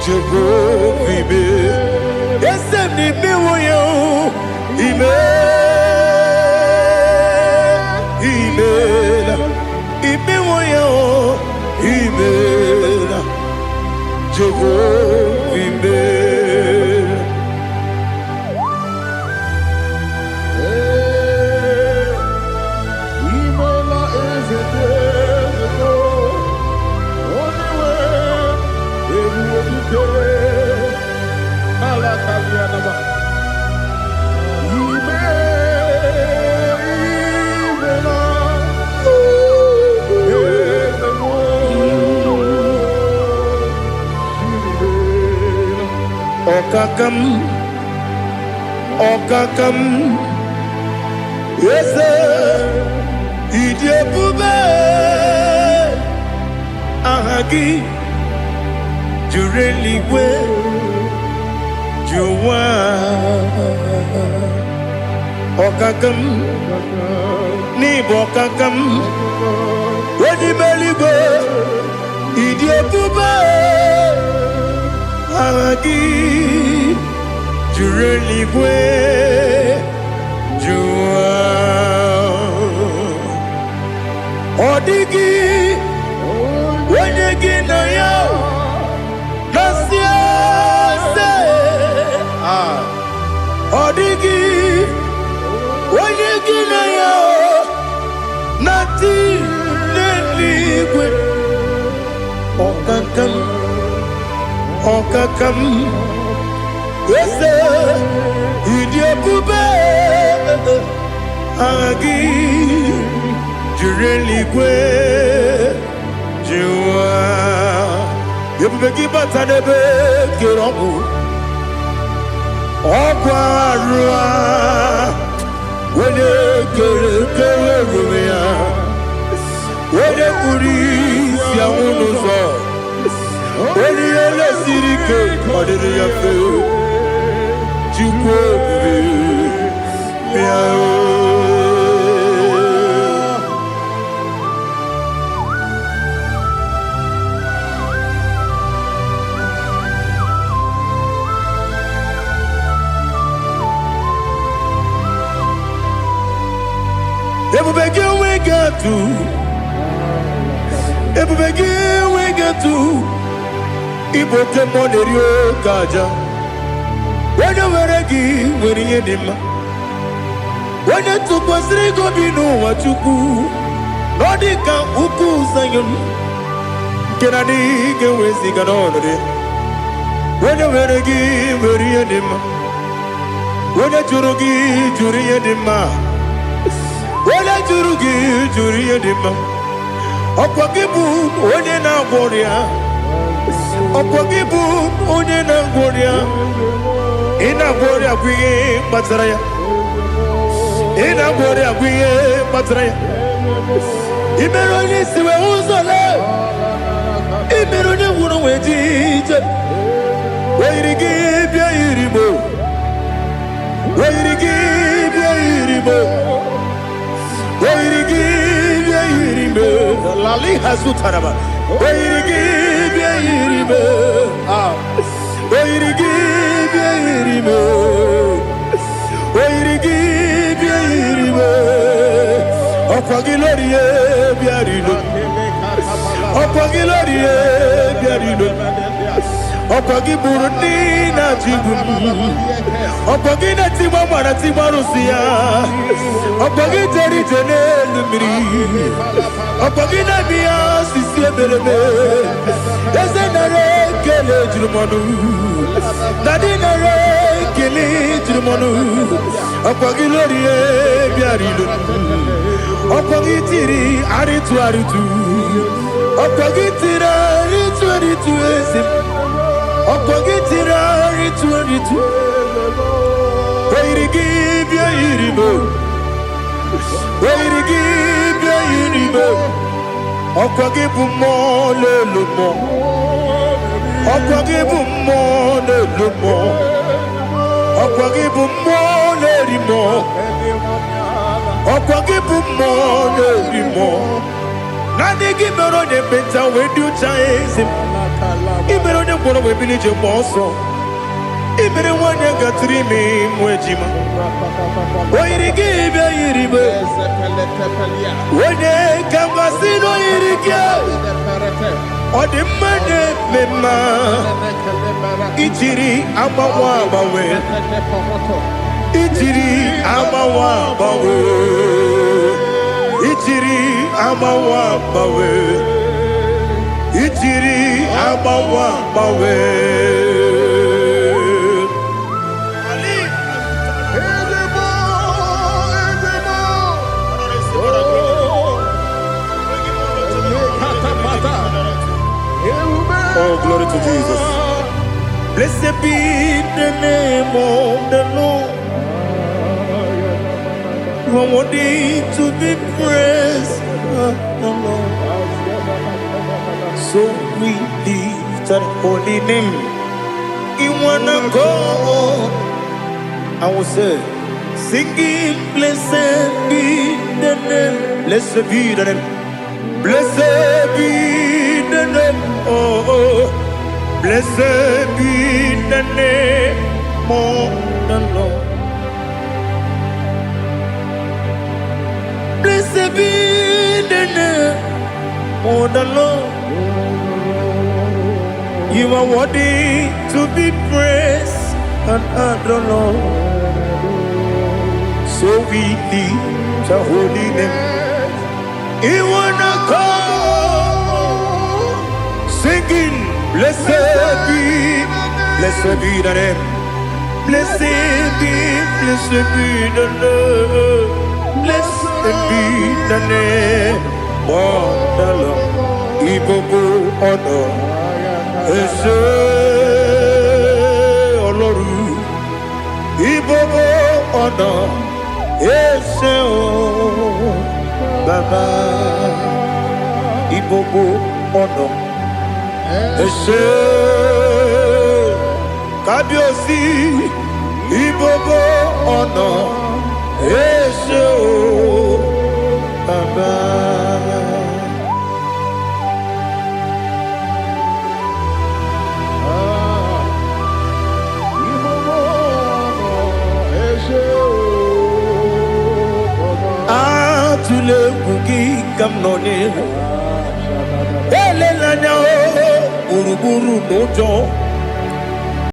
Jehovah, Imela. Yes, ni miwoyo imela imiwoyo imela Jehovah imela Imela is a devil. Only way Okakam, yes, Idiopube, Ahagi, Jureli we, Juwa, Okakam, Nibokakam, Wedi Meligo, Idiopube, Ahagi. Jureligwe Jua Odigi Wenyegi na yo Nasia se Odigi Wenyegi na yo Nati Neligwe Okakam Okakam Yes, Idiopube Agi Jureligwe Jua Yepubeki Batanebe Kiromu Okwarua Wene Kere Rumia Wene Kurisi Amunuzo Wene Ele Sirike Kodini Yafe Ebubegi we get to Iboke Monerio Kaja When you were again, when you did when you took was Rigo Bino, what you do, Nodika Uku Sayon, Kenadi, get with Siganone. When you were again, when you did when you Jurugi, Juria Dima, when you Jurugi, Juria Dima, Opakibu, when you now warrior, Opakibu, when you now warrior. Ina gloria kwi batsaraya Ina bore agwiye matre. Imero ni siwe uzole. Imero ni wunu wejije. Wairigi bia irimo. Wairigi bia irimo. Wairigi bia irimo. Lali hazutaraba. Wairigi bia irimo. Wairigi bia irimo. Wairigi bia irimo. Okwagilorie bia irimo. Okwagilorie bia irimo. Okwagi Burundi na Jibuti. Okwagi na Timama na Timarusia. Okwagi Jeri Jene Lumiri. Okwagi na Mia Sisi Eberebe. Eze nare kele jirumonu. Nadi nare kele jirumonu. Okwagi lorie biarilo. Okwagi tiri aritu aritu. Okwagi tira aritu aritu esim. Okwagitira ritu Wairigi bia irimo. Wairigi bia irimo. Okwagibu mo lelumo. Okwagibu mo lelumo. Okwagibu mo lerimo. Okwagibu mo lerimo. Nadigi mero ne beta wedu chaizim. Ibero ne bono we bilije moso. Ibere wanya gatrimi mwejima. Wairigi bia iribe. Wene kambasino irige. Odimane mema. Ichiri amawa bawe. Ichiri amawa bawe. Ichiri amawa bawe. Ichiri amawa bawe. Oh, glory to Jesus. Blessed be the name of the Lord. You are worthy to be praised, the Lord. So we lift that holy name. You wanna go? I will say, singing, blessed be the name. Blessed be the name. Blessed be the name. Oh, blessed be the name of the Lord. Blessed be the name of the Lord. You are worthy to be praised and adored, Lord. So we lift your holy name. You wanna come singing, blessed be the name. Blessed be the Lord. Blessed be the name of the Lord. Ibobo honor. Ese Oloru, Ibobo ọ̀nà, Ese o Baba, Ibobo ọ̀nà, Ese Kábíyèsí, Ibobo ọ̀nà, Ese o Baba. Tule kuki kamnone ele lanya o uruburu nojo